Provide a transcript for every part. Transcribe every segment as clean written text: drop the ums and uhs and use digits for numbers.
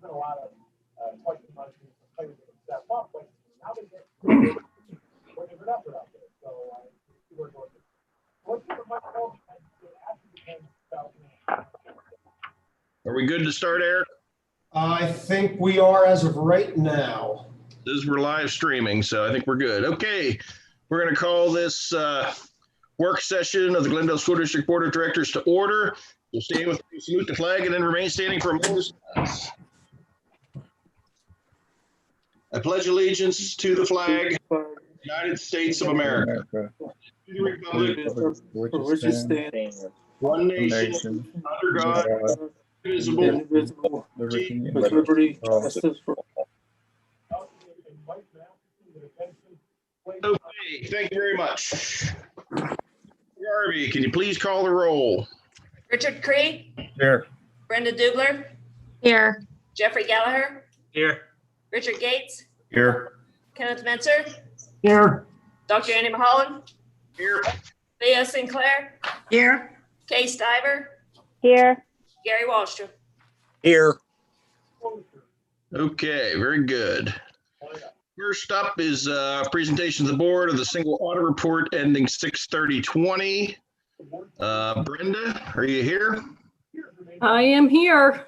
been a lot of question marks and players that have stepped up, but now they get more different effort out there. So we're going to. What's the microphone? Are we good to start, Eric? I think we are as of right now. This is we're live streaming, so I think we're good. Okay, we're going to call this work session of the Glendale School District Board of Directors to order. We'll stand with you, salute the flag, and then remain standing for a moment. I pledge allegiance to the flag of the United States of America, to the republic for which it stands, one nation, under God, indivisible, indivisible, with liberty, justice for all. Okay, thank you very much. Garvey, can you please call the roll? Richard Cree? Here. Brenda Dubler? Here. Jeffrey Gallagher? Here. Richard Gates? Here. Kenneth Menzer? Here. Dr. Andy Mulholland? Here. Leah Sinclair? Here. Kay Stiver? Here. Gary Wallstrom? Here. Okay, very good. First up is a presentation to the board of the single audit report ending 6/30/20. Brenda, are you here? I am here.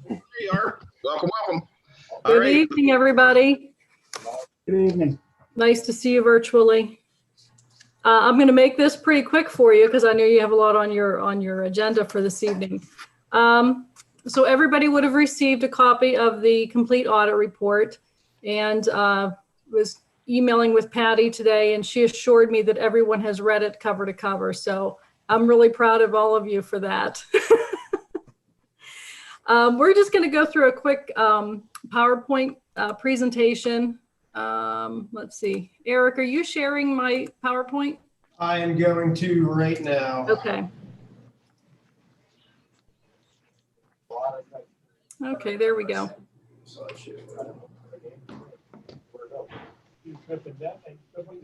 There you are. Welcome, welcome. All Good right. evening, everybody. Good evening. Nice to see you virtually. I'm going to make this pretty quick for you because I know you have a lot on your agenda for this evening. So everybody would have received a copy of the complete audit report, and was emailing with Patty today, and she assured me that everyone has read it cover to cover. So I'm really proud of all of you for that. We're just going to go through a quick PowerPoint presentation. Let's see. Eric, are you sharing my PowerPoint? I am going to right now. Okay. Okay, there we go.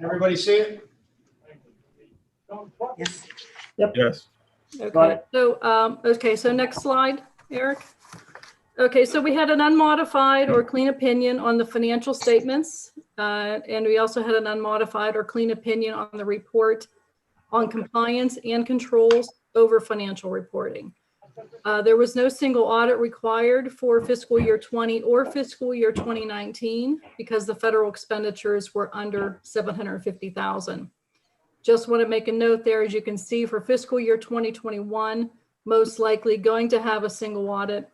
Everybody see it? Yes. Yes. Okay, so, so next slide, Eric. Okay, so we had an unmodified or clean opinion on the financial statements. And we also had an unmodified or clean opinion on the report on compliance and controls over financial reporting. There was no single audit required for fiscal year 20 or fiscal year 2019 because the federal expenditures were under $750,000. Just want to make a note there, as you can see, for fiscal year 2021, most likely going to have a single audit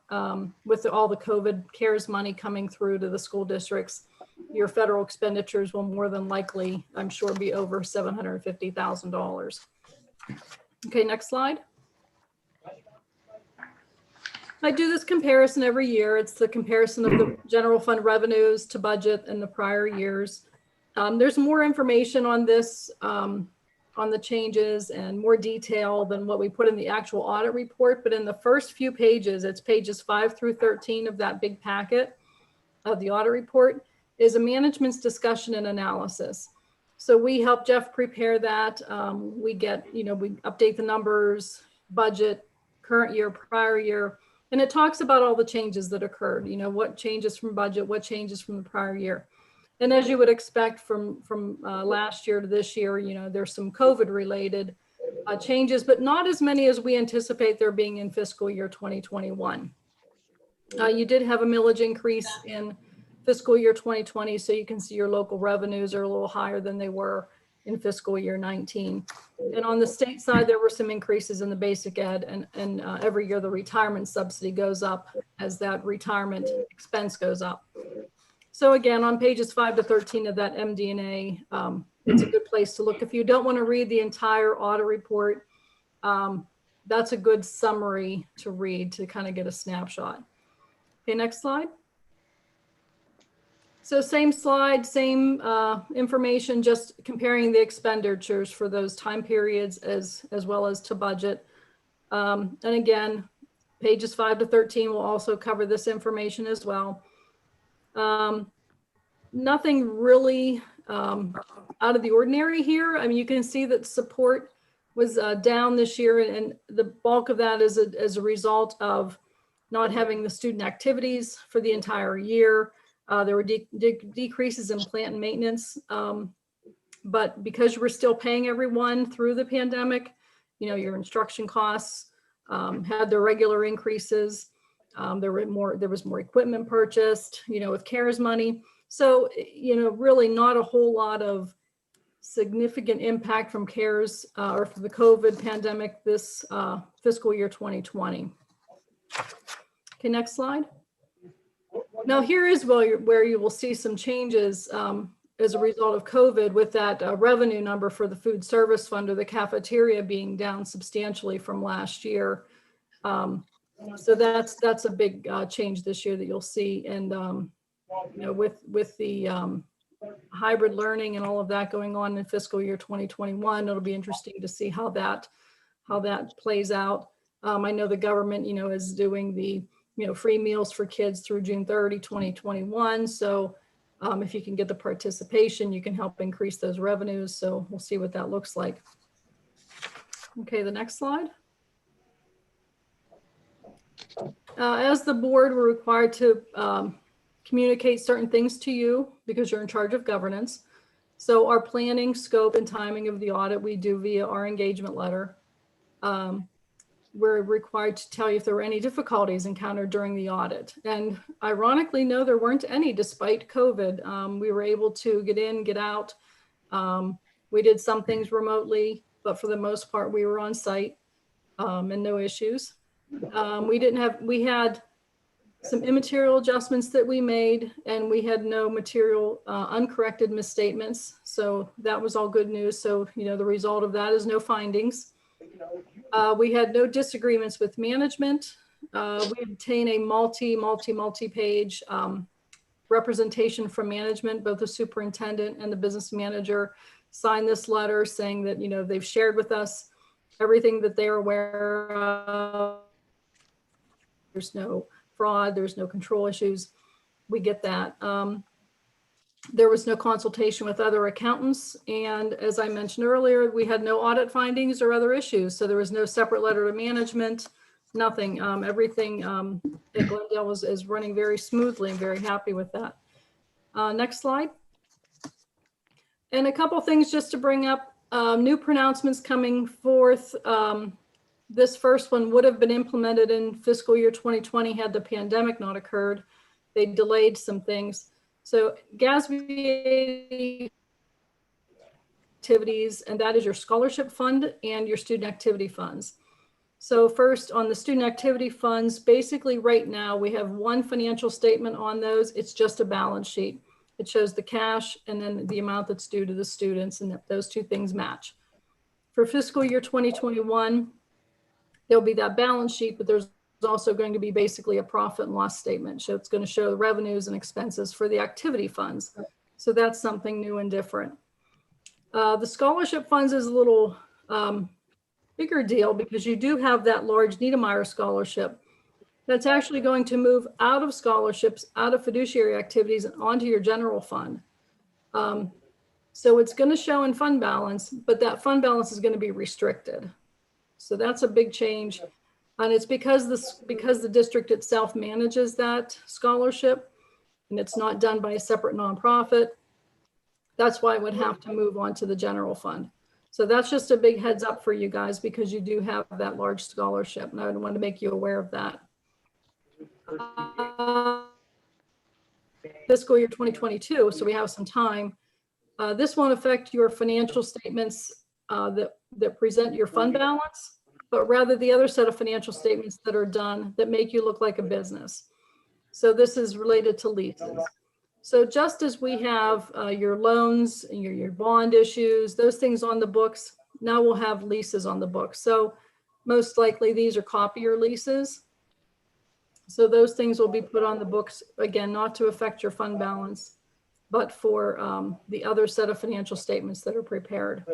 with all the COVID CARES money coming through to the school districts. Your federal expenditures will more than likely, I'm sure, be over $750,000. Okay, next slide. I do this comparison every year. It's the comparison of the general fund revenues to budget in the prior years. There's more information on this, on the changes, and more detail than what we put in the actual audit report. But in the first few pages, it's pages 5 through 13 of that big packet of the audit report, is a management's discussion and analysis. So we help Jeff prepare that. We get, we update the numbers, budget, current year, prior year. And it talks about all the changes that occurred, what changes from budget, what changes from the prior year. And as you would expect from last year to this year, there's some COVID related changes, but not as many as we anticipate there being in fiscal year 2021. You did have a millage increase in fiscal year 2020, so you can see your local revenues are a little higher than they were in fiscal year 19. And on the state side, there were some increases in the basic ed, and every year the retirement subsidy goes up as that retirement expense goes up. So again, on pages 5 to 13 of that MD&A, it's a good place to look. If you don't want to read the entire audit report, that's a good summary to read to kind of get a snapshot. Okay, next slide. So same slide, same information, just comparing the expenditures for those time periods as well as to budget. And again, pages 5 to 13 will also cover this information as well. Nothing really out of the ordinary here. I mean, you can see that support was down this year, and the bulk of that is as a result of not having the student activities for the entire year. There were decreases in plant and maintenance. But because you were still paying everyone through the pandemic, your instruction costs had their regular increases. There was more equipment purchased, with CARES money. So, really not a whole lot of significant impact from CARES or from the COVID pandemic this fiscal year 2020. Okay, next slide. Now here is where you will see some changes as a result of COVID, with that revenue number for the food service fund or the cafeteria being down substantially from last year. So that's a big change this year that you'll see. And with the hybrid learning and all of that going on in fiscal year 2021, it'll be interesting to see how that plays out. I know the government, is doing the free meals for kids through June 30, 2021. So if you can get the participation, you can help increase those revenues. So we'll see what that looks like. Okay, the next slide. As the board, we're required to communicate certain things to you because you're in charge of governance. So our planning, scope, and timing of the audit, we do via our engagement letter. We're required to tell you if there were any difficulties encountered during the audit. And ironically, no, there weren't any despite COVID. We were able to get in, get out. We did some things remotely, but for the most part, we were on site and no issues. We had some immaterial adjustments that we made, and we had no material uncorrected misstatements. So that was all good news. So, the result of that is no findings. We had no disagreements with management. We obtained a multi-page representation from management. Both the superintendent and the business manager signed this letter saying that, they've shared with us everything that they're aware of. There's no fraud, there's no control issues. We get that. There was no consultation with other accountants. And as I mentioned earlier, we had no audit findings or other issues. So there was no separate letter to management, nothing. Everything at Glendale is running very smoothly. I'm very happy with that. Next slide. And a couple things just to bring up, new pronouncements coming forth. This first one would have been implemented in fiscal year 2020 had the pandemic not occurred. They delayed some things. So GASB activities, and that is your scholarship fund and your student activity funds. So first on the student activity funds, basically right now we have one financial statement on those. It's just a balance sheet. It shows the cash and then the amount that's due to the students, and those two things match. For fiscal year 2021, there'll be that balance sheet, but there's also going to be basically a profit and loss statement. So it's going to show the revenues and expenses for the activity funds. So that's something new and different. The scholarship funds is a little bigger deal because you do have that large Niedermeyer scholarship that's actually going to move out of scholarships, out of fiduciary activities and onto your general fund. So it's going to show in fund balance, but that fund balance is going to be restricted. So that's a big change. And it's because the district itself manages that scholarship and it's not done by a separate nonprofit. That's why it would have to move on to the general fund. So that's just a big heads up for you guys because you do have that large scholarship, and I want to make you aware of that. Fiscal year 2022, so we have some time. This won't affect your financial statements that present your fund balance, but rather the other set of financial statements that are done that make you look like a business. So this is related to leases. So just as we have your loans and your bond issues, those things on the books, now we'll have leases on the books. So most likely these are copier leases. So those things will be put on the books, again, not to affect your fund balance, but for the other set of financial statements that are prepared.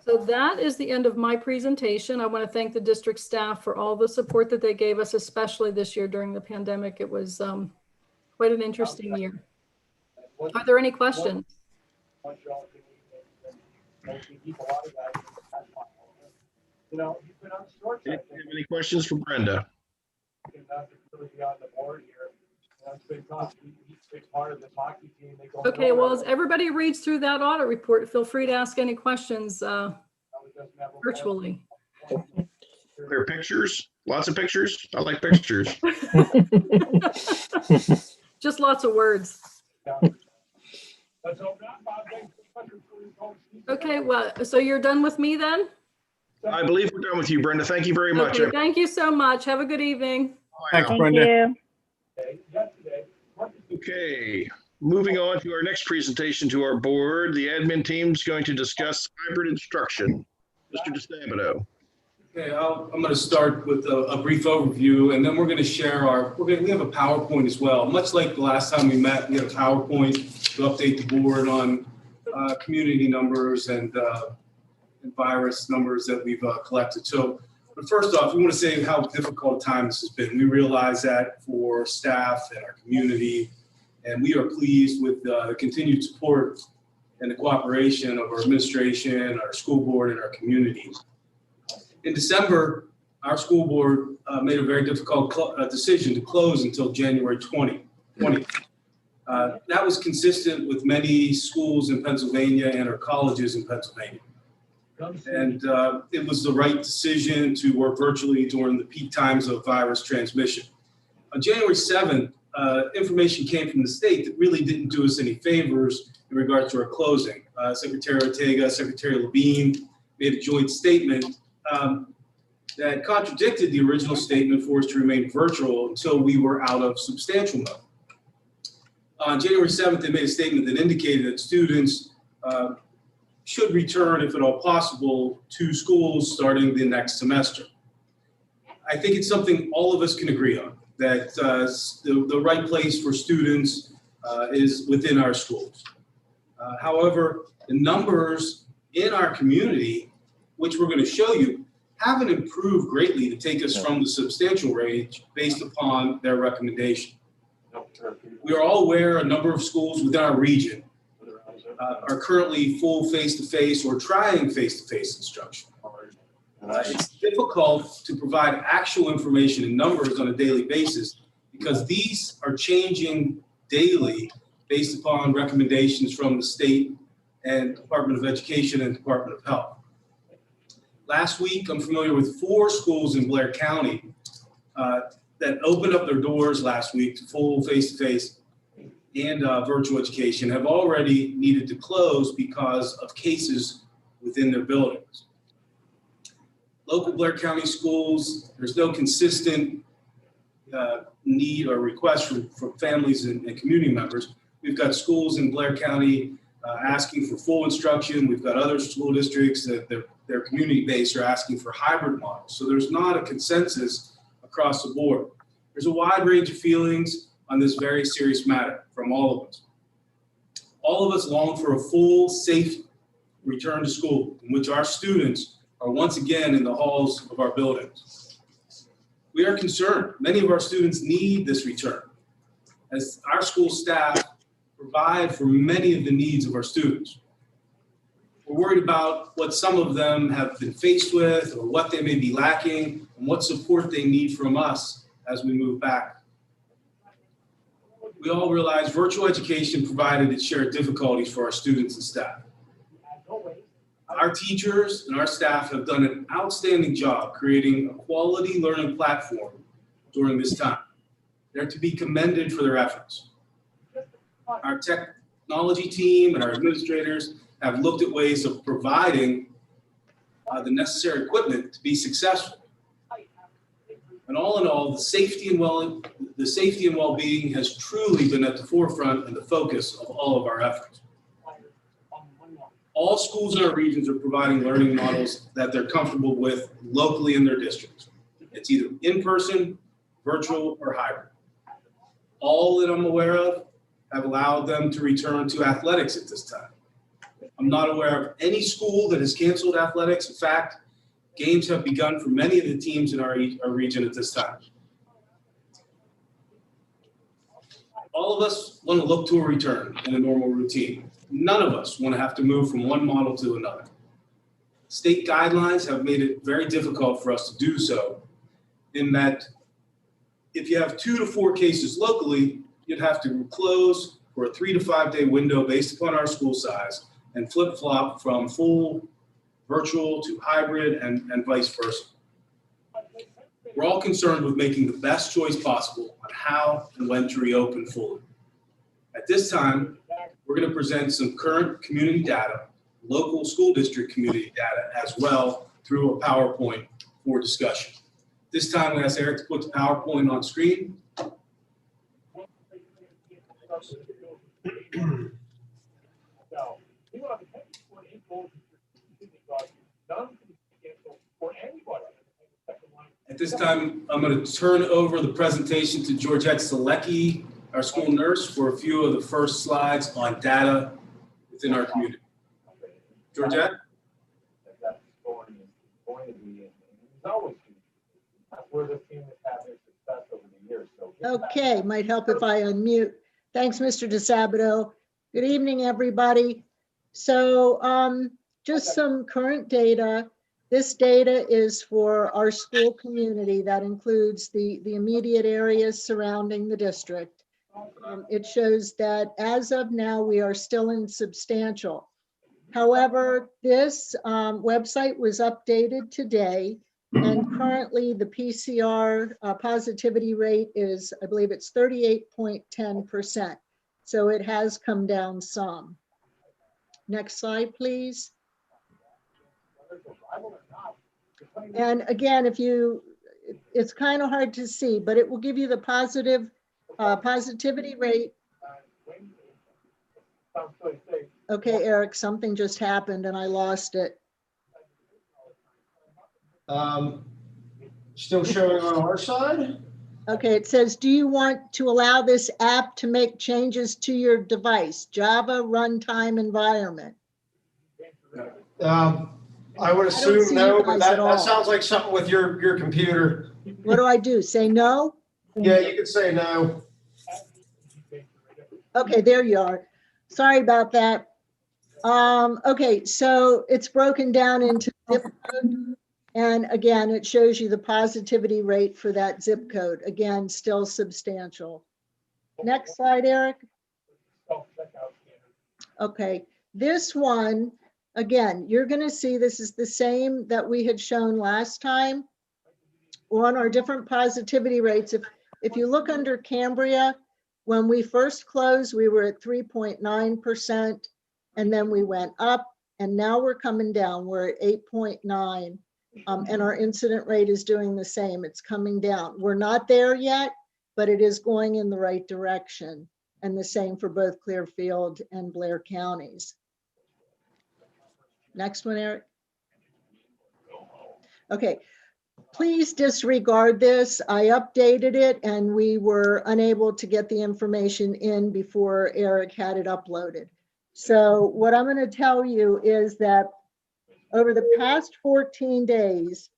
So that is the end of my presentation. I want to thank the district staff for all the support that they gave us, especially this year during the pandemic. It was quite an interesting year. Are there any questions? You know, he's been on short Any side. any questions for Brenda? And not to really be on the board here. That's been tough. He's a big part of this hockey team. They go Okay, well, as nowhere. everybody reads through that audit report, feel free to ask any questions Probably doesn't have a- virtually. There are pictures, lots of pictures. I like pictures. Just lots of words. Let's hope not, Bob. Thanks so much for your call. Okay, well, so you're done with me then? I believe we're done with you, Brenda. Thank you very much. Okay, thank you so much. Have a good evening. Thanks, Thank Brenda. you. Yesterday, Okay, moving on to our next presentation to our board. The admin team's going to discuss hybrid instruction. Mr. DeStabito. Okay, I'm going to start with a brief overview, and then we're going to share we have a PowerPoint as well. Much like the last time we met, we had a PowerPoint to update the board on community numbers and virus numbers that we've collected. So, but first off, we want to say how difficult a time this has been. We realize that for staff and our community, and we are pleased with the continued support and the cooperation of our administration, our school board, and our community. In December, our school board made a very difficult decision to close until January 2020. That was consistent with many schools in Pennsylvania and our colleges in Pennsylvania. And it was the right decision to work virtually during the peak times of virus transmission. On January 7th, information came from the state that really didn't do us any favors in regards to our closing. Secretary Ortega, Secretary Levine made a joint statement that contradicted the original statement for us to remain virtual until we were out of substantial mode. On January 7th, they made a statement that indicated that students should return, if at all possible, to schools starting the next semester. I think it's something all of us can agree on, that the right place for students is within our schools. However, the numbers in our community, which we're going to show you, haven't improved greatly to take us from the substantial range based upon their recommendation. We are all aware a number of schools within our region are currently full face-to-face or trying face-to-face instruction. It's difficult to provide actual information and numbers on a daily basis because these are changing daily based upon recommendations from the state and Department of Education and Department of Health. Last week, I'm familiar with 4 schools in Blair County that opened up their doors last week to full face-to-face and virtual education, have already needed to close because of cases within their buildings. Local Blair County schools, there's no consistent need or request from families and community members. We've got schools in Blair County asking for full instruction. We've got other school districts that their community base are asking for hybrid models. So there's not a consensus across the board. There's a wide range of feelings on this very serious matter from all of us. All of us long for a full, safe return to school in which our students are once again in the halls of our buildings. We are concerned. Many of our students need this return as our school staff provide for many of the needs of our students. We're worried about what some of them have been faced with or what they may be lacking and what support they need from us as we move back. We all realize virtual education provided its share of difficulties for our students and staff. Our teachers and our staff have done an outstanding job creating a quality learning platform during this time. They're to be commended for their efforts. Our technology team and our administrators have looked at ways of providing the necessary equipment to be successful. And all in all, the safety and well-being has truly been at the forefront and the focus of all of our efforts. All schools in our regions are providing learning models that they're comfortable with locally in their districts. It's either in-person, virtual, or hybrid. All that I'm aware of have allowed them to return to athletics at this time. I'm not aware of any school that has canceled athletics. In fact, games have begun for many of the teams in our region at this time. All of us want to look to a return in a normal routine. None of us want to have to move from one model to another. State guidelines have made it very difficult for us to do so, in that if you have 2 to 4 cases locally, you'd have to close for a 3 to 5 day window based upon our school size and flip-flop from full virtual to hybrid and vice versa. We're all concerned with making the best choice possible on how and when to reopen fully. At this time, we're going to present some current community data, local school district community data as well through a PowerPoint for discussion. This time, I'm going to ask Eric to put the PowerPoint on screen. At this time, I'm going to turn over the presentation to Georgette Selecki, our school nurse, for a few of the first slides on data within our community. Georgette? Okay, might help if I unmute. Thanks, Mr. DeSabato. Good evening, everybody. So just some current data. This data is for our school community. That includes the immediate areas surrounding the district. It shows that as of now, we are still in substantial. However, this website was updated today, and currently the PCR positivity rate is, I believe it's 38.10%. So it has come down some. Next slide, please. And again, it's kind of hard to see, but it will give you the positivity rate. Okay, Eric, something just happened and I lost it. Still showing on our side? Okay, it says, do you want to allow this app to make changes to your device? Java runtime environment. I would see assume no, you but guys at all. that sounds like something with your computer. What do I do? Say no? Yeah, you could say no. Okay, there you are. Sorry about that. Okay, so it's broken down into zip code. And again, it shows you the positivity rate for that zip code. Again, still substantial. Next slide, Eric. Okay, this one, again, you're going to see this is the same that we had shown last time on our different positivity rates. If you look under Cambria, when we first closed, we were at 3.9%, and then we went up, and now we're coming down. We're at 8.9%, and our incident rate is doing the same. It's coming down. We're not there yet, but it is going in the right direction, and the same for both Clearfield and Blair counties. Next one, Eric. Okay. Please disregard this. I updated it and we were unable to get the information in before Eric had it uploaded. So what I'm going to tell you is that over the past 14 days,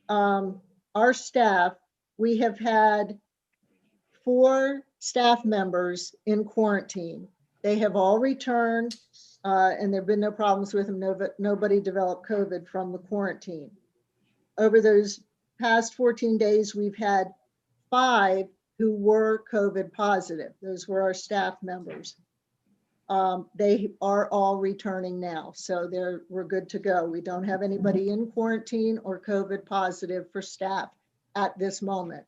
our staff, we have had 4 staff members in quarantine. They have all returned and there have been no problems with them. Nobody developed COVID from the quarantine. Over those past 14 days, we've had 5 who were COVID positive. Those were our staff members. They are all returning now, so we're good to go. We don't have anybody in quarantine or COVID positive for staff at this moment.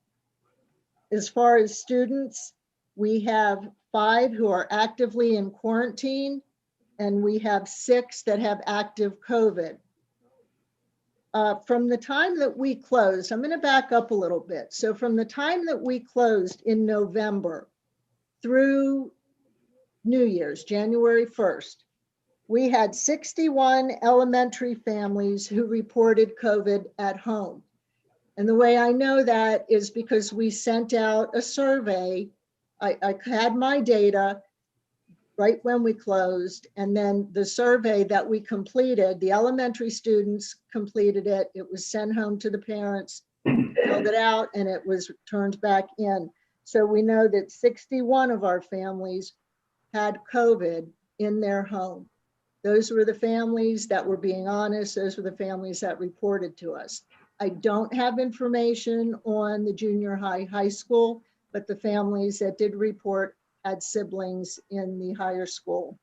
As far as students, we have 5 who are actively in quarantine, and we have 6 that have active COVID. From the time that we closed, I'm going to back up a little bit. So from the time that we closed in November through New Year's, January 1st, we had 61 elementary families who reported COVID at home. And the way I know that is because we sent out a survey. I had my data right when we closed, and then the survey that we completed, the elementary students completed it. It was sent home to the parents, filled it out, and it was turned back in. So we know that 61 of our families had COVID in their home. Those were the families that were being honest. Those were the families that reported to us. I don't have information on the junior high school, but the families that did report had siblings in the higher school.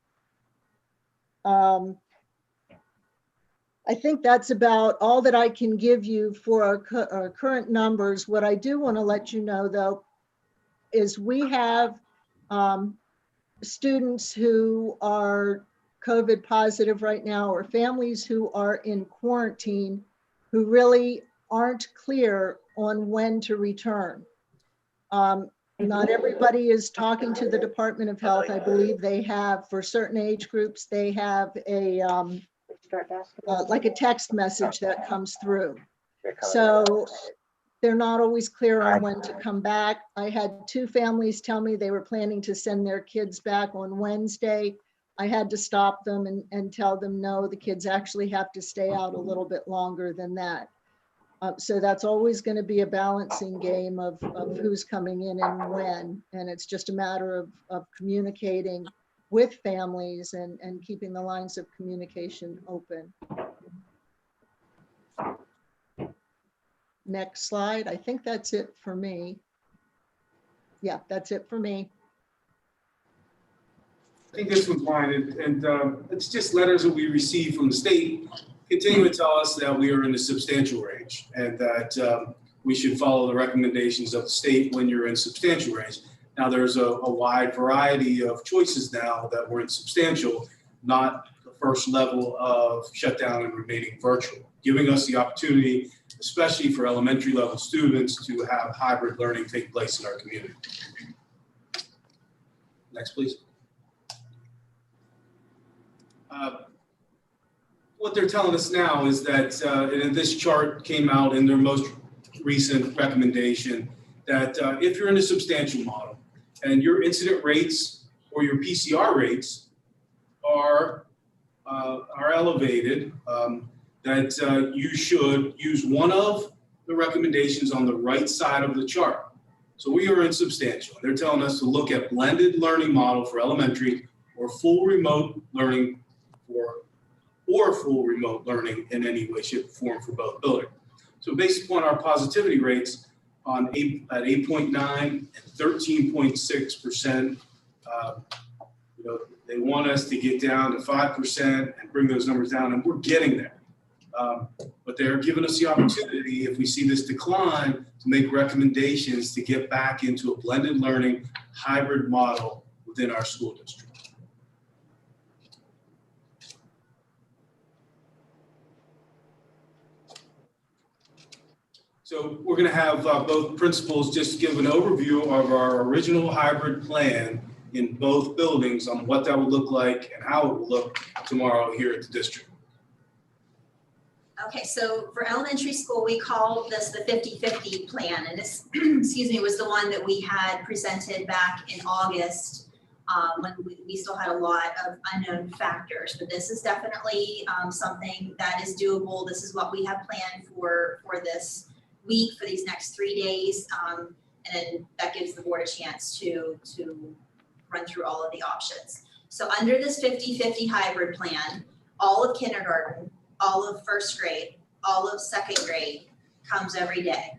I think that's about all that I can give you for our current numbers. What I do want to let you know, though, is we have students who are COVID positive right now, or families who are in quarantine who really aren't clear on when to return. Not everybody is talking to the Department of Health. I believe they have, for certain age groups, they have a like a text message that comes through. So they're not always clear on when to come back. I had 2 families tell me they were planning to send their kids back on Wednesday. I had to stop them and tell them, no, the kids actually have to stay out a little bit longer than that. So that's always going to be a balancing game of who's coming in and when. And it's just a matter of communicating with families and keeping the lines of communication open. Next slide. I think that's it for me. Yeah, that's it for me. I think this one's mine, and it's just letters that we receive from the state continue to tell us that we are in the substantial range and that we should follow the recommendations of the state when you're in substantial range. Now, there's a wide variety of choices now that we're in substantial, not the first level of shutdown and remaining virtual, giving us the opportunity, especially for elementary level students, to have hybrid learning take place in our community. Next, please. What they're telling us now is that, and this chart came out in their most recent recommendation, that if you're in a substantial model and your incident rates or your PCR rates are elevated, that you should use one of the recommendations on the right side of the chart. So we are in substantial. They're telling us to look at blended learning model for elementary or full remote learning or full remote learning in any way, shape, or form for both buildings. So based upon our positivity rates at 8.9 and 13.6%, they want us to get down to 5% and bring those numbers down, and we're getting there. But they're giving us the opportunity, if we see this decline, to make recommendations to get back into a blended learning hybrid model within our school district. So we're going to have both principals just give an overview of our original hybrid plan in both buildings on what that would look like and how it will look tomorrow here at the district. Okay, so for elementary school, we call this the 50-50 plan, and this, excuse me, was the one that we had presented back in August when we still had a lot of unknown factors. But this is definitely something that is doable. This is what we have planned for this week, for these next 3 days, and that gives the board a chance to run through all of the options. So under this 50-50 hybrid plan, all of kindergarten, all of first grade, all of second grade comes every day.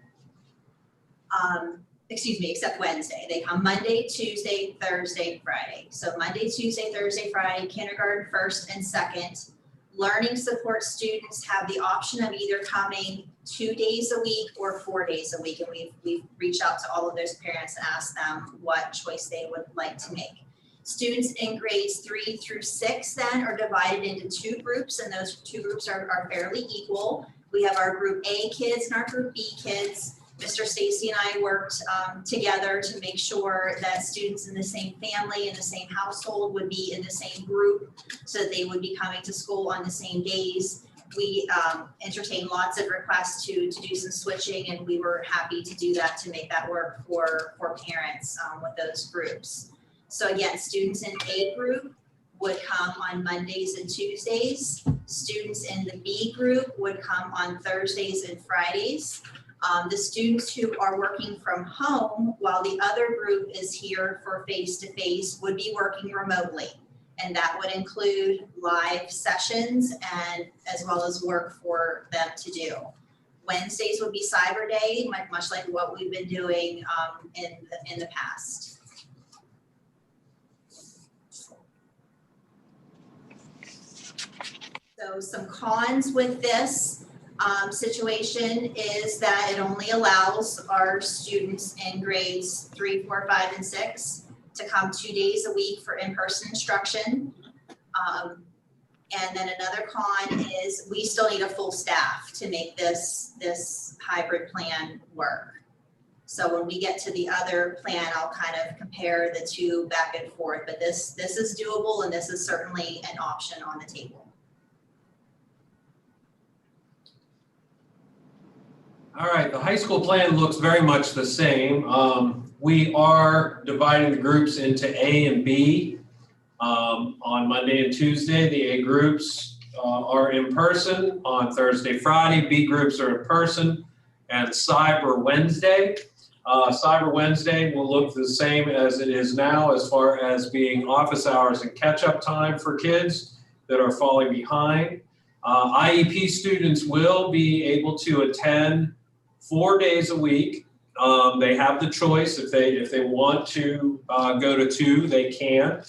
Excuse me, except Wednesday. They come Monday, Tuesday, Thursday, Friday. So Monday, Tuesday, Thursday, Friday, kindergarten, first and second. Learning support students have the option of either coming 2 days a week or 4 days a week. And we've reached out to all of those parents and asked them what choice they would like to make. Students in grades 3 through 6 then are divided into 2 groups, and those 2 groups are fairly equal. We have our group A kids and our group B kids. Mr. Stacy and I worked together to make sure that students in the same family, in the same household, would be in the same group so that they would be coming to school on the same days. We entertained lots of requests to do some switching, and we were happy to do that to make that work for parents with those groups. So again, students in A group would come on Mondays and Tuesdays. Students in the B group would come on Thursdays and Fridays. The students who are working from home while the other group is here for face-to-face would be working remotely. And that would include live sessions and as well as work for them to do. Wednesdays would be Cyber Day, much like what we've been doing in the past. So some cons with this situation is that it only allows our students in grades 3, 4, 5, and 6 to come 2 days a week for in-person instruction. And then another con is we still need a full staff to make this hybrid plan work. So when we get to the other plan, I'll kind of compare the two back and forth, but this is doable and this is certainly an option on the table. All right, the high school plan looks very much the same. We are dividing the groups into A and B. On Monday and Tuesday, the A groups are in person. On Thursday, Friday, B groups are in person. And Cyber Wednesday. Cyber Wednesday will look the same as it is now as far as being office hours and catch-up time for kids that are falling behind. IEP students will be able to attend 4 days a week. They have the choice if they want to go to 2, they can.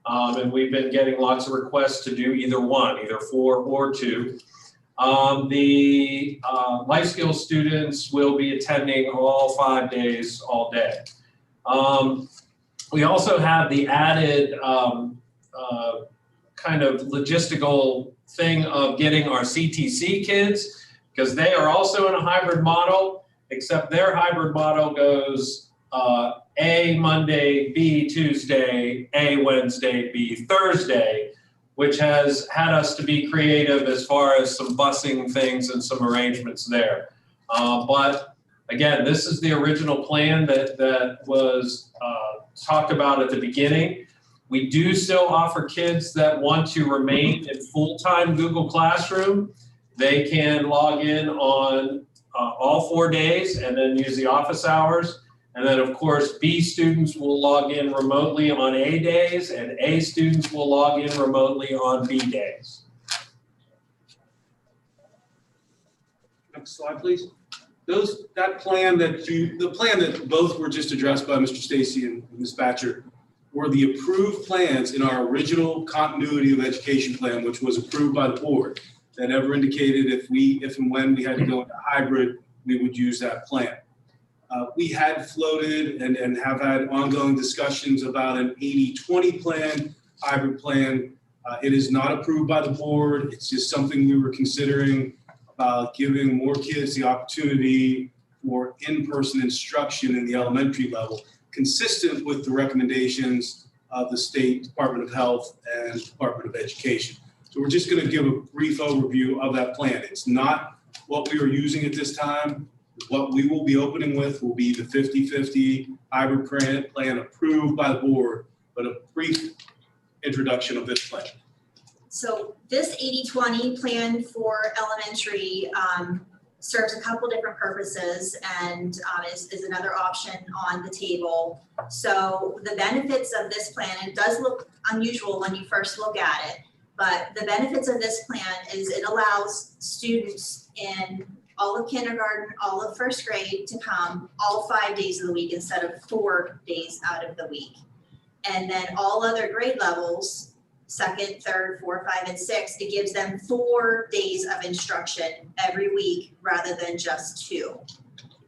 And we've been getting lots of requests to do either 1, either 4 or 2. The life skills students will be attending all 5 days, all day. We also have the added kind of logistical thing of getting our CTC kids, because they are also in a hybrid model, except their hybrid model goes A Monday, B Tuesday, A Wednesday, B Thursday, which has had us to be creative as far as some busing things and some arrangements there. But again, this is the original plan that was talked about at the beginning. We do still offer kids that want to remain in full-time Google Classroom. They can log in on all 4 days and then use the office hours. And then, of course, B students will log in remotely on A days, and A students will log in remotely on B days. Next slide, please. The plan that both were just addressed by Mr. Stacy and Ms. Batcher were the approved plans in our original continuity of education plan, which was approved by the board, that ever indicated if and when we had to go into hybrid, we would use that plan. We had floated and have had ongoing discussions about an 80-20 plan, hybrid plan. It is not approved by the board. It's just something we were considering about giving more kids the opportunity for in-person instruction in the elementary level, consistent with the recommendations of the State Department of Health and Department of Education. So we're just going to give a brief overview of that plan. It's not what we are using at this time. What we will be opening with will be the 50-50 hybrid plan approved by the board, but a brief introduction of this plan. So this 80-20 plan for elementary serves a couple different purposes and is another option on the table. So the benefits of this plan, it does look unusual when you first look at it, but the benefits of this plan is it allows students in all of kindergarten, all of first grade to come all 5 days of the week instead of 4 days out of the week. And then all other grade levels, 2nd, 3rd, 4, 5, and 6, it gives them 4 days of instruction every week rather than just 2.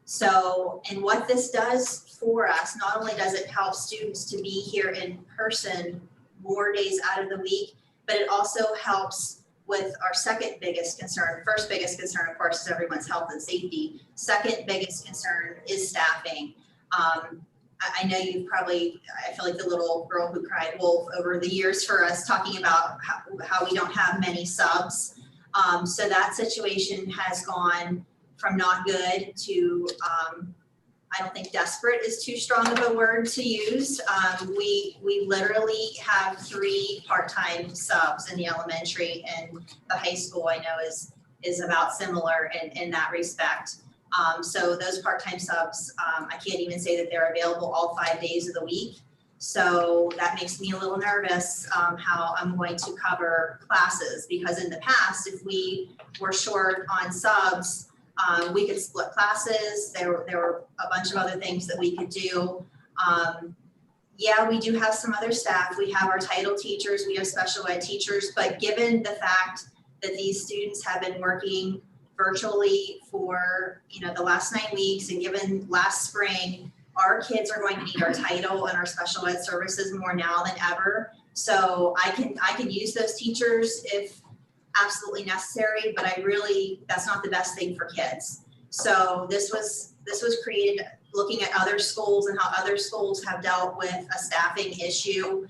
So, and what this does for us, not only does it help students to be here in person more days out of the week, but it also helps with our second biggest concern. First biggest concern, of course, is everyone's health and safety. Second biggest concern is staffing. I know you've probably, I feel like the little girl who cried wolf over the years for us talking about how we don't have many subs. So that situation has gone from not good to, I don't think desperate is too strong of a word to use. We literally have 3 part-time subs in the elementary, and the high school I know is about similar in that respect. So those part-time subs, I can't even say that they're available all 5 days of the week. So that makes me a little nervous how I'm going to cover classes, because in the past, if we were short on subs, we could split classes. There were a bunch of other things that we could do. Yeah, we do have some other staff. We have our title teachers, we have special ed teachers, but given the fact that these students have been working virtually for, the last 9 weeks, and given last spring, our kids are going to need our title and our special ed services more now than ever. So I can use those teachers if absolutely necessary, but that's not the best thing for kids. So this was created looking at other schools and how other schools have dealt with a staffing issue.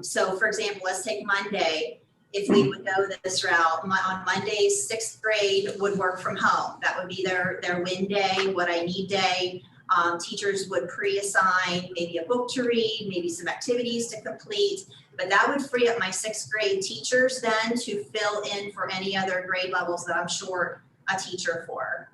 So for example, let's take Monday. If we would go this route, on Mondays, 6th grade would work from home. That would be their win day, what I need day. Teachers would pre-assign maybe a book to read, maybe some activities to complete, but that would free up my 6th grade teachers then to fill in for any other grade levels that I'm short a teacher for.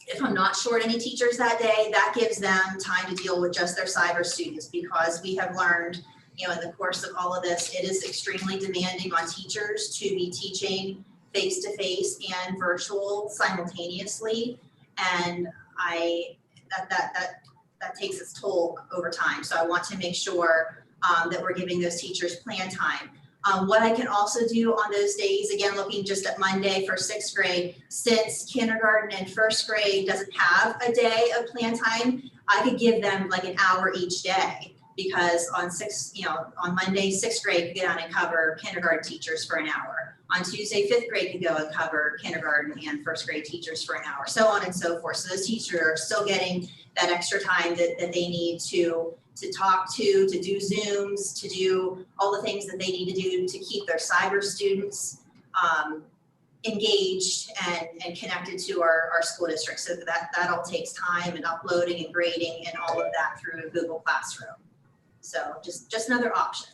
If I'm not short any teachers that day, that gives them time to deal with just their cyber students, because we have learned, in the course of all of this, it is extremely demanding on teachers to be teaching face-to-face and virtual simultaneously. And that takes its toll over time. So I want to make sure that we're giving those teachers plan time. What I can also do on those days, again, looking just at Monday for 6th grade, since kindergarten and 1st grade doesn't have a day of plan time, I could give them like an hour each day, because on Monday, 6th grade could go down and cover kindergarten teachers for an hour. On Tuesday, 5th grade could go and cover kindergarten and 1st grade teachers for an hour, so on and so forth. So those teachers are still getting that extra time that they need to talk to do Zooms, to do all the things that they need to do to keep their cyber students engaged and connected to our school district. So that all takes time, and uploading and grading and all of that through Google Classroom. So just another option.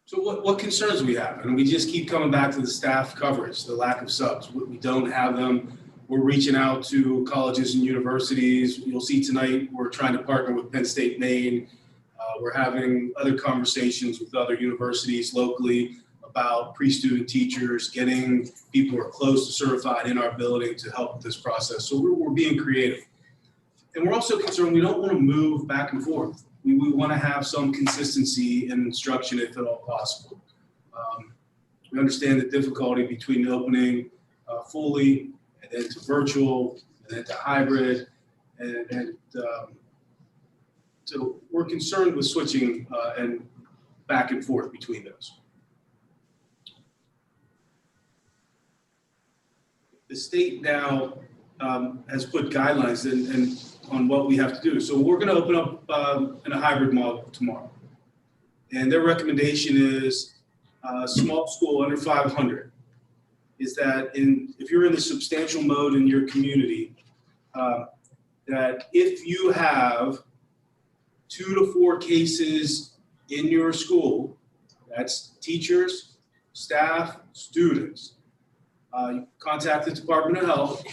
So what concerns we have? And we just keep coming back to the staff coverage, the lack of subs. We don't have them. We're reaching out to colleges and universities. You'll see tonight we're trying to partner with Penn State, Maine. We're having other conversations with other universities locally about pre-student teachers, getting people who are close to certified in our building to help with this process. So we're being creative. And we're also concerned we don't want to move back and forth. We want to have some consistency in instruction if at all possible. We understand the difficulty between opening fully and then to virtual and then to hybrid. So we're concerned with switching and back and forth between those. The state now has put guidelines in on what we have to do. So we're going to open up in a hybrid model tomorrow. And their recommendation is small school under 500 is that if you're in the substantial mode in your community, that if you have 2 to 4 cases in your school, that's teachers, staff, students, you contact the Department of Health,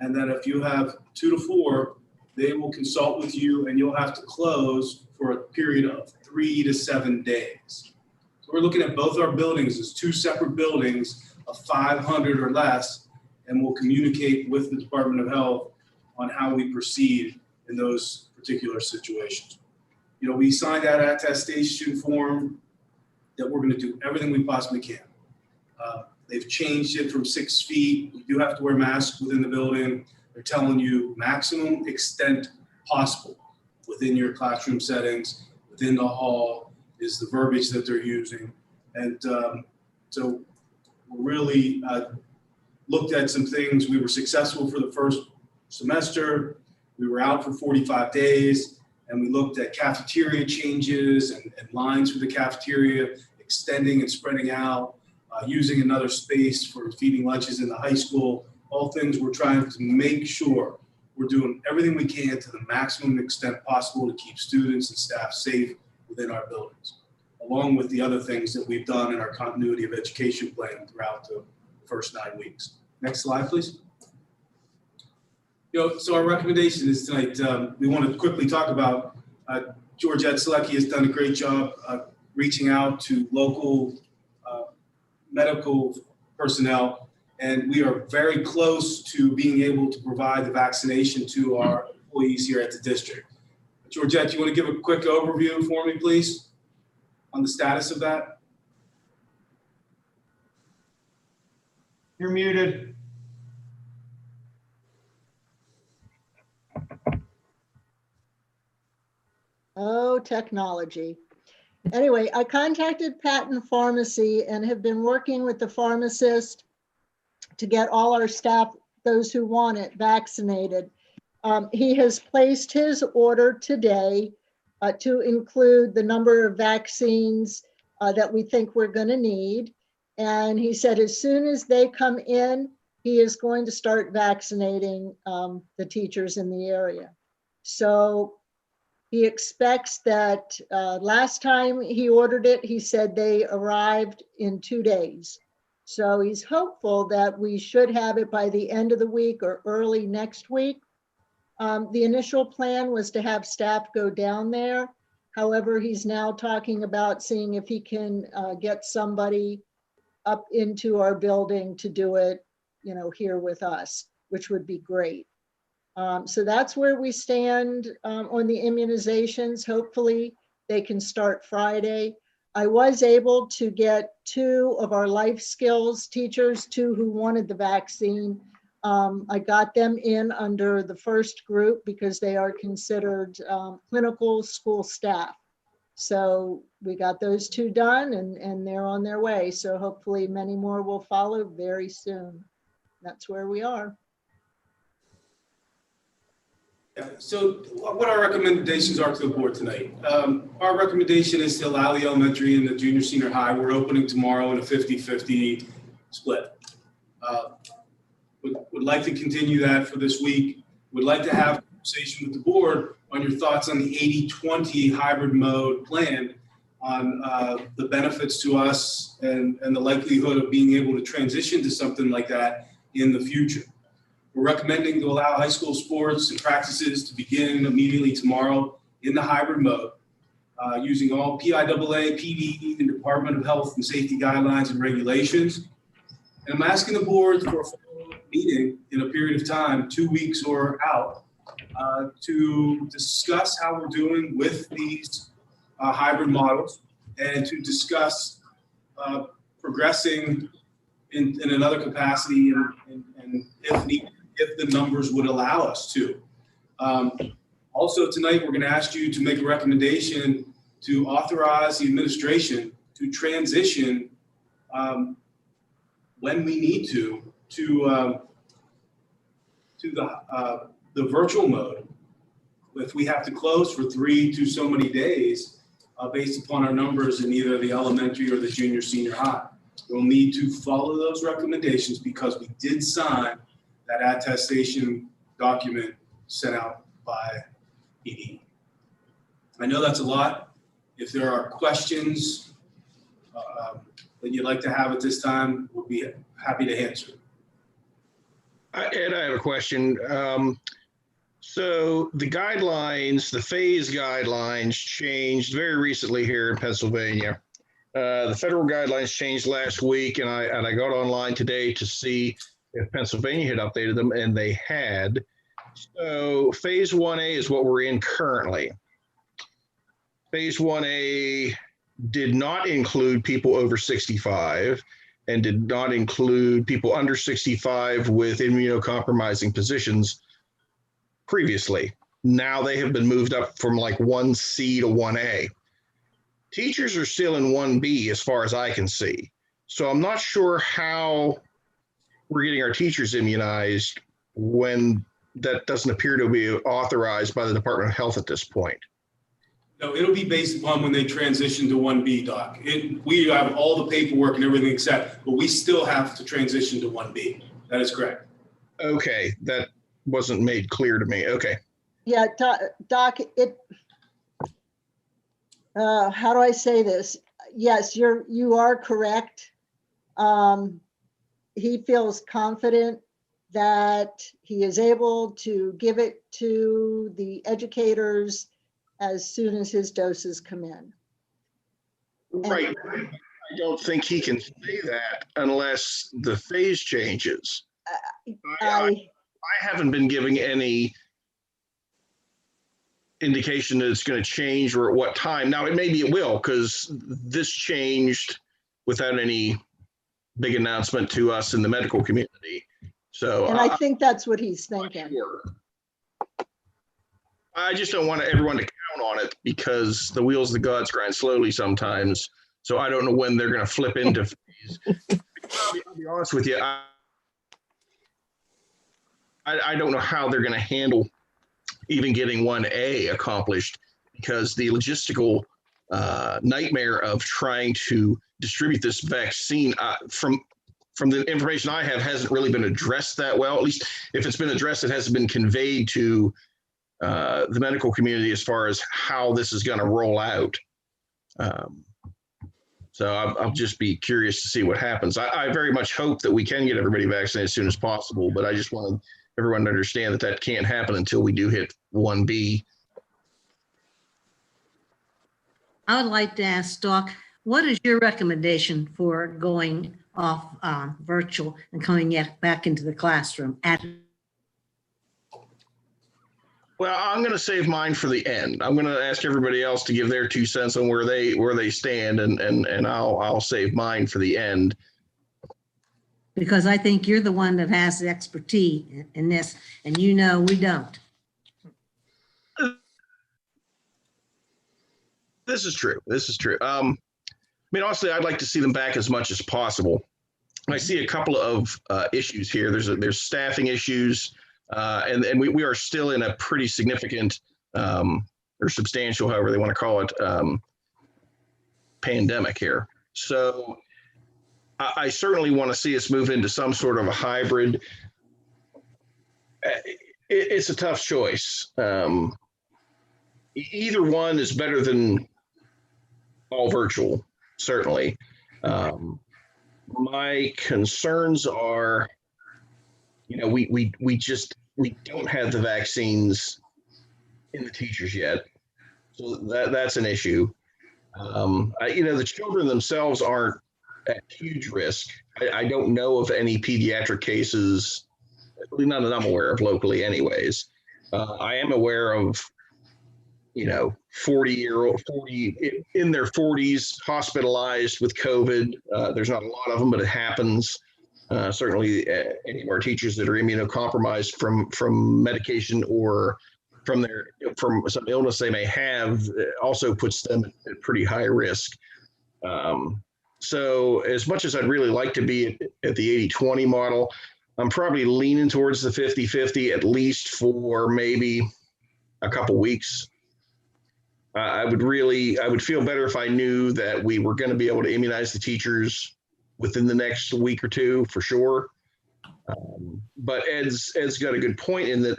and then if you have 2 to 4, they will consult with you and you'll have to close for a period of 3 to 7 days. So we're looking at both our buildings as 2 separate buildings of 500 or less, and we'll communicate with the Department of Health on how we proceed in those particular situations. We signed that attestation form that we're going to do everything we possibly can. They've changed it from 6 feet. You do have to wear masks within the building. They're telling you maximum extent possible within your classroom settings, within the hall is the verbiage that they're using. And so we really looked at some things. We were successful for the first semester. We were out for 45 days, and we looked at cafeteria changes and lines for the cafeteria, extending and spreading out, using another space for feeding lunches in the high school. All things we're trying to make sure we're doing everything we can to the maximum extent possible to keep students and staff safe within our buildings, along with the other things that we've done in our continuity of education plan throughout the first 9 weeks. Next slide, please. So our recommendation is tonight, we want to quickly talk about, Georgette Selecki has done a great job reaching out to local medical personnel, and we are very close to being able to provide the vaccination to our employees here at the district. Georgette, you want to give a quick overview for me, please, on the status of that? You're muted. Oh, technology. Anyway, I contacted Patton Pharmacy and have been working with the pharmacist to get all our staff, those who want it, vaccinated. He has placed his order today to include the number of vaccines that we think we're going to need. And he said as soon as they come in, he is going to start vaccinating the teachers in the area. So he expects that last time he ordered it, he said they arrived in 2 days. So he's hopeful that we should have it by the end of the week or early next week. The initial plan was to have staff go down there. However, he's now talking about seeing if he can get somebody up into our building to do it, here with us, which would be great. So that's where we stand on the immunizations. Hopefully they can start Friday. I was able to get 2 of our life skills teachers, 2 who wanted the vaccine. I got them in under the first group because they are considered clinical school staff. So we got those 2 done and they're on their way. So hopefully many more will follow very soon. That's where we are. So what our recommendations are to the board tonight. Our recommendation is to allow the elementary and the junior senior high. We're opening tomorrow in a 50-50 split. Would like to continue that for this week. Would like to have a conversation with the board on your thoughts on the 80-20 hybrid mode plan, on the benefits to us and the likelihood of being able to transition to something like that in the future. We're recommending to allow high school sports and practices to begin immediately tomorrow in the hybrid mode, using all PIAA, PD, and Department of Health and Safety guidelines and regulations. And I'm asking the board for a meeting in a period of time, 2 weeks or out, to discuss how we're doing with these hybrid models and to discuss progressing in another capacity and if needed, if the numbers would allow us to. Also tonight, we're going to ask you to make a recommendation to authorize the administration to transition when we need to the virtual mode. If we have to close for 3 to so many days based upon our numbers in either the elementary or the junior senior high. We'll need to follow those recommendations because we did sign that attestation document sent out by PD. I know that's a lot. If there are questions that you'd like to have at this time, we'll be happy to answer. Ed, I have a question. So the guidelines, the phase guidelines changed very recently here in Pennsylvania. The federal guidelines changed last week, and I got online today to see if Pennsylvania had updated them, and they had. So phase 1A is what we're in currently. Phase 1A did not include people over 65 and did not include people under 65 with immunocompromising positions previously. Now they have been moved up from like 1C to 1A. Teachers are still in 1B as far as I can see. So I'm not sure how we're getting our teachers immunized when that doesn't appear to be authorized by the Department of Health at this point. No, it'll be based upon when they transition to 1B, Doc. We have all the paperwork and everything except, but we still have to transition to 1B. That is correct. Okay, that wasn't made clear to me. Okay. Yeah, Doc, how do I say this? Yes, you are correct. He feels confident that he is able to give it to the educators as soon as his doses come in. Right. I don't think he can say that unless the phase changes. I haven't been giving any indication that it's going to change or at what time. Now, maybe it will, because this changed without any big announcement to us in the medical community. So, And I think that's what he's thinking. Sure. I just don't want everyone to count on it because the wheels of the gods grind slowly sometimes. So I don't know when they're going to flip into phase. I'll be honest with you. I don't know how they're going to handle even getting 1A accomplished, because the logistical nightmare of trying to distribute this vaccine from the information I have hasn't really been addressed that well. At least if it's been addressed, it hasn't been conveyed to the medical community as far as how this is going to roll out. So I'll just be curious to see what happens. I very much hope that we can get everybody vaccinated as soon as possible, but I just want everyone to understand that that can't happen until we do hit 1B. I would like to ask Doc, what is your recommendation for going off virtual and coming back into the classroom? Well, I'm going to save mine for the end. I'm going to ask everybody else to give their 2 cents on where they stand, and I'll save mine for the end. Because I think you're the one that has the expertise in this, and we don't. This is true. I mean, honestly, I'd like to see them back as much as possible. I see a couple of issues here. There's staffing issues, and we are still in a pretty significant or substantial, however they want to call it, pandemic here. So I certainly want to see us move into some sort of a hybrid. It's a tough choice. Either one is better than all virtual, certainly. My concerns are, we don't have the vaccines in the teachers yet, so that's an issue. The children themselves aren't at huge risk. I don't know of any pediatric cases, none that I'm aware of locally anyways. I am aware of 40 in their 40s hospitalized with COVID. There's not a lot of them, but it happens. Certainly any of our teachers that are immunocompromised from medication or from some illness they may have also puts them at pretty high risk. So as much as I'd really like to be at the 80-20 model, I'm probably leaning towards the 50-50, at least for maybe a couple weeks. I would feel better if I knew that we were going to be able to immunize the teachers within the next week or two, for sure. But Ed's got a good point in that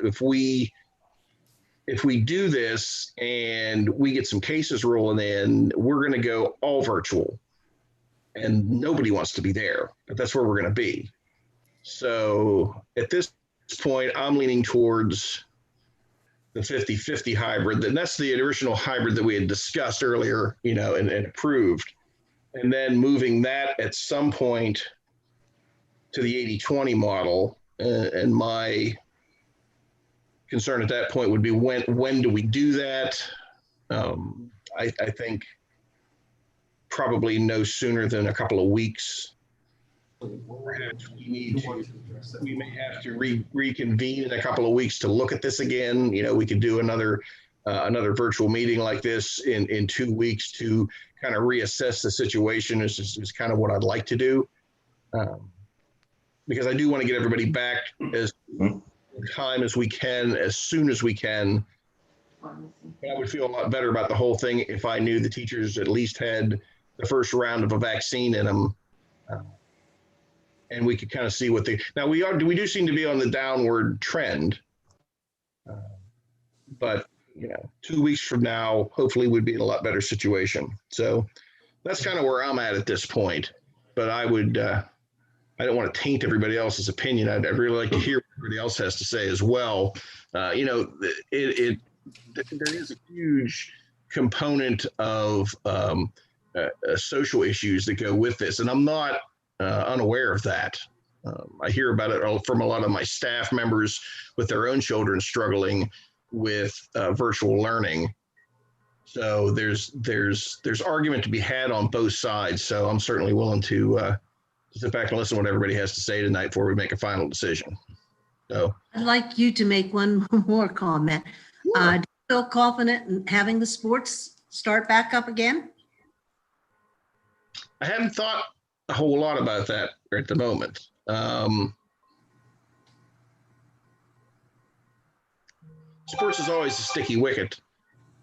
if we do this and we get some cases rolling in, we're going to go all virtual, and nobody wants to be there, but that's where we're going to be. So at this point, I'm leaning towards the 50-50 hybrid, and that's the original hybrid that we had discussed earlier, and approved. And then moving that at some point to the 80-20 model. And my concern at that point would be when do we do that? I think probably no sooner than a couple of weeks. Perhaps we may have to reconvene in a couple of weeks to look at this again. We could do another virtual meeting like this in 2 weeks to kind of reassess the situation. Is kind of what I'd like to do, because I do want to get everybody back as time as we can, as soon as we can. I would feel a lot better about the whole thing if I knew the teachers at least had the first round of a vaccine in them. And we could kind of see what we do seem to be on the downward trend. But 2 weeks from now, hopefully we'd be in a lot better situation. So that's kind of where I'm at this point. But I would I don't want to taint everybody else's opinion. I'd really like to hear what everybody else has to say as well. There is a huge component of social issues that go with this, and I'm not unaware of that. I hear about it from a lot of my staff members with their own children struggling with virtual learning. So there's argument to be had on both sides. So I'm certainly willing to sit back and listen to what everybody has to say tonight before we make a final decision. So I'd like you to make one more comment. Do you feel confident in having the sports start back up again? I haven't thought a whole lot about that at the moment. Sports is always a sticky wicket.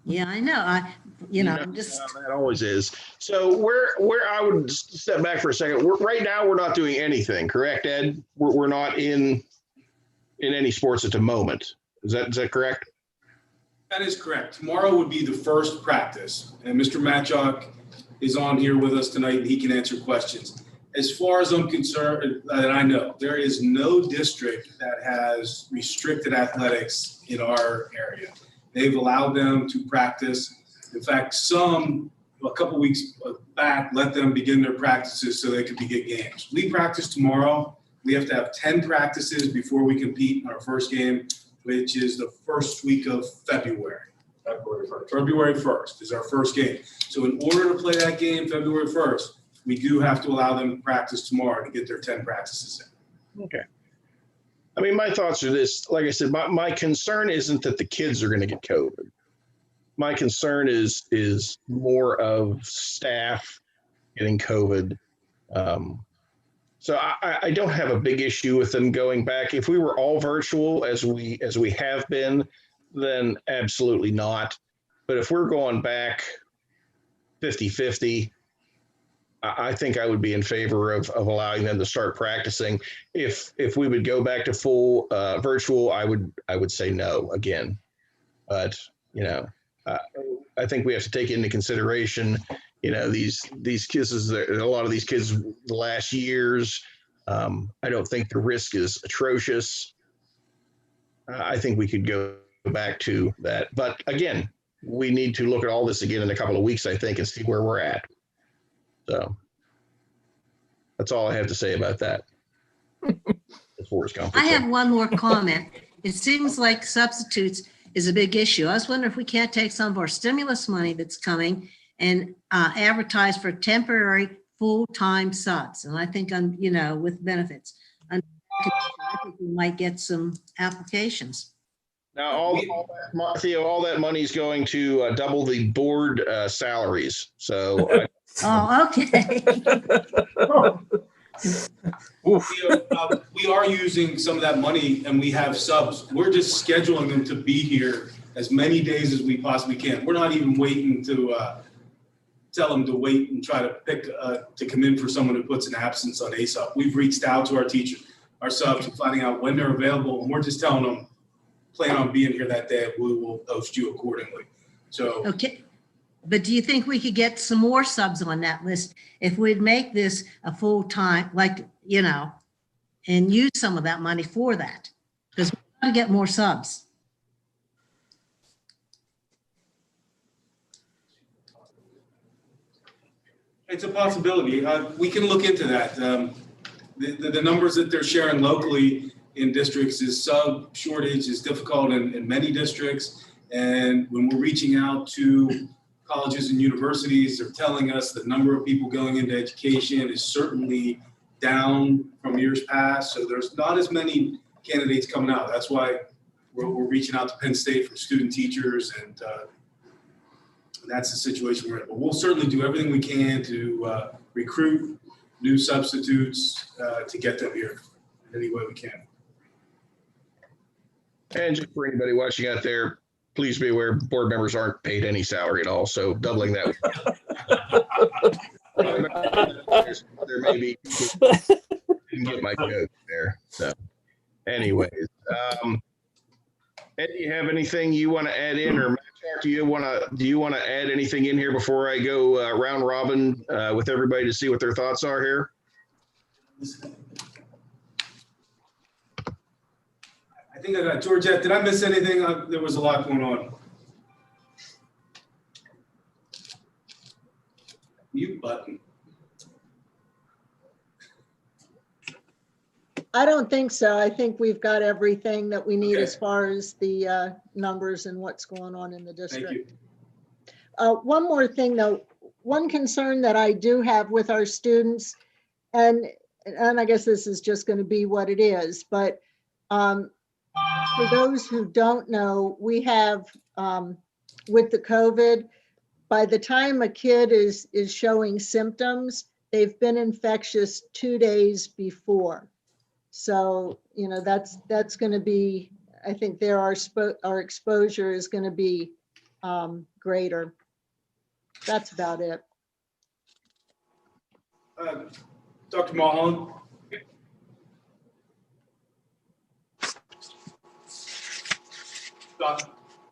Yeah, I know. I'm just. That always is. So where I would step back for a second. Right now we're not doing anything, correct, Ed? We're not in any sports at the moment. Is that correct? That is correct. Tomorrow would be the first practice, and Mr. Matchok is on here with us tonight, and he can answer questions. As far as I'm concerned, and I know, there is no district that has restricted athletics in our area. They've allowed them to practice. In fact, some, a couple weeks back, let them begin their practices so they could begin games. We practice tomorrow. We have to have 10 practices before we compete in our first game, which is the first week of February. February 1st is our first game. So in order to play that game February 1st, we do have to allow them to practice tomorrow to get their 10 practices in. Okay. I mean, my thoughts are this. Like I said, my concern isn't that the kids are going to get COVID. My concern is more of staff getting COVID. So I don't have a big issue with them going back. If we were all virtual as we have been, then absolutely not. But if we're going back 50-50, I think I would be in favor of allowing them to start practicing. If we would go back to full virtual, I would say no again. But I think we have to take into consideration, these kids, a lot of these kids the last years. I don't think the risk is atrocious. I think we could go back to that. But again, we need to look at all this again in a couple of weeks, I think, and see where we're at. So that's all I have to say about that. I have one more comment. It seems like substitutes is a big issue. I was wondering if we can't take some of our stimulus money that's coming and advertise for temporary full-time subs. And I think, with benefits, I think we might get some applications. Now, all that money is going to double the board salaries. So. Oh, okay. We are using some of that money, and we have subs. We're just scheduling them to be here as many days as we possibly can. We're not even waiting to tell them to wait and try to pick to come in for someone who puts an absence on ASAP. We've reached out to our teachers, our subs, and finding out when they're available, and we're just telling them, plan on being here that day. We will post you accordingly. So. Okay. But do you think we could get some more subs on that list if we'd make this a full-time, and use some of that money for that? Because we got to get more subs. It's a possibility. We can look into that. The numbers that they're sharing locally in districts is sub shortage is difficult in many districts. And when we're reaching out to colleges and universities, they're telling us the number of people going into education is certainly down from years past. So there's not as many candidates coming out. That's why we're reaching out to Penn State for student teachers, and that's the situation we're in. But we'll certainly do everything we can to recruit new substitutes to get them here in any way we can. And just for anybody watching out there, please be aware board members aren't paid any salary at all. So doubling that. There may be, didn't get my joke there. So anyways, Ed, do you have anything you want to add in, or Matchak, do you want to add anything in here before I go round robin with everybody to see what their thoughts are here? I think I got Georgette. Did I miss anything? There was a lot going on. Mute button. I don't think so. I think we've got everything that we need Okay. as far as the numbers and what's going on in the Thank district. you. One more thing though, one concern that I do have with our students, and I guess this is just going to be what it is, but for those who don't know, we have with the COVID, by the time a kid is showing symptoms, they've been infectious 2 days before. So, you know, that's going to be, I think there our exposure is going to be greater. That's about it. Dr. Mulholland?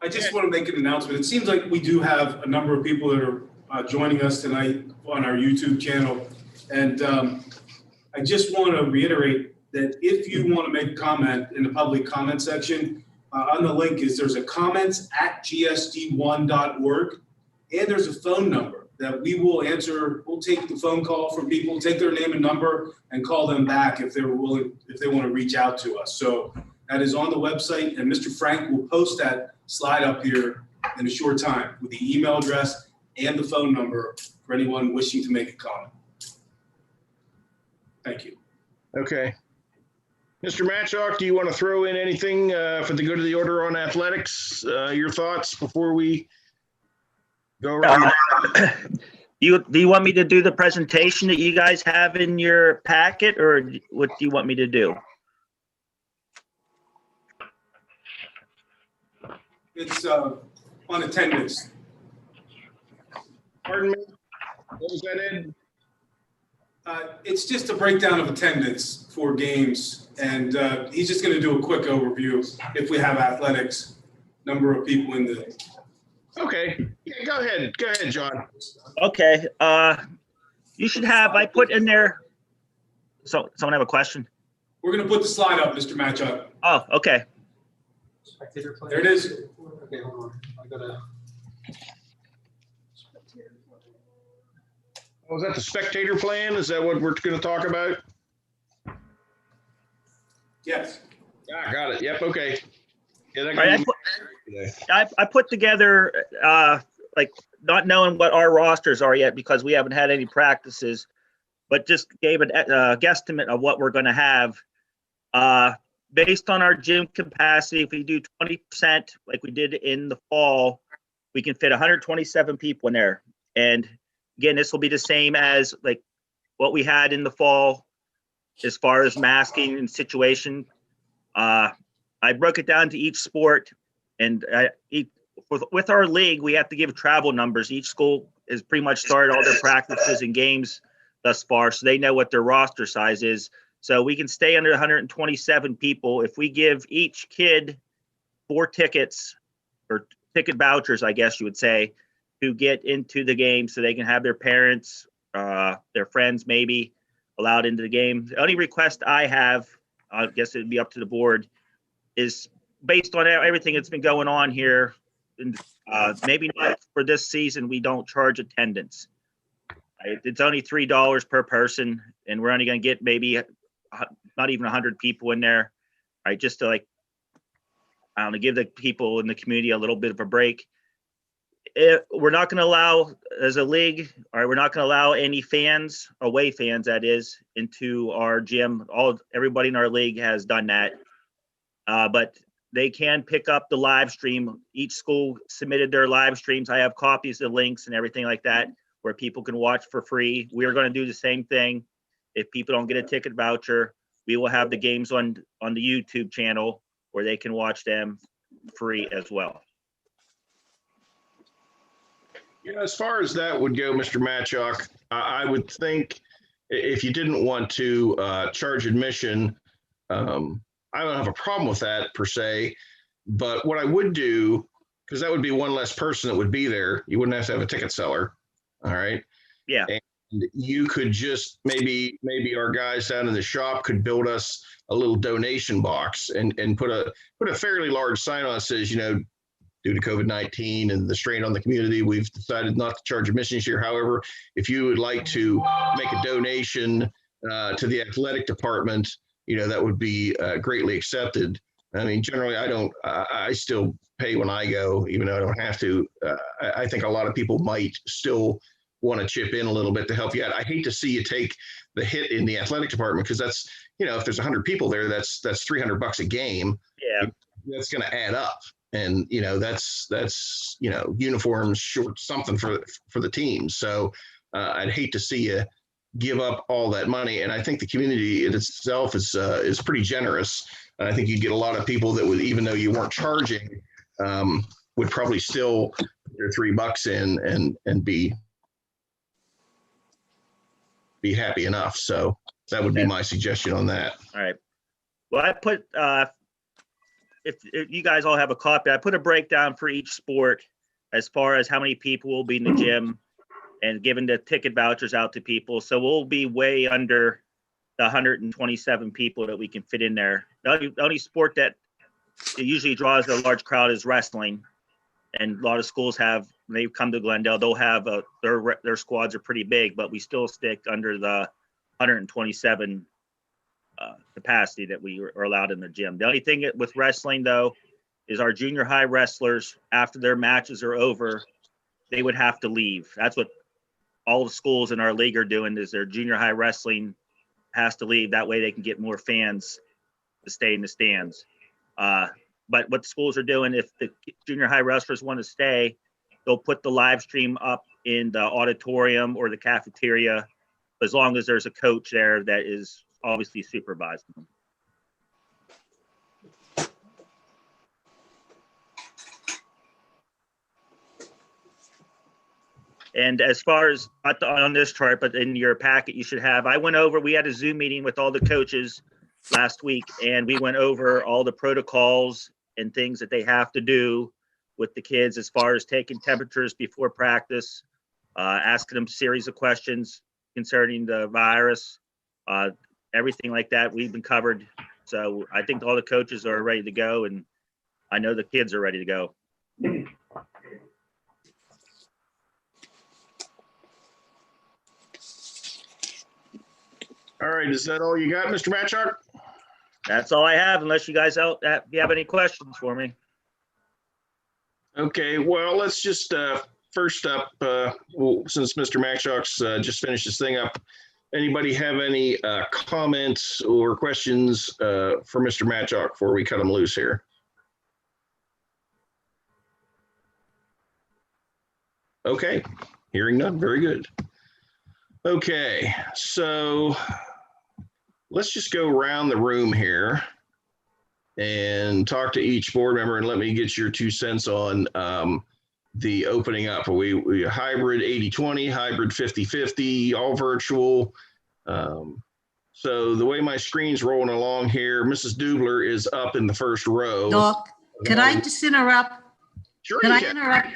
I just want to make an announcement. It seems like we do have a number of people that are joining us tonight on our YouTube channel. And I just want to reiterate that if you want to make a comment in the public comment section, on the link there's a comments@gsd1.org, and there's a phone number that we will answer. We'll take the phone call from people, take their name and number, and call them back if they're willing, if they want to reach out to us. So that is on the website, and Mr. Frank will post that slide up here in a short time with the email address and the phone number for anyone wishing to make a comment. Thank you. Okay. Mr. Matchawk, do you want to throw in anything for the good of the order on athletics? Your thoughts before we go around? Do you want me to do the presentation that you guys have in your packet, or what do you want me to do? It's on attendance. Pardon me? What was that, Ed? It's just a breakdown of attendance for games, and he's just going to do a quick overview if we have athletics, number of people in the. Okay, yeah, go ahead, John. Okay, you should have, I put in there, so someone have a question? We're going to put the slide up, Mr. Matchup. Oh, okay. There it is. Okay, hold on. I gotta. Was that the spectator plan? Is that what we're going to talk about? Yes. Yeah, got it. Yep. Okay. Yeah, that All right, I put together, like, not knowing what our rosters are yet because we haven't had any practices, but just gave a guesstimate of what we're going to have. Based on our gym capacity, if we do 20% like we did in the fall, we can fit 127 people in there. And again, this will be the same as like what we had in the fall as far as masking and situation. I broke it down to each sport, and with our league, we have to give travel numbers. Each school has pretty much started all their practices and games thus far, so they know what their roster size is. So we can stay under 127 people if we give each kid 4 tickets, or ticket vouchers, I guess you would say, to get into the game so they can have their parents, their friends maybe, allowed into the game. The only request I have, I guess it'd be up to the board, is based on everything that's been going on here, and maybe not for this season, we don't charge attendance. Right? It's only $3 per person, and we're only going to get maybe not even 100 people in there, right? Just to, like, I don't know, give the people in the community a little bit of a break. We're not going to allow, as a league, all right, we're not going to allow any fans, away fans that is, into our gym. Everybody in our league has done that. But they can pick up the live stream. Each school submitted their live streams. I have copies of links and everything like that where people can watch for free. We are going to do the same thing. If people don't get a ticket voucher, we will have the games on the YouTube channel where they can watch them free as well. You know, as far as that would go, Mr. Matchawk, I would think if you didn't want to charge admission, I don't have a problem with that per se. But what I would do, because that would be one less person that would be there, you wouldn't have to have a ticket seller. All right. Yeah. you could just maybe our guys down in the shop could build us a little donation box and put a fairly large sign on that says, you know, due to COVID-19 and the strain on the community, we've decided not to charge admission this year. However, if you would like to make a donation to the athletic department, you know, that would be greatly accepted. I mean, generally, I still pay when I go, even though I don't have to. I think a lot of people might still want to chip in a little bit to help you out. I hate to see you take the hit in the athletic department because that's, you know, if there's 100 people there, that's $300 a game. Yeah. That's going to add up. And, you know, that's, you know, uniforms, shorts, something for the team. So I'd hate to see you give up all that money. And I think the community in itself is pretty generous. And I think you get a lot of people that would, even though you weren't charging, would probably still put their $3 in and be happy enough. So that would be my suggestion on that. All right. Well, I put, if you guys all have a copy, I put a breakdown for each sport as far as how many people will be in the gym and giving the ticket vouchers out to people. So we'll be way under the 127 people that we can fit in there. The only sport that usually draws a large crowd is wrestling. And a lot of schools have, when they come to Glendale, they'll have their squads are pretty big, but we still stick under the 127 capacity that we are allowed in the gym. The only thing with wrestling, though, is our junior high wrestlers, after their matches are over, they would have to leave. That's what all the schools in our league are doing, is their junior high wrestling has to leave. That way they can get more fans to stay in the stands. But what the schools are doing, if the junior high wrestlers want to stay, they'll put the live stream up in the auditorium or the cafeteria, as long as there's a coach there that is obviously supervising them. And as far as, not on this chart, but in your packet, you should have, I went over, we had a Zoom meeting with all the coaches last week, and we went over all the protocols and things that they have to do with the kids as far as taking temperatures before practice, asking them a series of questions concerning the virus, everything like that we've been covered. So I think all the coaches are ready to go, and I know the kids are ready to go. All right, is that all you got, Mr. Matchart? That's all I have, unless you guys have any questions for me. Okay, well, let's just first up, since Mr. Matchak's just finished this thing up, anybody have any comments or questions for Mr. Matchak before we cut him loose here? Okay, hearing none, very good. Okay, so let's just go around the room here and talk to each board member, and let me get your 2 cents on the opening up. We hybrid 80-20, hybrid 50-50, all virtual. So the way my screen's rolling along here, Mrs. Dubler is up in the first row. Doc, could I just interrupt? Sure. Could I interrupt?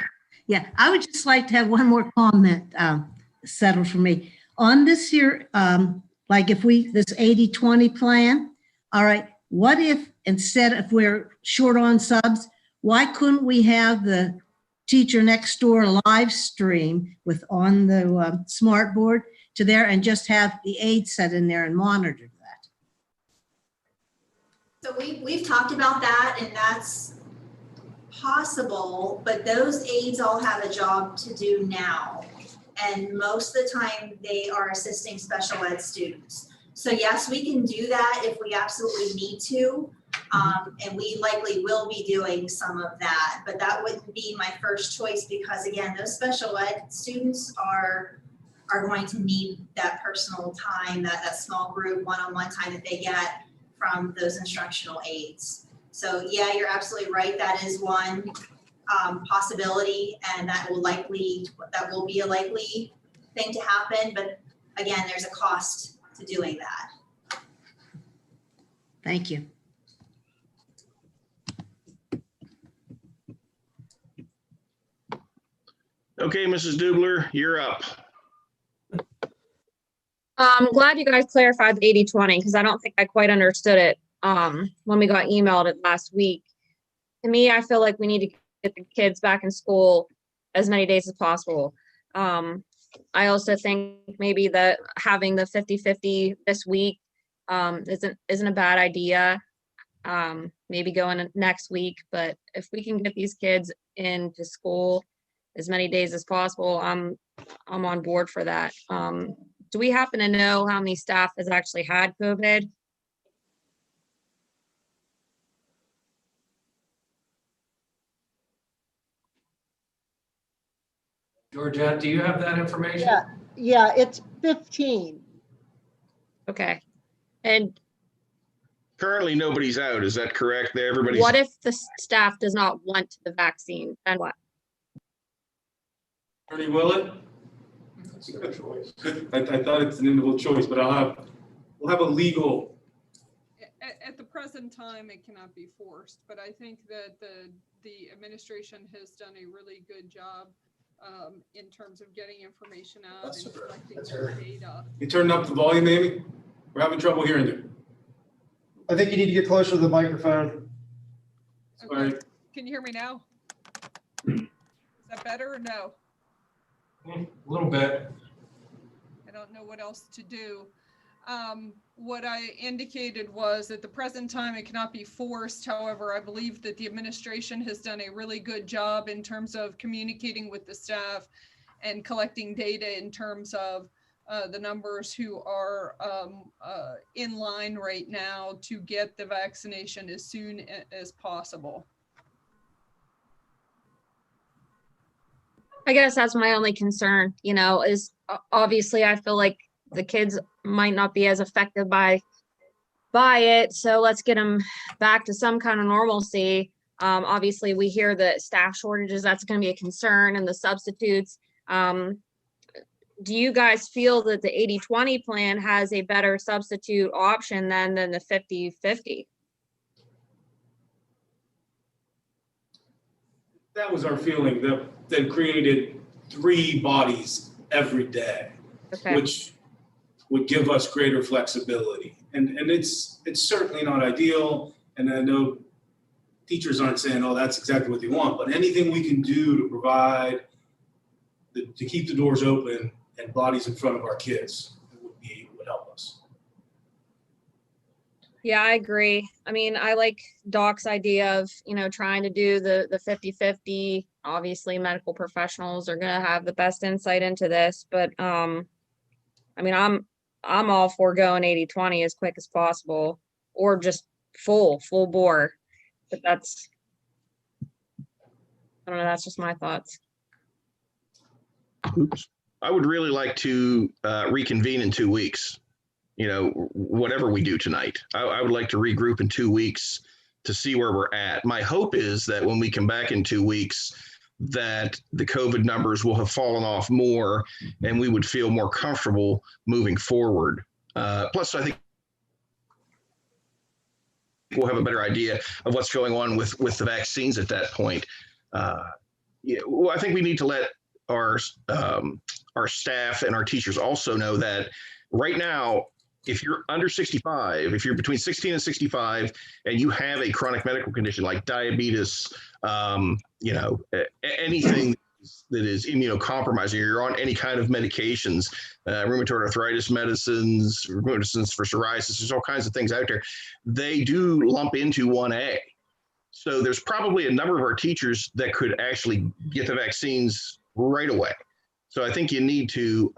Yeah, I would just like to have one more comment settled for me. On this here, like if this 80-20 plan, all right, what if instead, if we're short on subs, why couldn't we have the teacher next door live stream with on the smart board to there and just have the aide set in there and monitor that? So we've talked about that, and that's possible, but those aides all have a job to do now. And most of the time they are assisting special ed students. So yes, we can do that if we absolutely need to. And we likely will be doing some of that, but that wouldn't be my first choice because again, those special ed students are going to need that personal time, that small group one-on-one time that they get from those instructional aides. So yeah, you're absolutely right. That is one possibility, and that will be a likely thing to happen. But again, there's a cost to doing that. Thank you. Okay, Mrs. Dubler, you're up. I'm glad you guys clarified the 80-20 because I don't think I quite understood it when we got emailed it last week. To me, I feel like we need to get the kids back in school as many days as possible. I also think maybe that having the 50-50 this week isn't a bad idea. Maybe going next week, but if we can get these kids into school as many days as possible, I'm on board for that. Do we happen to know how many staff has actually had COVID? Georgette, do you have that information? Yeah, it's 15. Okay. And Currently, nobody's out. Is that correct? Everybody's. what if the staff does not want the vaccine? Then what? Attorney Willett? That's a good choice. I thought it's an individual choice, but we'll have a legal. At the present time, it cannot be forced, but I think that the administration has done a really good job in terms of getting information out and collecting data. You turned up the volume, Amy? We're having trouble hearing you. I think you need to get closer to the microphone. Okay. Sorry. Can you hear me now? Is that better or no? A little bit. I don't know what else to do. What I indicated was at the present time, it cannot be forced. However, I believe that the administration has done a really good job in terms of communicating with the staff and collecting data in terms of the numbers who are in line right now to get the vaccination as soon as possible. I guess that's my only concern, is obviously I feel like the kids might not be as affected by it. So let's get them back to some kind of normalcy. Obviously we hear that staff shortages, that's going to be a concern, and the substitutes. Do you guys feel that the 80-20 plan has a better substitute option than the 50-50? That was our feeling, that created 3 bodies every day, Okay. which would give us greater flexibility. And it's certainly not ideal. And I know teachers aren't saying, oh, that's exactly what they want, but anything we can do to provide, to keep the doors open and bodies in front of our kids would help us. Yeah, I agree. I mean, I like Doc's idea of, trying to do the 50-50. Obviously, medical professionals are going to have the best insight into this, but I mean, I'm all for going 80-20 as quick as possible, or just full bore. But I don't know, that's just my thoughts. Oops. I would really like to reconvene in 2 weeks. Whatever we do tonight, I would like to regroup in 2 weeks to see where we're at. My hope is that when we come back in 2 weeks, that the COVID numbers will have fallen off more and we would feel more comfortable moving forward. Plus, I think we'll have a better idea of what's going on with the vaccines at that point. Well, I think we need to let our staff and our teachers also know that right now, if you're under 65, if you're between 16 and 65, and you have a chronic medical condition like diabetes, anything that is immunocompromising, you're on any kind of medications, rheumatoid arthritis medicines for psoriasis, there's all kinds of things out there. They do lump into 1A. So there's probably a number of our teachers that could actually get the vaccines right away. So I think you need to,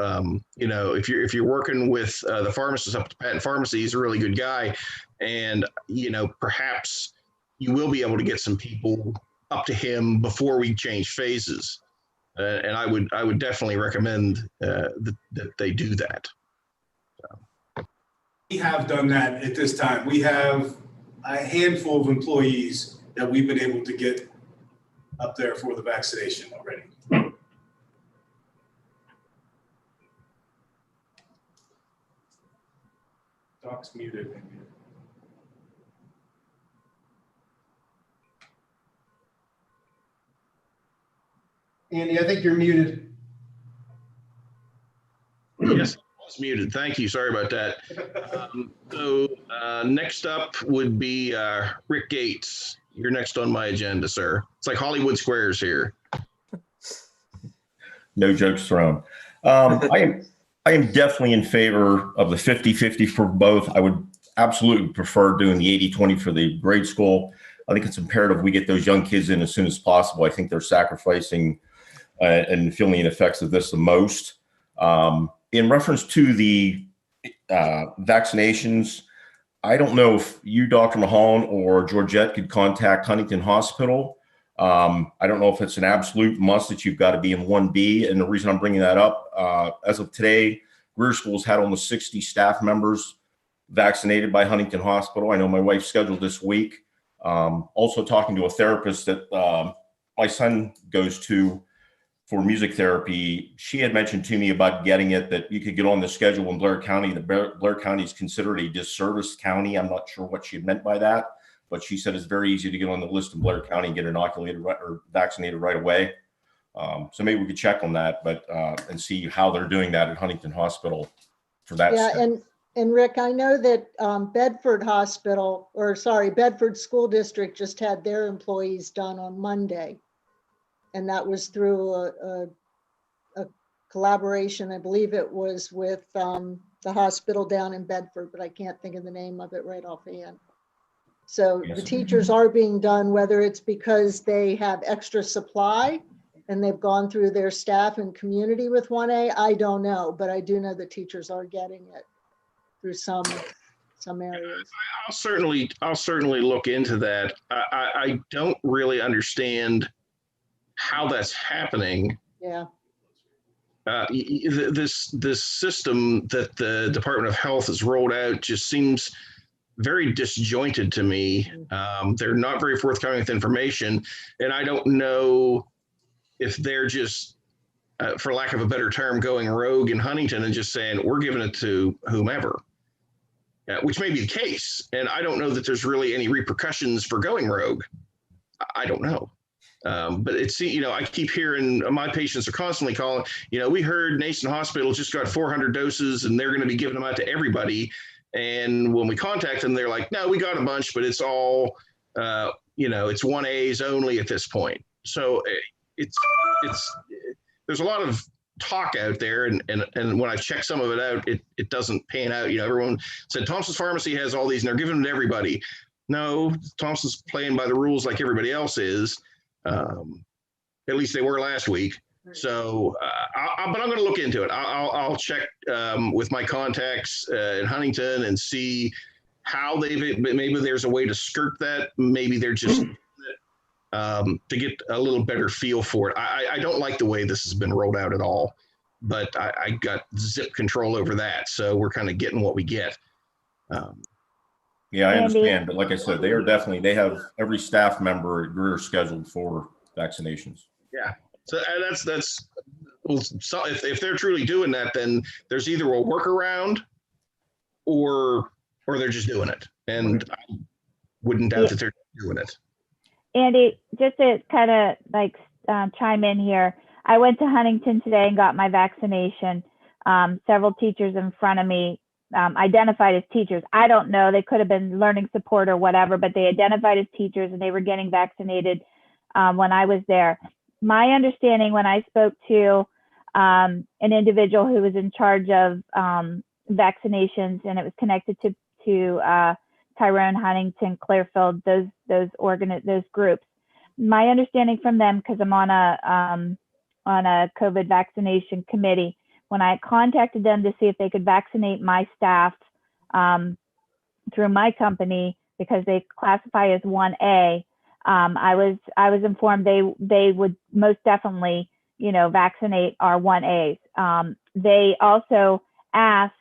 if you're working with the pharmacist up at Patent Pharmacy, he's a really good guy, and perhaps you will be able to get some people up to him before we change phases. And I would definitely recommend that they do that. So. We have done that at this time. We have a handful of employees that we've been able to get up there for the vaccination already. Doc's muted. Andy, I think you're muted. Yes, It's muted. Thank you. Sorry about that. Next up would be Rick Gates. You're next on my agenda, sir. It's like Hollywood Squares here. No jokes thrown. I am definitely in favor of the 50-50 for both. I would absolutely prefer doing the 80-20 for the grade school. I think it's imperative we get those young kids in as soon as possible. I think they're sacrificing and feeling the effects of this the most. In reference to the vaccinations, I don't know if you, Dr. Mahalan, or Georgette could contact Huntington Hospital. I don't know if it's an absolute must that you've got to be in 1B. And the reason I'm bringing that up, as of today, Greer Schools had almost 60 staff members vaccinated by Huntington Hospital. I know my wife's scheduled this week. Also talking to a therapist that my son goes to for music therapy. She had mentioned to me about getting it, that you could get on the schedule in Blair County. The Blair County is considered a disserviced county. I'm not sure what she meant by that, but she said it's very easy to get on the list in Blair County and get inoculated or vaccinated right away. So maybe we could check on that, but and see how they're doing that at Huntington Hospital for that. Yeah, and Rick, I know that Bedford School District just had their employees done on Monday. And that was through a collaboration. I believe it was with the hospital down in Bedford, but I can't think of the name of it right offhand. So the teachers are being done, whether it's because they have extra supply and they've gone through their staff and community with 1A, I don't know, but I do know the teachers are getting it through some areas. I'll certainly look into that. I don't really understand how that's happening. Yeah. This system that the Department of Health has rolled out just seems very disjointed to me. They're not very forthcoming with information, and I don't know if they're just, for lack of a better term, going rogue in Huntington and just saying, we're giving it to whomever, which may be the case. And I don't know that there's really any repercussions for going rogue. I don't know. But it's, I keep hearing my patients are constantly calling, we heard Nason Hospital just got 400 doses and they're going to be giving them out to everybody. And when we contact them, they're like, no, we got a bunch, but it's all, it's 1As only at this point. So there's a lot of talk out there. And when I check some of it out, it doesn't pan out. Everyone said Thompson's Pharmacy has all these and they're giving them to everybody. No, Thompson's playing by the rules like everybody else is. At least they were last week. So, but I'm going to look into it. I'll check with my contacts in Huntington and see how maybe there's a way to skirt that. Maybe they're just to get a little better feel for it. I don't like the way this has been rolled out at all, but I got zip control over that. So we're kind of getting what we get. Yeah, I understand. But like I said, they have every staff member at Greer scheduled for vaccinations. Yeah. So if they're truly doing that, then there's either a workaround or they're just doing it. And I wouldn't doubt that they're doing it. Andy, just to kind of chime in here, I went to Huntington today and got my vaccination. Several teachers in front of me identified as teachers. I don't know, they could have been learning support or whatever, but they identified as teachers and they were getting vaccinated when I was there. My understanding when I spoke to an individual who was in charge of vaccinations, and it was connected to Tyrone, Huntington, Clearfield, those groups. My understanding from them, because I'm on a COVID vaccination committee, when I contacted them to see if they could vaccinate my staff through my company, because they classify as 1A, I was informed they would most definitely, vaccinate our 1As. They also asked,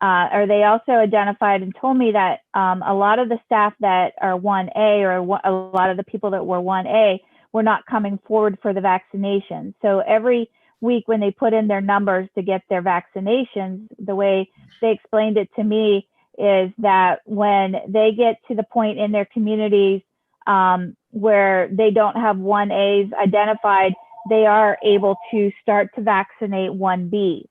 or they also identified and told me that a lot of the staff that are 1A, or a lot of the people that were 1A, were not coming forward for the vaccination. So every week when they put in their numbers to get their vaccinations, the way they explained it to me is that when they get to the point in their communities where they don't have 1As identified, they are able to start to vaccinate 1Bs.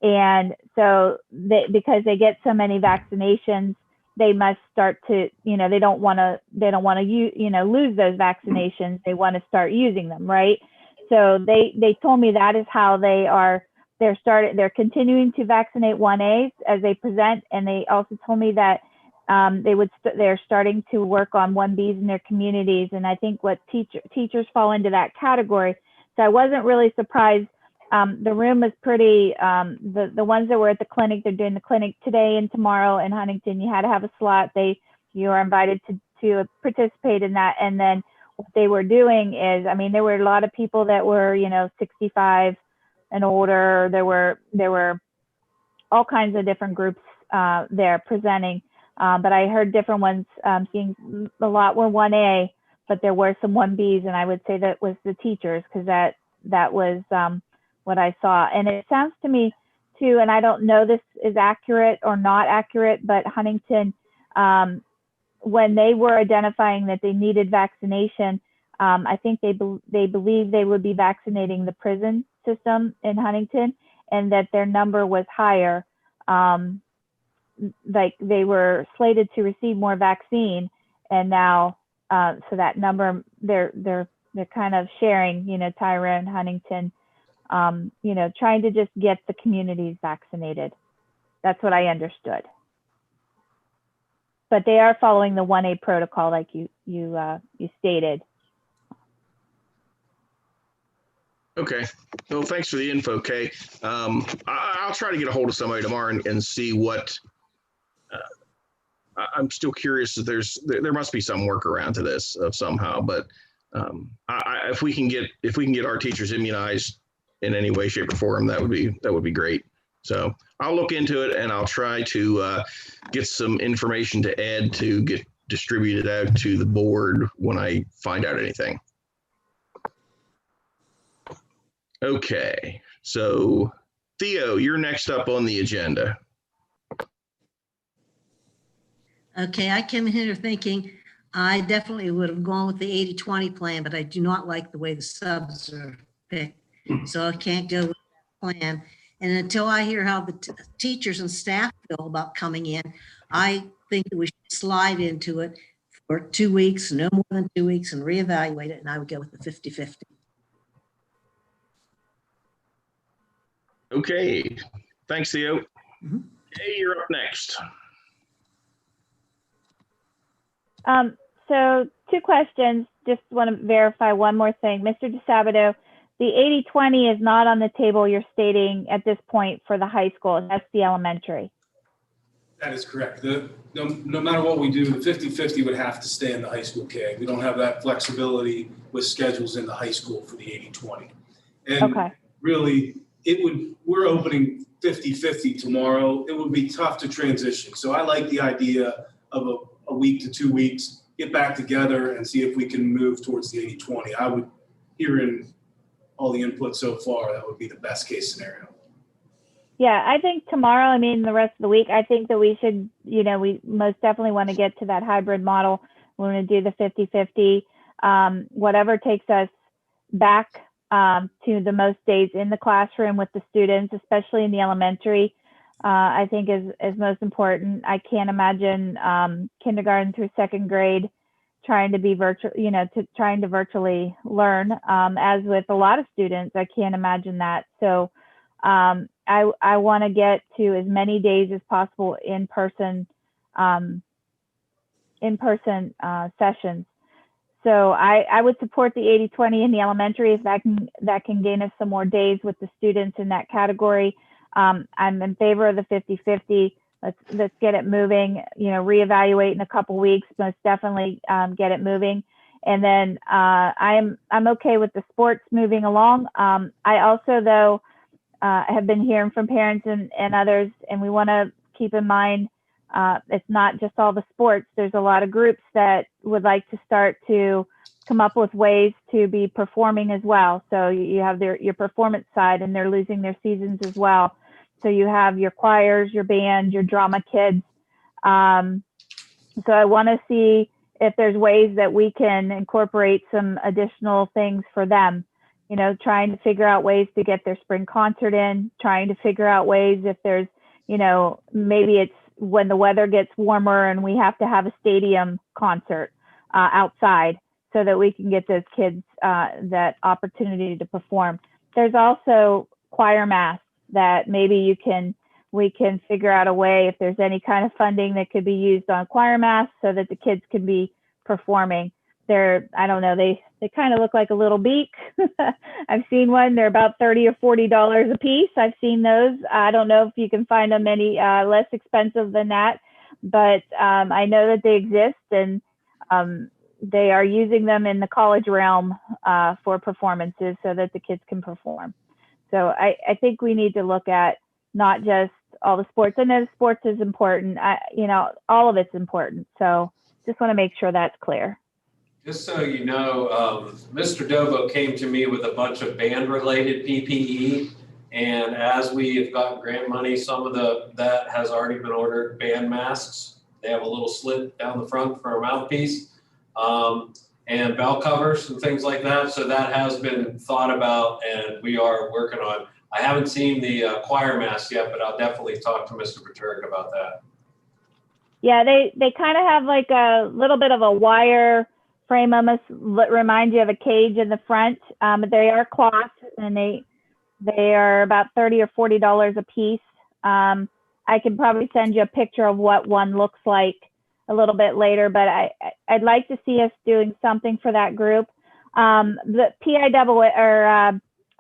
And So because they get so many vaccinations, they must start to, they don't want to lose those vaccinations. They want to start using them, right? So they told me that is how they're continuing to vaccinate 1As as they present. And they also told me that they're starting to work on 1Bs in their communities. And I think what teachers fall into that category. So I wasn't really surprised. The room was pretty, the ones that were at the clinic, they're doing the clinic today and tomorrow in Huntington. You had to have a slot. You are invited to participate in that. And then what they were doing is, there were a lot of people that were, 65 and older. There were all kinds of different groups there presenting. But I heard different ones, seeing a lot were 1A, but there were some 1Bs, and I would say that was the teachers, because that was what I saw. And it sounds to me too, and I don't know this is accurate or not accurate, but Huntington, when they were identifying that they needed vaccination, I think they believe they would be vaccinating the prison system in Huntington, and that their number was higher. Like they were slated to receive more vaccine, and now so that number they're kind of sharing, Tyrone, Huntington, trying to just get the communities vaccinated. That's what I understood. But they are following the 1A protocol, like you stated. Okay. Well, thanks for the info, Kay. I'll try to get a hold of somebody tomorrow and see what. I'm still curious if there must be some workaround to this somehow, but if we can get our teachers immunized in any way, shape, or form, that would be great. So I'll look into it, and I'll try to get some information to Ed to get distributed out to the board when I find out anything. Okay, so Theo, you're next up on the agenda. Okay, I came in here thinking I definitely would have gone with the 80-20 plan, but I do not like the way the subs are picked. So I can't go with that plan. And until I hear how the teachers and staff feel about coming in, I think that we should slide into it for 2 weeks, no more than 2 weeks, and reevaluate it. And I would go with the 50-50. Okay, thanks, Theo. Hey, you're up next. So 2 questions. Just want to verify one more thing. Mr. DeSabato, the 80-20 is not on the table you're stating at this point for the high school. That's the elementary. That is correct. No matter what we do, the 50-50 would have to stay in the high school K. We don't have that flexibility with schedules in the high school for the 80-20. And okay. Really, we're opening 50-50 tomorrow. It would be tough to transition. So I like the idea of a week to 2 weeks, get back together and see if we can move towards the 80-20. I would, hearing all the input so far, that would be the best case scenario. Yeah, I think tomorrow, the rest of the week, I think that we should, we most definitely want to get to that hybrid model. We want to do the 50-50, whatever takes us back to the most days in the classroom with the students, especially in the elementary, I think is most important. I can't imagine kindergarten through 2nd grade trying to be virtual, trying to virtually learn. As with a lot of students, I can't imagine that. So I want to get to as many days as possible in person sessions. So I would support the 80-20 in the elementary if that can gain us some more days with the students in that category. I'm in favor of the 50-50. Let's get it moving, reevaluate in a couple weeks, most definitely get it moving. And then I'm okay with the sports moving along. I also, though, have been hearing from parents and others, and we want to keep in mind it's not just all the sports. There's a lot of groups that would like to start to come up with ways to be performing as well. So you have your performance side, and they're losing their seasons as well. So you have your choirs, your band, your drama kids. So I want to see if there's ways that we can incorporate some additional things for them. Trying to figure out ways to get their spring concert in, trying to figure out ways if there's maybe it's when the weather gets warmer and we have to have a stadium concert outside so that we can get those kids that opportunity to perform. There's also choir masks that maybe we can figure out a way if there's any kind of funding that could be used on choir masks so that the kids can be performing. I don't know, they kind of look like a little beak. I've seen one, they're about $30 or $40 a piece. I've seen those. I don't know if you can find them any less expensive than that, but I know that they exist, and they are using them in the college realm for performances so that the kids can perform. So I think we need to look at not just all the sports. I know sports is important. All of it's important. So just want to make sure that's clear. Just so you know, Mr. Dovo came to me with a bunch of band-related PPE, and as we have gotten grant money, some of that has already been ordered. Band masks. They have a little slit down the front for a mouthpiece, and bell covers and things like that. So that has been thought about, and we are working on. I haven't seen the choir masks yet, but I'll definitely talk to Mr. Paterk about that. Yeah, they kind of have like a little bit of a wire frame, almost remind you of a cage in the front. They are cloth, and they are about $30 or $40 a piece. I can probably send you a picture of what one looks like a little bit later, but I'd like to see us doing something for that group. The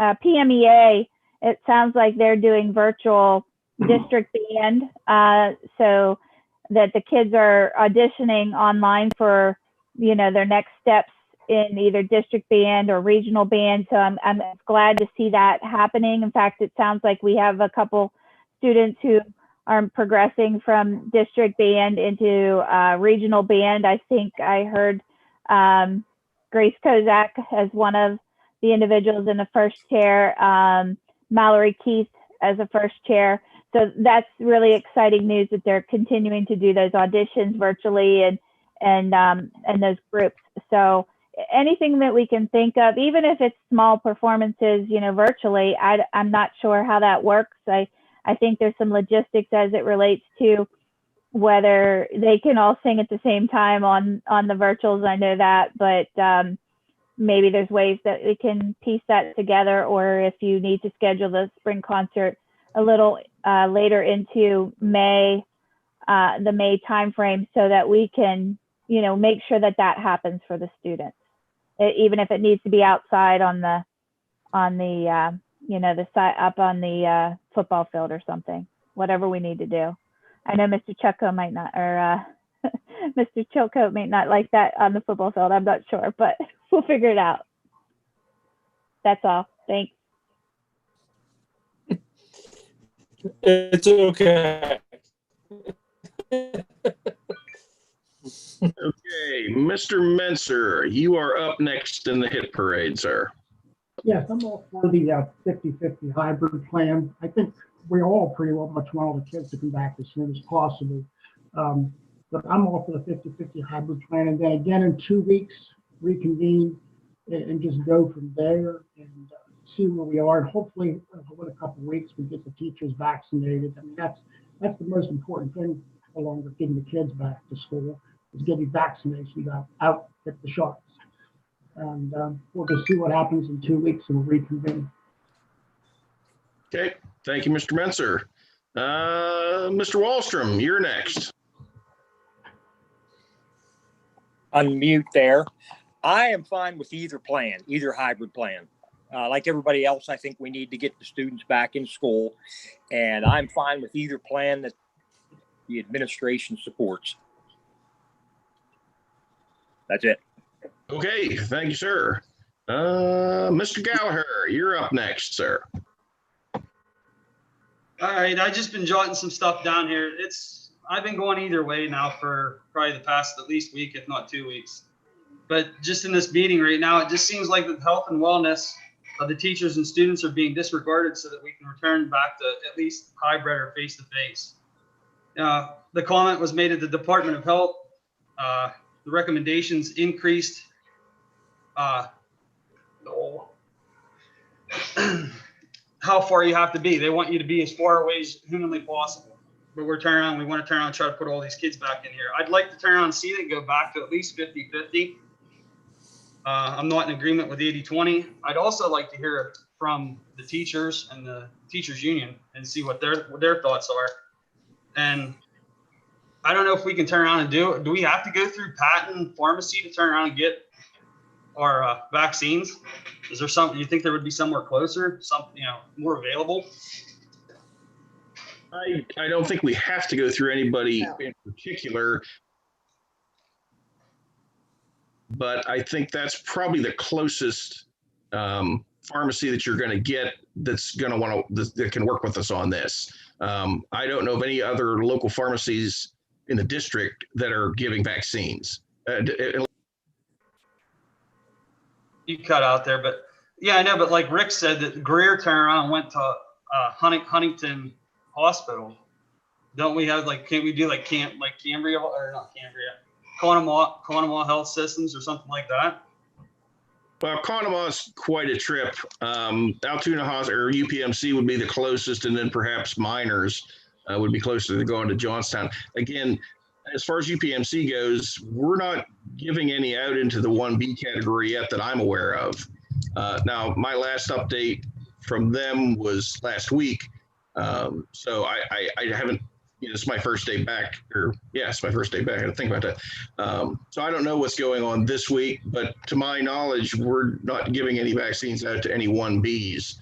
PMEA, it sounds like they're doing virtual district band, so that the kids are auditioning online for their next steps in either district band or regional band. So I'm glad to see that happening. In fact, it sounds like we have a couple students who are progressing from district band into regional band. I think I heard Grace Kozak as one of the individuals in the first chair, Mallory Keith as a first chair. So that's really exciting news that they're continuing to do those auditions virtually and those groups. So anything that we can think of, even if it's small performances, virtually, I'm not sure how that works. I think there's some logistics as it relates to whether they can all sing at the same time on the virtuals. I know that, but maybe there's ways that we can piece that together, or if you need to schedule the spring concert a little later into May, the May timeframe, so that we can, make sure that happens for the students, even if it needs to be outside on the the side up on the football field or something, whatever we need to do. I know Mr. Chucko might not, or Mr. Chilcote may not like that on the football field. I'm not sure, but we'll figure it out. That's all. Thanks. It's okay. Okay, Mr. Menser, you are up next in the hit parade, sir. Yes, I'm all for the 50-50 hybrid plan. I think we all pretty well much want all the kids to come back as soon as possible. But I'm all for the 50-50 hybrid plan. And then again, in 2 weeks, reconvene and just go from there and see where we are. And hopefully, within a couple of weeks, we get the teachers vaccinated. I mean, that's the most important thing, along with getting the kids back to school, is getting vaccinations out at the shots. And we'll just see what happens in 2 weeks and we'll reconvene. Okay, thank you, Mr. Menser. Mr. Wallstrom, you're next. Unmute there. I am fine with either plan, either hybrid plan. Like everybody else, I think we need to get the students back in school, and I'm fine with either plan that the administration supports. That's it. Okay, thank you, sir. Mr. Gallagher, you're up next, sir. All right, I've just been jotting some stuff down here. I've been going either way now for probably the past at least week, if not 2 weeks. But just in this meeting right now, it just seems like the health and wellness of the teachers and students are being disregarded so that we can return back to at least hybrid or face-to-face. The comment was made at the Department of Health. The recommendations increased how far you have to be. They want you to be as far away as humanly possible. but we're turning around, we want to turn around and try to put all these kids back in here. I'd like to turn around and see it go back to at least 50-50. I'm not in agreement with 80-20. I'd also like to hear from the teachers and the teachers union and see what their thoughts are. And I don't know if we can turn around and do it. Do we have to go through Patton Pharmacy to turn around and get our vaccines? Is there something you think there would be somewhere closer, something more available? I don't think we have to go through anybody in particular, but I think that's probably the closest pharmacy that you're going to get that's going to want to that can work with us on this. I don't know of any other local pharmacies in the district that are giving vaccines. You cut out there, but yeah, I know. But like Rick said, that Greer turned around and went to Huntington Hospital. Don't we have can't we do Cambria or not Cambria, Conemaugh Health Systems or something like that? Well, Conemaugh quite a trip. Altoona Hospital or UPMC would be the closest, and then perhaps Miners would be closer to going to Johnstown. Again, as far as UPMC goes, we're not giving any out into the 1B category yet that I'm aware of. Now, my last update from them was last week. So I haven't, it's my first day back, it's my first day back. I had to think about that. So I don't know what's going on this week, but to my knowledge, we're not giving any vaccines out to any 1Bs.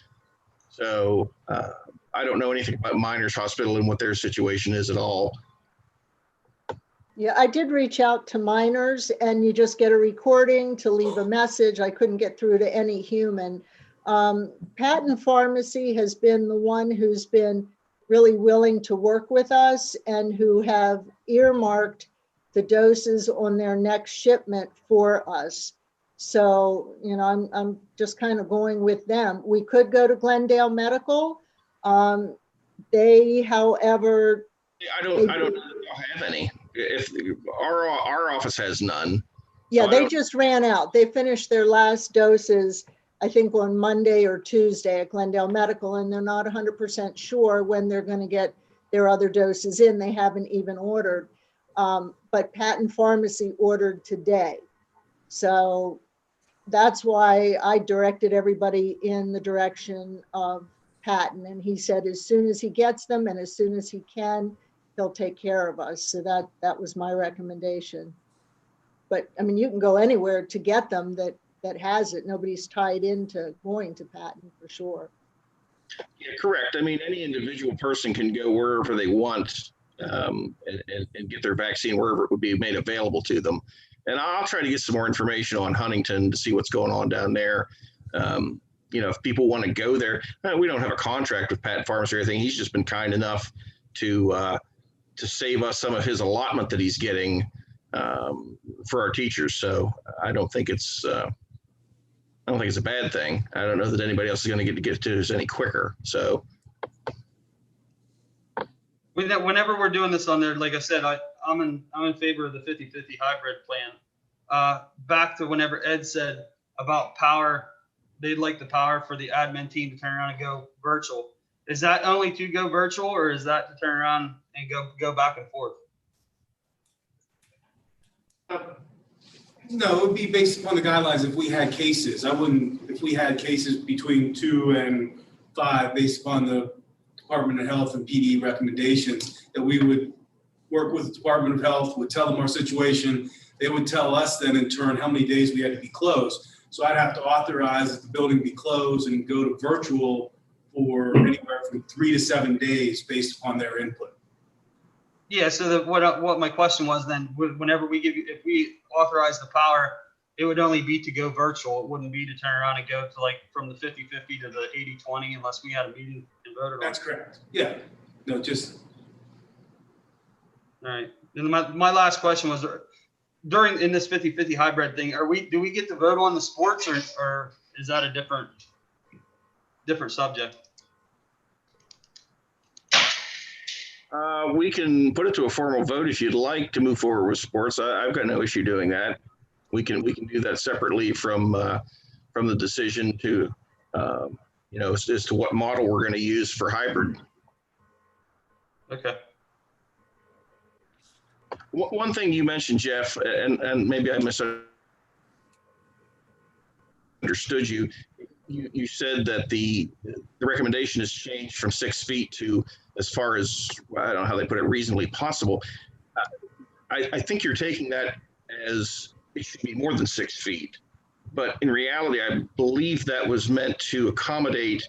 So I don't know anything about Miners Hospital and what their situation is at all. Yeah, I did reach out to Miners, and you just get a recording to leave a message. I couldn't get through to any human. Patton Pharmacy has been the one who's been really willing to work with us and who have earmarked the doses on their next shipment for us. So, I'm just kind of going with them. We could go to Glendale Medical. They, however, I don't know if they'll have any. If our office has none. Yeah, so they just ran out. They finished their last doses, I think, on Monday or Tuesday at Glendale Medical, and they're not 100% sure when they're going to get their other doses in. They haven't even ordered. But Patton Pharmacy ordered today. So that's why I directed everybody in the direction of Patton. And he said as soon as he gets them and as soon as he can, he'll take care of us. So that was my recommendation. But I mean, you can go anywhere to get them that has it. Nobody's tied into going to Patton for sure. Yeah, correct. I mean, any individual person can go wherever they want and get their vaccine wherever it would be made available to them. And I'll try to get some more information on Huntington to see what's going on down there. If people want to go there, we don't have a contract with Patton Pharmacy or anything. He's just been kind enough to save us some of his allotment that he's getting for our teachers. So I don't think it's a bad thing. I don't know that anybody else is going to get to us any quicker. So whenever we're doing this on there, like I said, I'm in favor of the 50-50 hybrid plan. Back to whenever Ed said about power, they'd like the power for the admin team to turn around and go virtual. Is that only to go virtual, or is that to turn around and go back and forth? No, it would be based upon the guidelines if we had cases. If we had cases between 2 and 5, based upon the Department of Health and PD recommendations, that we would work with the Department of Health, would tell them our situation. They would tell us then in turn how many days we had to be closed. So I'd have to authorize that the building be closed and go to virtual for anywhere from 3 to 7 days based upon their input. Yeah, so what my question was then, whenever if we authorize the power, it would only be to go virtual. It wouldn't be to turn around and go to from the 50-50 to the 80-20 unless we had a meeting and voted on it. That's correct. Yeah. No, just. All right. And my last question was, in this 50-50 hybrid thing, do we get to vote on the sports or is that a different subject? We can put it to a formal vote if you'd like to move forward with sports. I've got no issue doing that. We can do that separately from the decision to as to what model we're going to use for hybrid. Okay. One thing you mentioned, Jeff, and maybe I misunderstood you. You said that the recommendation has changed from 6 feet to, as far as, I don't know how they put it, reasonably possible. I think you're taking that as it should be more than 6 feet. But in reality, I believe that was meant to accommodate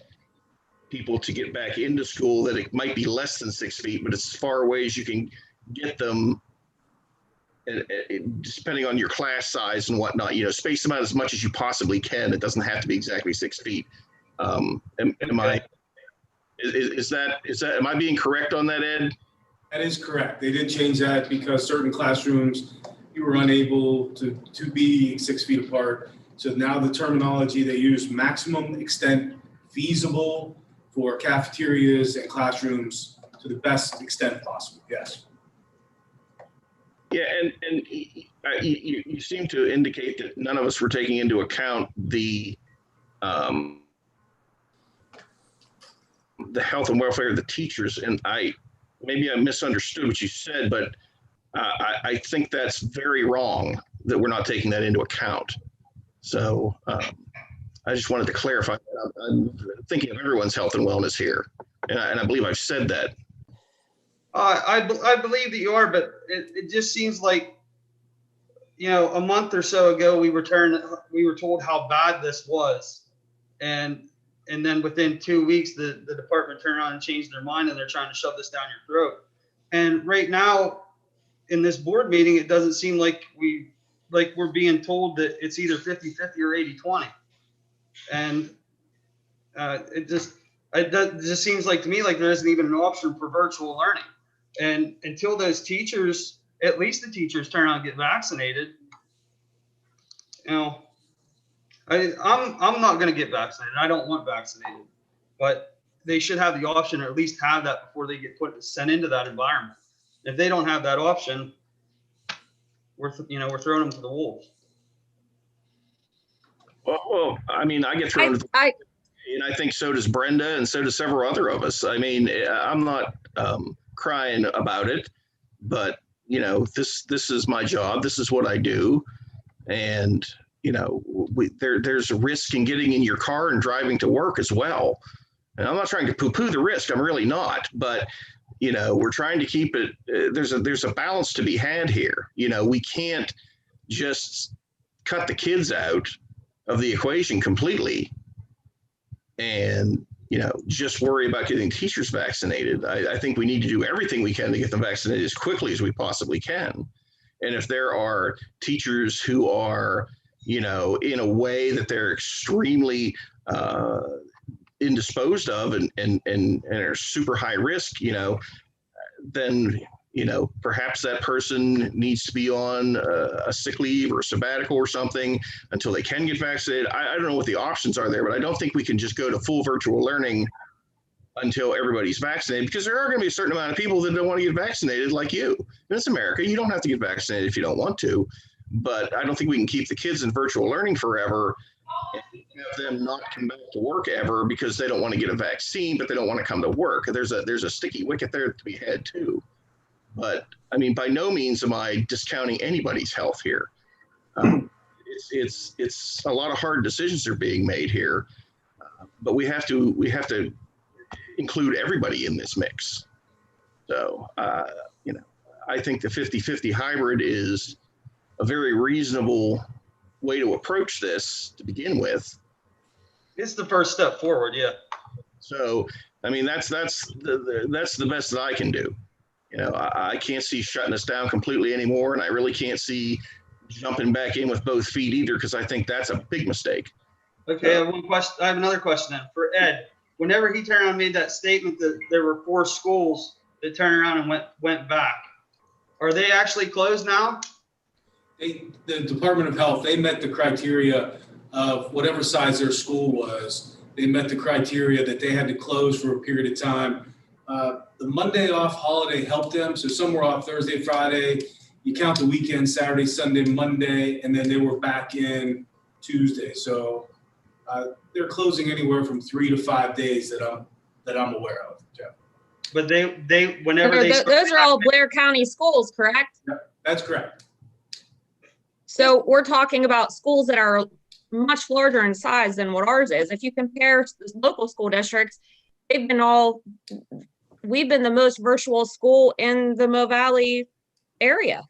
people to get back into school, that it might be less than 6 feet, but it's as far away as you can get them, depending on your class size and whatnot, space them out as much as you possibly can. It doesn't have to be exactly 6 feet. Am I being correct on that, Ed? That is correct. They did change that because certain classrooms, you were unable to be 6 feet apart. So now the terminology they use, maximum extent feasible for cafeterias and classrooms to the best extent possible, yes. Yeah, and you seem to indicate that none of us were taking into account the health and welfare of the teachers, and maybe I misunderstood what you said, but I think that's very wrong that we're not taking that into account. So I just wanted to clarify that. I'm thinking of everyone's health and wellness here, and I believe I've said that. I believe that you are, but it just seems like, a month or so ago we were told how bad this was, and then within 2 weeks the department turned around and changed their mind, and they're trying to shove this down your throat. And right now in this board meeting, it doesn't seem like we're being told that it's either 50-50 or 80-20, and it just seems like to me like there isn't even an option for virtual learning. And until those teachers, at least the teachers, turn out and get vaccinated, I'm not going to get vaccinated. I don't want vaccinated, but they should have the option, or at least have that before they get sent into that environment. If they don't have that option, we're throwing them to the wolves. Well, I mean, I get thrown. And I think so does Brenda, and so does several other of us. I mean, I'm not crying about it, but this is my job. This is what I do, and there's a risk in getting in your car and driving to work as well. And I'm not trying to poo-poo the risk. I'm really not. But we're trying to keep it. There's a balance to be had here. We can't just cut the kids out of the equation completely and just worry about getting teachers vaccinated. I think we need to do everything we can to get them vaccinated as quickly as we possibly can. And if there are teachers who are, in a way that they're extremely indisposed of and are super high risk, then perhaps that person needs to be on a sick leave or a sabbatical or something until they can get vaccinated. I don't know what the options are there, but I don't think we can just go to full virtual learning until everybody's vaccinated, because there are going to be a certain amount of people that don't want to get vaccinated, like you. And it's America. You don't have to get vaccinated if you don't want to, but I don't think we can keep the kids in virtual learning forever and have them not come back to work ever because they don't want to get a vaccine, but they don't want to come to work. There's a sticky wicket there to be had too. But I mean, by no means am I discounting anybody's health here. It's a lot of hard decisions are being made here, but we have to include everybody in this mix. So I think the 50-50 hybrid is a very reasonable way to approach this to begin with. It's the first step forward, yeah. So I mean, that's the best that I can do. I can't see shutting us down completely anymore, and I really can't see jumping back in with both feet either, because I think that's a big mistake. Okay, I have one question. I have another question then for Ed. Whenever he turned around and made that statement that there were 4 schools that turned around and went back, are they actually closed now? The Department of Health, they met the criteria of whatever size their school was. They met the criteria that they had to close for a period of time. The Monday off holiday helped them. So some were off Thursday, Friday. You count the weekend, Saturday, Sunday, Monday, and then they were back in Tuesday. So they're closing anywhere from 3 to 5 days that I'm aware of, Jeff. But they whenever those are all Blair County schools, correct? That's correct. So we're talking about schools that are much larger in size than what ours is. If you compare local school districts, we've been the most virtual school in the Mo Valley area.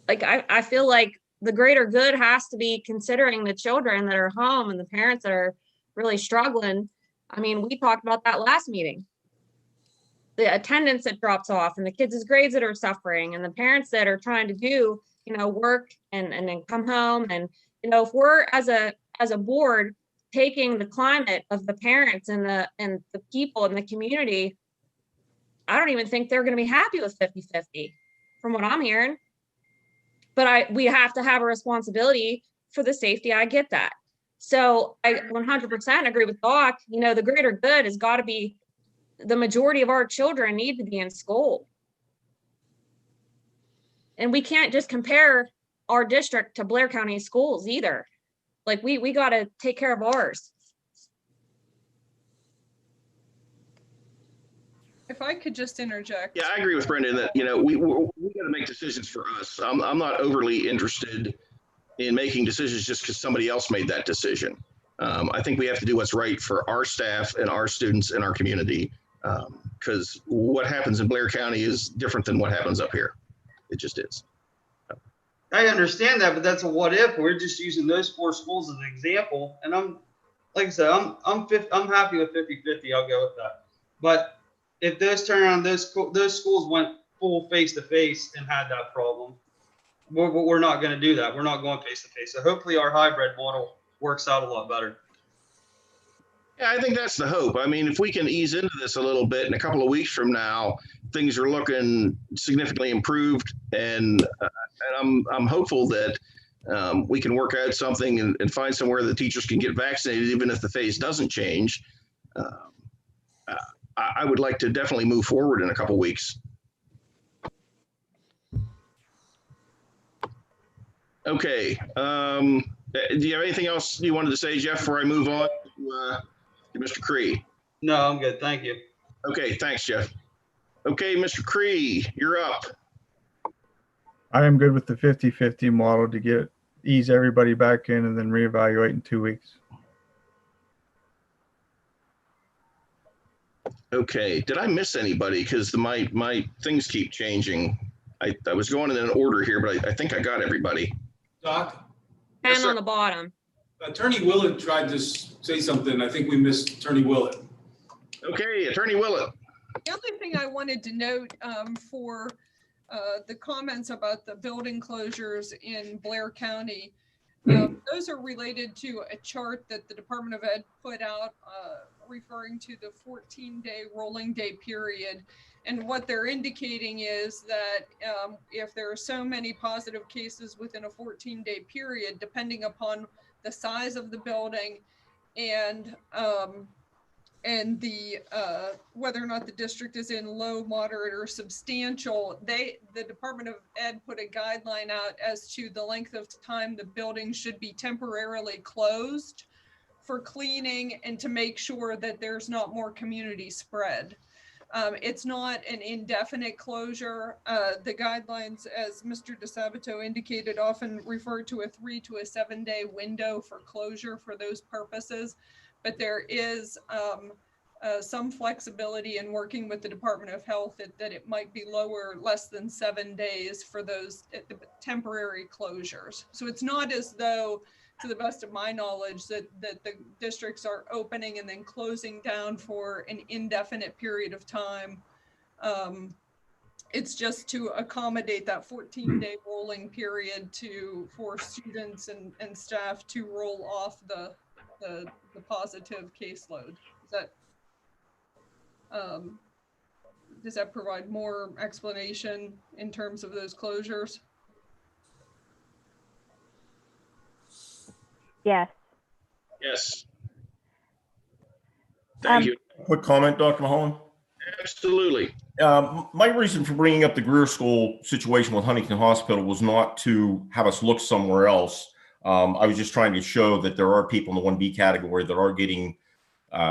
Like, I feel like the greater good has to be considering the children that are home and the parents that are really struggling. I mean, we talked about that last meeting. The attendance that drops off and the kids' grades that are suffering and the parents that are trying to do, work and then come home. And, if we're as a board taking the climate of the parents and the people in the community, I don't even think they're going to be happy with 50-50 from what I'm hearing. But we have to have a responsibility for the safety. I get that. So I 100% agree with Doc. The greater good has got to be, the majority of our children need to be in school. And we can't just compare our district to Blair County schools either. Like we got to take care of ours. If I could just interject. Yeah, I agree with Brendan that, we got to make decisions for us. I'm not overly interested in making decisions just because somebody else made that decision. I think we have to do what's right for our staff and our students and our community, because what happens in Blair County is different than what happens up here. It just is. I understand that, but that's a what if. We're just using those 4 schools as an example. And like I said, I'm happy with 50-50. I'll go with that. But if those turn around, those schools went full face-to-face and had that problem, we're not going to do that. We're not going face-to-face. So hopefully our hybrid model works out a lot better. Yeah, I think that's the hope. I mean, if we can ease into this a little bit, in a couple of weeks from now, things are looking significantly improved, and I'm hopeful that we can work out something and find somewhere the teachers can get vaccinated, even if the phase doesn't change. I would like to definitely move forward in a couple of weeks. Okay. Do you have anything else you wanted to say, Jeff, before I move on to Mr. Cree? No, I'm good. Thank you. Okay, thanks, Jeff. Okay, Mr. Cree, you're up. I am good with the 50-50 model to ease everybody back in and then reevaluate in 2 weeks. Okay, did I miss anybody? Because my things keep changing. I was going in an order here, but I think I got everybody. Doc? And yes, on the bottom. Attorney Willett tried to say something. I think we missed Attorney Willett. Okay, Attorney Willett. The only thing I wanted to note for the comments about the building closures in Blair County, those are related to a chart that the Department of Ed put out referring to the 14-day rolling day period. And what they're indicating is that if there are so many positive cases within a 14-day period, depending upon the size of the building and the whether or not the district is in low, moderate, or substantial, the Department of Ed put a guideline out as to the length of time the building should be temporarily closed for cleaning and to make sure that there's not more community spread. It's not an indefinite closure. The guidelines, as Mr. DeSabato indicated, often refer to a 3 to a 7 day window for closure for those purposes. But there is some flexibility in working with the Department of Health that it might be lower, less than 7 days for those temporary closures. So it's not as though, to the best of my knowledge, that the districts are opening and then closing down for an indefinite period of time. It's just to accommodate that 14-day rolling period for students and staff to roll off the positive caseload. Does that provide more explanation in terms of those closures? Yes. Yes. Thank you. Quick comment, Dr. Mulholland? Absolutely. My reason for bringing up the Greer School situation with Huntington Hospital was not to have us look somewhere else. I was just trying to show that there are people in the 1B category that are getting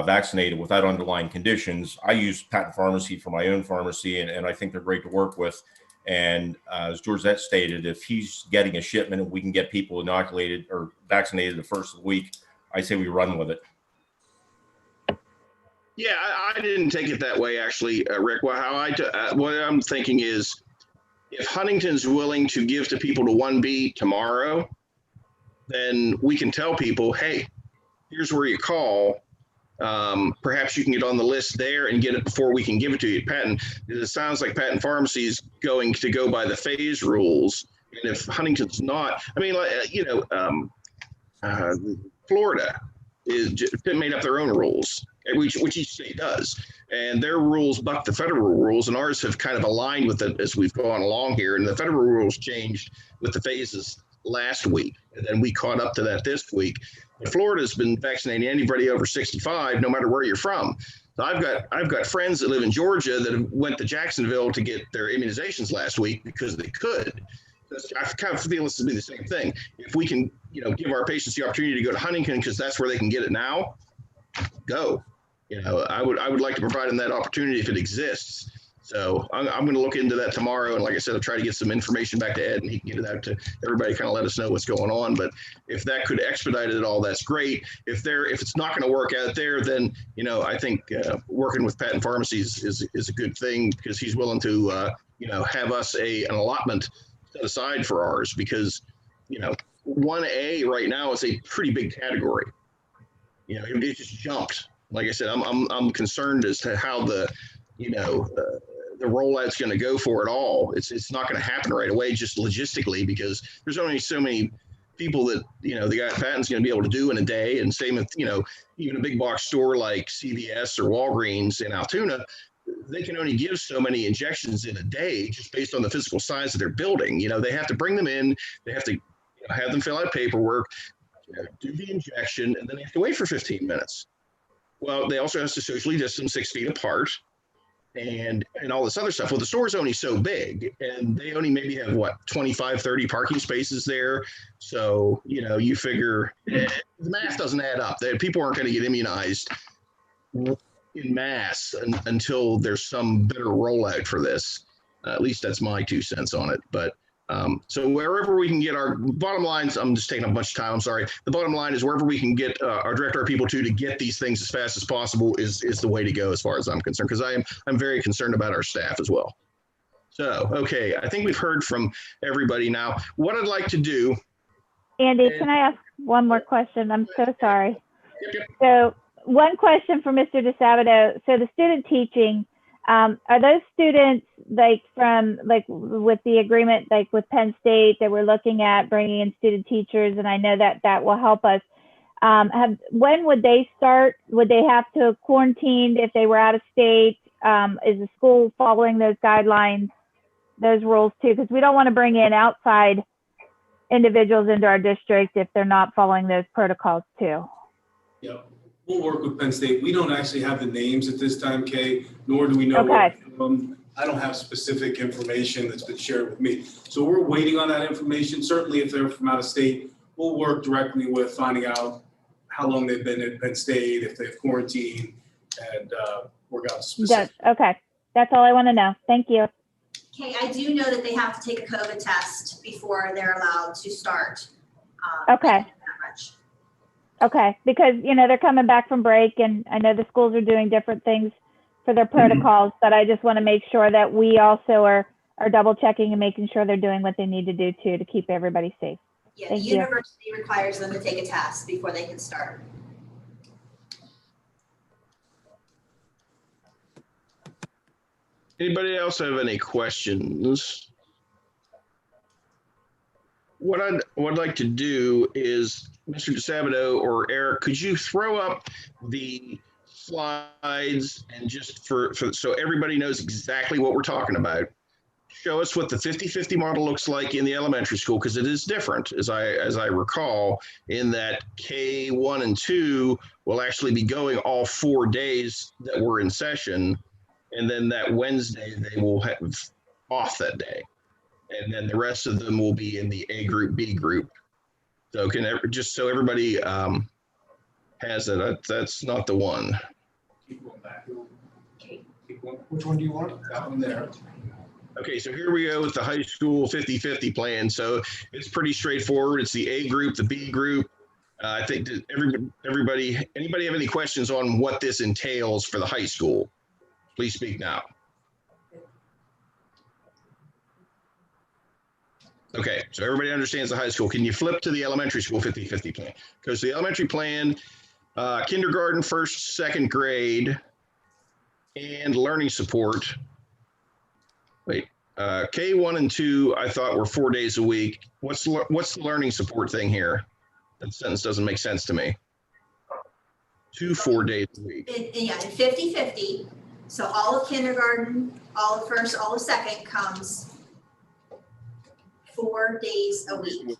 vaccinated without underlying conditions. I use Patent Pharmacy for my own pharmacy, and I think they're great to work with. And as Georgette stated, if he's getting a shipment and we can get people inoculated or vaccinated the first of the week, I say we run with it. Yeah, I didn't take it that way, actually, Rick. Well, what I'm thinking is, if Huntington's willing to give to people to 1B tomorrow, then we can tell people, hey, here's where you call. Perhaps you can get on the list there and get it before we can give it to you. It sounds like Patent Pharmacy is going to go by the phase rules. And if Huntington's not, I mean, Florida is made up their own rules, which each state does. And their rules buck the federal rules, and ours have kind of aligned with it as we've gone along here. And the federal rules changed with the phases last week, and then we caught up to that this week. But Florida's been vaccinating anybody over 65, no matter where you're from. So I've got friends that live in Georgia that went to Jacksonville to get their immunizations last week because they could. I kind of feel this to be the same thing. If we can, give our patients the opportunity to go to Huntington because that's where they can get it now, go. I would like to provide them that opportunity if it exists. So I'm going to look into that tomorrow. And like I said, I'll try to get some information back to Ed and he can get it out to everybody, kind of let us know what's going on. But if that could expedite it all, that's great. If it's not going to work out there, then, I think working with Patent Pharmacies is a good thing because he's willing to, have us an allotment set aside for ours because, 1A right now is a pretty big category. It just jumped. Like I said, I'm concerned as to how the rollout's going to go for it all. It's not going to happen right away, just logistically, because there's only so many people that the guy at Patent's going to be able to do in a day. And same with even a big box store like CVS or Walgreens in Altoona, they can only give so many injections in a day just based on the physical size of their building. They have to bring them in, they have to have them fill out paperwork, do the injection, and then they have to wait for 15 minutes. Well, they also have to socially distance 6 feet apart and all this other stuff. Well, the store's only so big and they only maybe have 25, 30 parking spaces there. So, you figure the math doesn't add up. People aren't going to get immunized in mass until there's some better rollout for this. At least that's my 2 cents on it. But so wherever we can get our bottom lines, I'm just taking up a bunch of time. I'm sorry. The bottom line is wherever we can get direct our people to get these things as fast as possible is the way to go as far as I'm concerned, because I'm very concerned about our staff as well. So, okay, I think we've heard from everybody now. What I'd like to do. Andy, can I ask one more question? I'm so sorry. So one question for Mr. DeSabato. So the student teaching, are those students with the agreement, with Penn State that we're looking at bringing in student teachers? And I know that will help us. When would they start? Would they have to quarantine if they were out of state? Is the school following those guidelines, those rules too? Because we don't want to bring in outside individuals into our district if they're not following those protocols too. Yeah. We'll work with Penn State. We don't actually have the names at this time, Kay, nor do we know. Okay. I don't have specific information that's been shared with me. So we're waiting on that information. Certainly if they're from out of state, we'll work directly with finding out how long they've been at Penn State, if they've quarantined, and work out specifics. Okay. That's all I want to know. Thank you. Okay, I do know that they have to take a COVID test before they're allowed to start. Okay. Okay, because, they're coming back from break and I know the schools are doing different things for their protocols, but I just want to make sure that we also are double checking and making sure they're doing what they need to do too to keep everybody safe. Yeah, Thank the you. university requires them to take a test before they can start. Anybody else have any questions? What I'd like to do is, Mr. DeSabato or Eric, could you throw up the slides and just so everybody knows exactly what we're talking about? Show us what the 50-50 model looks like in the elementary school, because it is different, as I recall, in that K1 and 2 will actually be going all 4 days that we're in session, and then that Wednesday they will have off that day. And then the rest of them will be in the A group, B group. So just so everybody has it. That's not the one. Keep going back. Which one do you want? That one there. Okay, so here we go with the high school 50-50 plan. So it's pretty straightforward. It's the A group, the B group. I think that anybody have any questions on what this entails for the high school? Please speak now. Okay, so everybody understands the high school. Can you flip to the elementary school 50-50 plan? Because the elementary plan, kindergarten, first, second grade, and learning support. Wait, K1 and 2, I thought were 4 days a week. What's the learning support thing here? That sentence doesn't make sense to me. 4 days a week. Yeah, in 50-50. So all of kindergarten, all of first, all of second comes 4 days a week.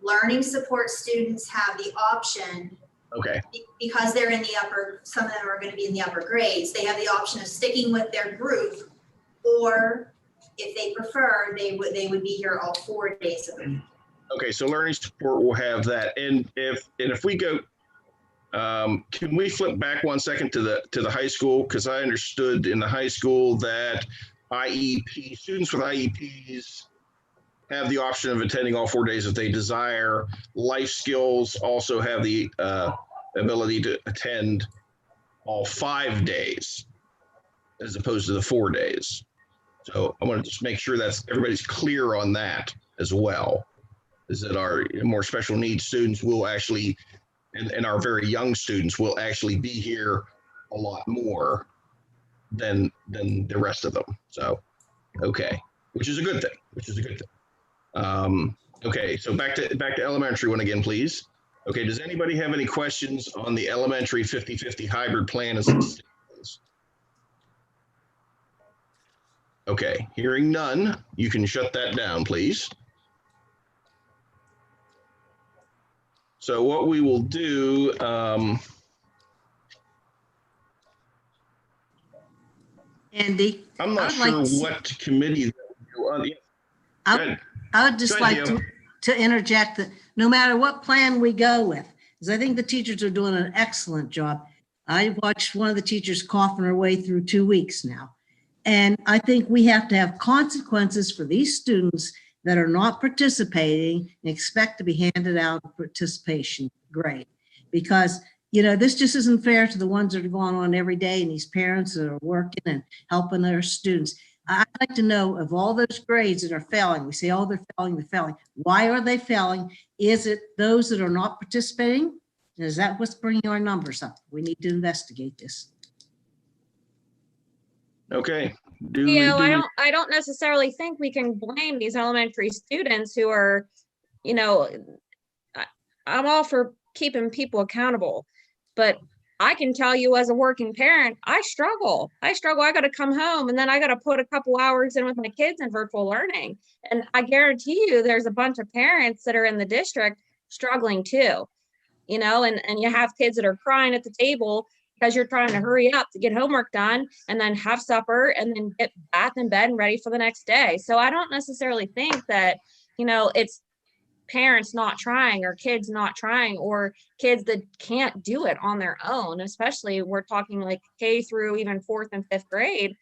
Learning support students have the option. Okay. Because they're in the upper, some of them are going to be in the upper grades, they have the option of sticking with their group, or if they prefer, they would be here all 4 days a week. Okay, so learning support will have that, and if we go, can we flip back 1 second to the high school? Because I understood in the high school that IEP students with IEPs have the option of attending all 4 days if they desire. Life skills also have the ability to attend all 5 days as opposed to the 4 days. So I want to just make sure everybody's clear on that as well. Is that our more special needs students will actually, and our very young students will actually be here a lot more than the rest of them. So, okay, which is a good thing. Okay, so back to elementary one again, please. Okay, does anybody have any questions on the elementary 50-50 hybrid plan as it stands? Okay, hearing none, you can shut that down, please. So what we will do, Andy, I'm not sure what committee. I would just like to interject that no matter what plan we go with, because I think the teachers are doing an excellent job. I watched one of the teachers coughing her way through 2 weeks now. And I think we have to have consequences for these students that are not participating and expect to be handed out a participation grade. Because, this just isn't fair to the ones that are going on every day and these parents that are working and helping their students. I'd like to know of all those grades that are failing, we say, oh, they're failing. Why are they failing? Is it those that are not participating? Is that what's bringing our numbers up? We need to investigate this. Okay. I don't necessarily think we can blame these elementary students who are, I'm all for keeping people accountable, but I can tell you as a working parent, I struggle. I got to come home and then I got to put a couple hours in with my kids in virtual learning. And I guarantee you there's a bunch of parents that are in the district struggling too, and you have kids that are crying at the table because you're trying to hurry up to get homework done and then have supper and then get bath in bed and ready for the next day. So I don't necessarily think that, it's parents not trying or kids not trying or kids that can't do it on their own, especially we're talking like K through even 4th and 5th grade.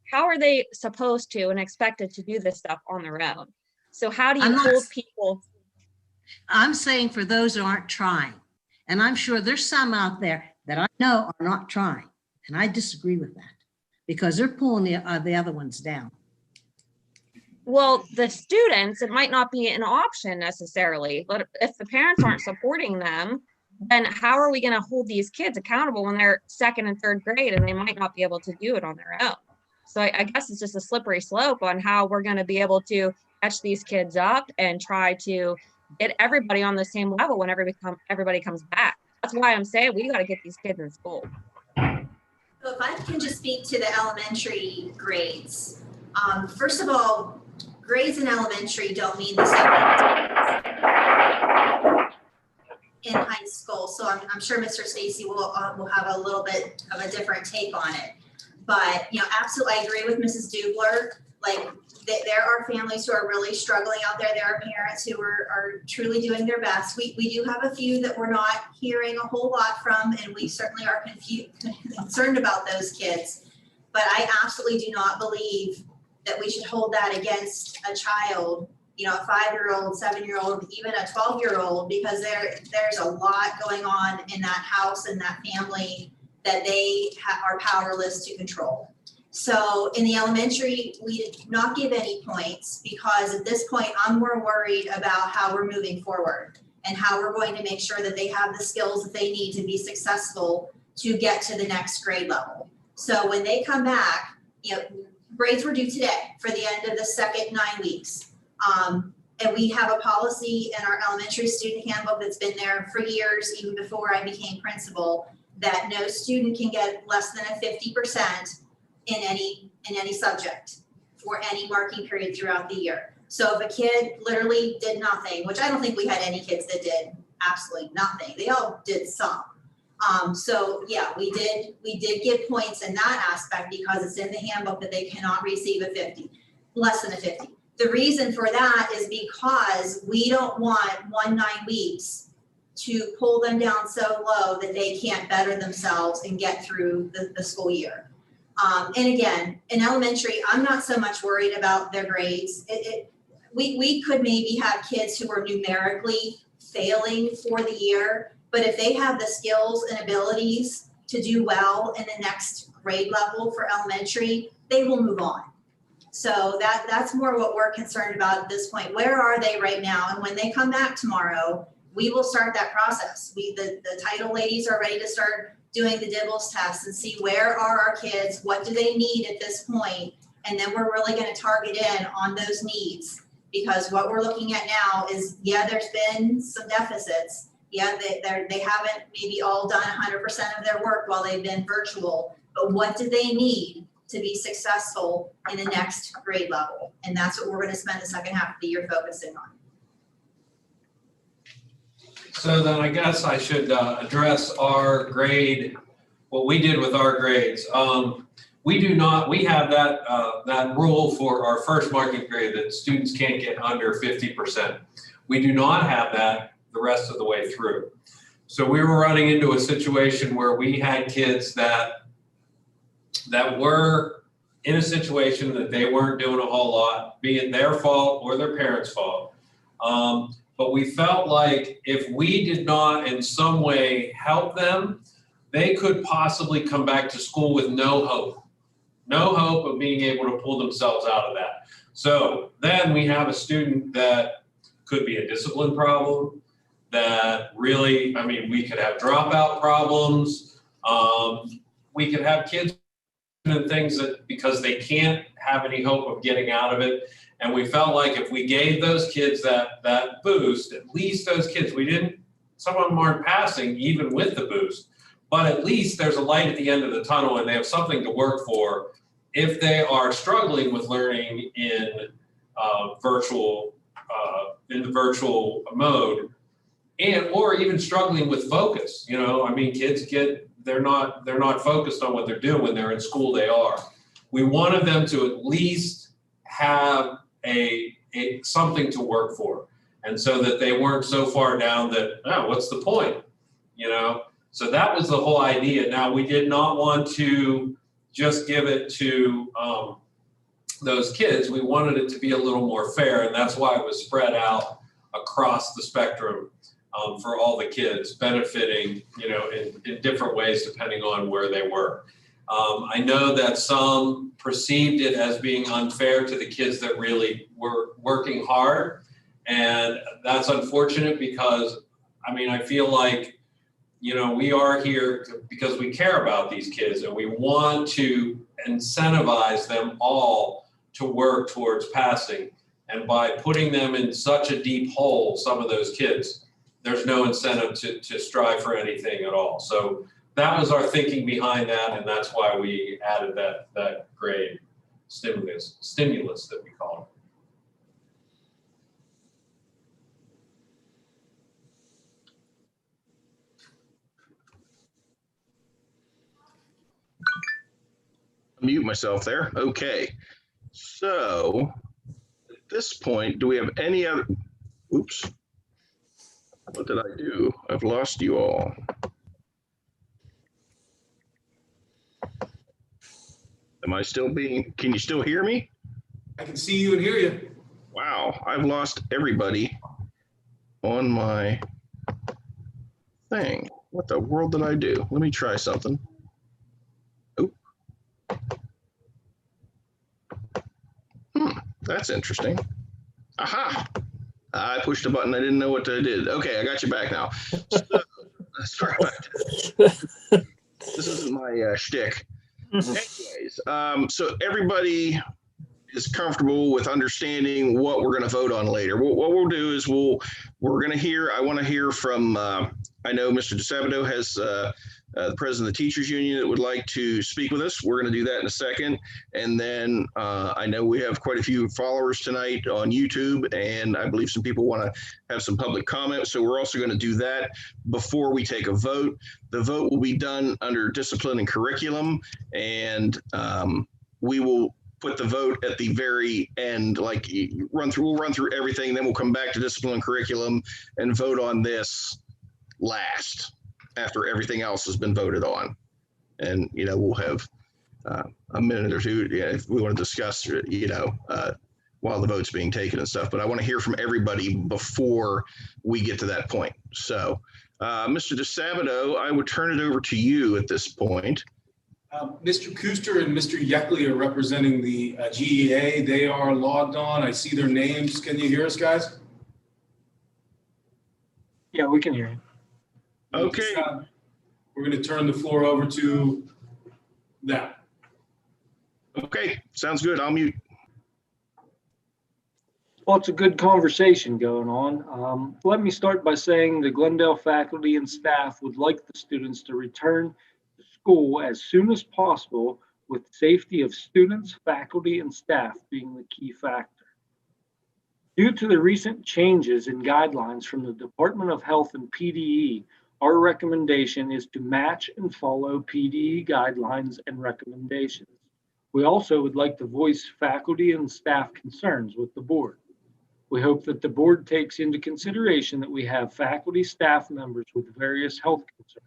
How are they supposed to and expected to do this stuff on their own? So how do you hold people? I'm saying for those who aren't trying, and I'm sure there's some out there that I know are not trying, and I disagree with that because they're pulling the other ones down. Well, the students, it might not be an option necessarily, but if the parents aren't supporting them, then how are we going to hold these kids accountable when they're 2nd and 3rd grade and they might not be able to do it on their own? So I guess it's just a slippery slope on how we're going to be able to catch these kids up and try to get everybody on the same level when everybody comes back. That's why I'm saying we got to get these kids in school. So if I can just speak to the elementary grades. First of all, grades in elementary don't mean the same in high school. So I'm sure Mr. Stacy will have a little bit of a different take on it. But, absolutely, I agree with Mrs. Dubler. Like, there are families who are really struggling out there. There are parents who are truly doing their best. We do have a few that we're not hearing a whole lot from, and we certainly are concerned about those kids. But I absolutely do not believe that we should hold that against a child, you know, a 5-year-old, 7-year-old, even a 12-year-old, because there's a lot going on in that house and that family that they are powerless to control. So in the elementary, we did not give any points because at this point, I'm more worried about how we're moving forward and how we're going to make sure that they have the skills that they need to be successful to get to the next grade level. So when they come back, you know, grades were due today for the end of the second 9 weeks. And we have a policy in our elementary student handbook that's been there for years, even before I became principal, that no student can get less than a 50% in any subject for any marking period throughout the year. So if a kid literally did nothing, which I don't think we had any kids that did absolutely nothing, they all did some. So yeah, we did give points in that aspect because it's in the handbook that they cannot receive a 50, less than a 50. The reason for that is because we don't want 9 weeks to pull them down so low that they can't better themselves and get through the school year. And again, in elementary, I'm not so much worried about their grades. We could maybe have kids who are numerically failing for the year, but if they have the skills and abilities to do well in the next grade level for elementary, they will move on. So that's more what we're concerned about at this point. Where are they right now? And when they come back tomorrow, we will start that process. The title ladies are ready to start doing the Dibbles test and see where are our kids, what do they need at this point, and then we're really going to target in on those needs, because what we're looking at now is, yeah, there's been some deficits. Yeah, they haven't maybe all done 100% of their work while they've been virtual, but what do they need to be successful in the next grade level? And that's what we're going to spend the second half of the year focusing on. So then I guess I should address our grade, what we did with our grades. We have that rule for our first marking period that students can't get under 50%. We do not have that the rest of the way through. So we were running into a situation where we had kids that were in a situation that they weren't doing a whole lot, be it their fault or their parents' fault. But we felt like if we did not in some way help them, they could possibly come back to school with no hope of being able to pull themselves out of that. So then we have a student that could be a discipline problem, that really, I mean, we could have dropout problems. We could have kids and things that because they can't have any hope of getting out of it. And we felt like if we gave those kids that boost, at least those kids, some of them aren't passing even with the boost, but at least there's a light at the end of the tunnel and they have something to work for if they are struggling with learning in the virtual mode, or even struggling with focus. You know, I mean, kids they're not focused on what they're doing when they're in school. They are. We wanted them to at least have something to work for, and so that they weren't so far down that, oh, what's the point? You know, so that was the whole idea. Now, we did not want to just give it to those kids. We wanted it to be a little more fair, and that's why it was spread out across the spectrum for all the kids, benefiting, you know, in different ways depending on where they were. I know that some perceived it as being unfair to the kids that really were working hard, and that's unfortunate because, I mean, I feel like, you know, we are here because we care about these kids and we want to incentivize them all to work towards passing. And by putting them in such a deep hole, some of those kids, there's no incentive to strive for anything at all. So that was our thinking behind that, and that's why we added that grade stimulus that we call it. Mute myself there. Okay. So at this point, do we have any other, oops. What did I do? I've lost you all. Am I still being, can you still hear me? I can see you and hear you. Wow, I've lost everybody on my thing. What the world did I do? Let me try something. Oh. That's interesting. Aha! I pushed a button. I didn't know what I did. Okay, I got you back now. So, sorry about that. This isn't my shtick. Anyways, so everybody is comfortable with understanding what we're going to vote on later. What we'll do is we're going to hear. I want to hear from. I know Mr. DeSabato has the president of the teachers union that would like to speak with us. We're going to do that in a second, and then I know we have quite a few followers tonight on YouTube, and I believe some people want to have some public comment. So we're also going to do that before we take a vote. The vote will be done under discipline and curriculum, and we will put the vote at the very end, like we'll run through everything, then we'll come back to discipline and curriculum and vote on this last after everything else has been voted on. And, you know, we'll have a minute or two if we want to discuss, while the vote's being taken and stuff. But I want to hear from everybody before we get to that point. So, Mr. DeSabato, I would turn it over to you at this point. Mr. Kuster and Mr. Yeckley are representing the GEA. They are logged on. I see their names. Can you hear us, guys? Yeah, we can hear you. Okay. We're going to turn the floor over to them. Okay, sounds good. I'll mute. Well, it's a good conversation going on. Let me start by saying the Glendale faculty and staff would like the students to return to school as soon as possible, with safety of students, faculty, and staff being the key factor. Due to the recent changes in guidelines from the Department of Health and PDE, our recommendation is to match and follow PDE guidelines and recommendations. We also would like to voice faculty and staff concerns with the board. We hope that the board takes into consideration that we have faculty staff members with various health concerns.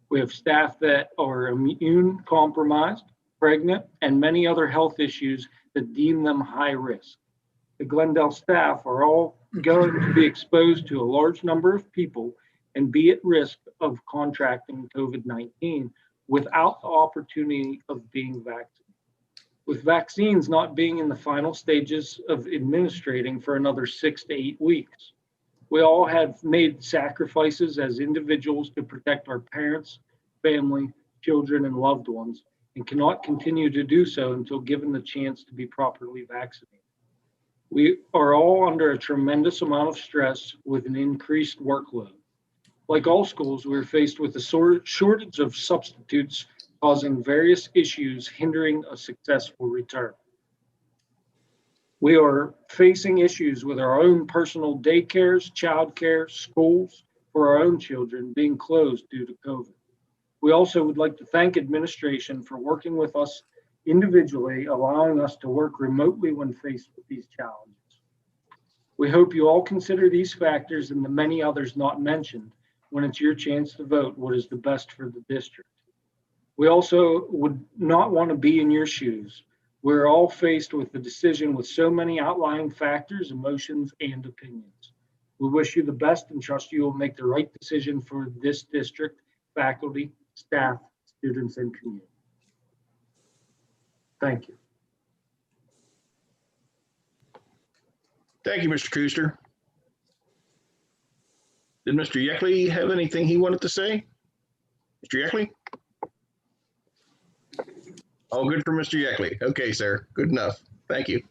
We have staff that are immune compromised, pregnant, and many other health issues that deem them high risk. The Glendale staff are all going to be exposed to a large number of people and be at risk of contracting COVID-19 without the opportunity of being vaccinated. With vaccines not being in the final stages of administrating for another 6 to 8 weeks. We all have made sacrifices as individuals to protect our parents, family, children, and loved ones, and cannot continue to do so until given the chance to be properly vaccinated. We are all under a tremendous amount of stress with an increased workload. Like all schools, we're faced with a shortage of substitutes, causing various issues hindering a successful return. We are facing issues with our own personal daycares, childcare, schools for our own children being closed due to COVID. We also would like to thank administration for working with us individually, allowing us to work remotely when faced with these challenges. We hope you all consider these factors and the many others not mentioned when it's your chance to vote what is the best for the district. We also would not want to be in your shoes. We're all faced with the decision with so many outlying factors, emotions, and opinions. We wish you the best and trust you will make the right decision for this district, faculty, staff, students, and community. Thank you. Thank you, Mr. Kuster. Did Mr. Yeckley have anything he wanted to say? Mr. Yeckley? All good for Mr. Yeckley. Okay, sir. Good enough. Thank you.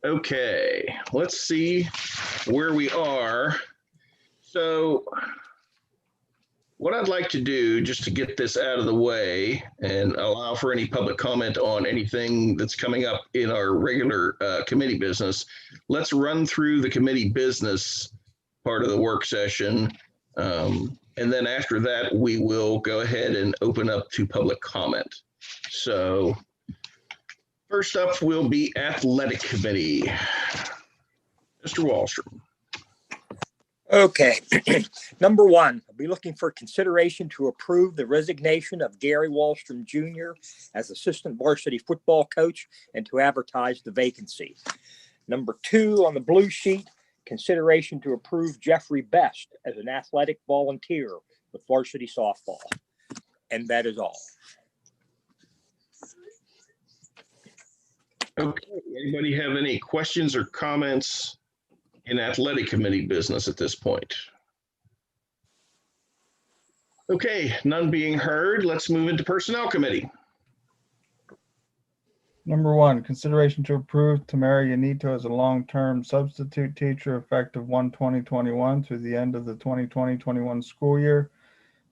Okay, let's see where we are. So what I'd like to do, just to get this out of the way and allow for any public comment on anything that's coming up in our regular committee business, let's run through the committee business part of the work session. And then after that, we will go ahead and open up to public comment. So First up will be Athletic Committee. Mr. Wallstrom. Okay. Number one, I'll be looking for consideration to approve the resignation of Gary Wallstrom Jr. as assistant varsity football coach and to advertise the vacancy. Number two on the blue sheet, consideration to approve Jeffrey Best as an athletic volunteer with varsity softball. And that is all. Okay, anybody have any questions or comments in Athletic Committee business at this point? Okay, none being heard, let's move into Personnel Committee. Number one, consideration to approve Tamara Yanito as a long-term substitute teacher effective 1/20/21 through the end of the 2020-21 school year.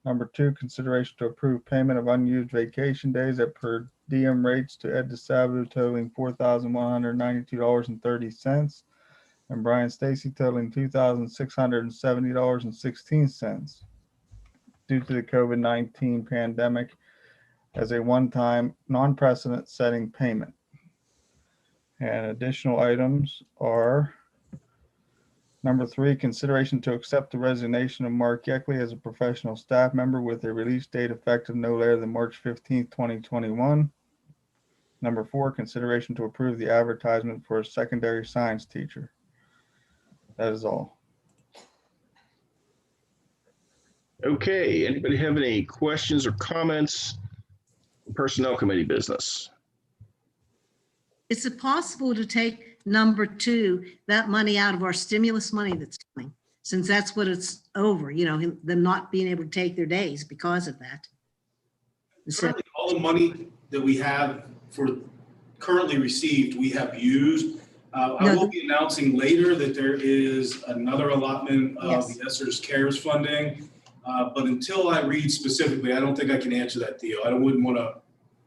Number two, consideration to approve payment of unused vacation days at per diem rates to Ed DeSabu totaling $4,192.30 and Brian Stacy totaling $2,670.16 due to the COVID-19 pandemic as a one-time non-precedent setting payment. And additional items are number three, consideration to accept the resignation of Mark Yeckley as a professional staff member with a release date effective no later than March 15th, 2021. Number four, consideration to approve the advertisement for a secondary science teacher. That is all. Okay, anybody have any questions or comments in Personnel Committee business? Is it possible to take number two, that money out of our stimulus money that's coming? Since that's what it's over, you know, them not being able to take their days because of that. Currently, all the money that we have for currently received, we have used. I will be announcing later that there is another allotment of the ESSER's CARES funding. But until I read specifically, I don't think I can answer that deal. I wouldn't want to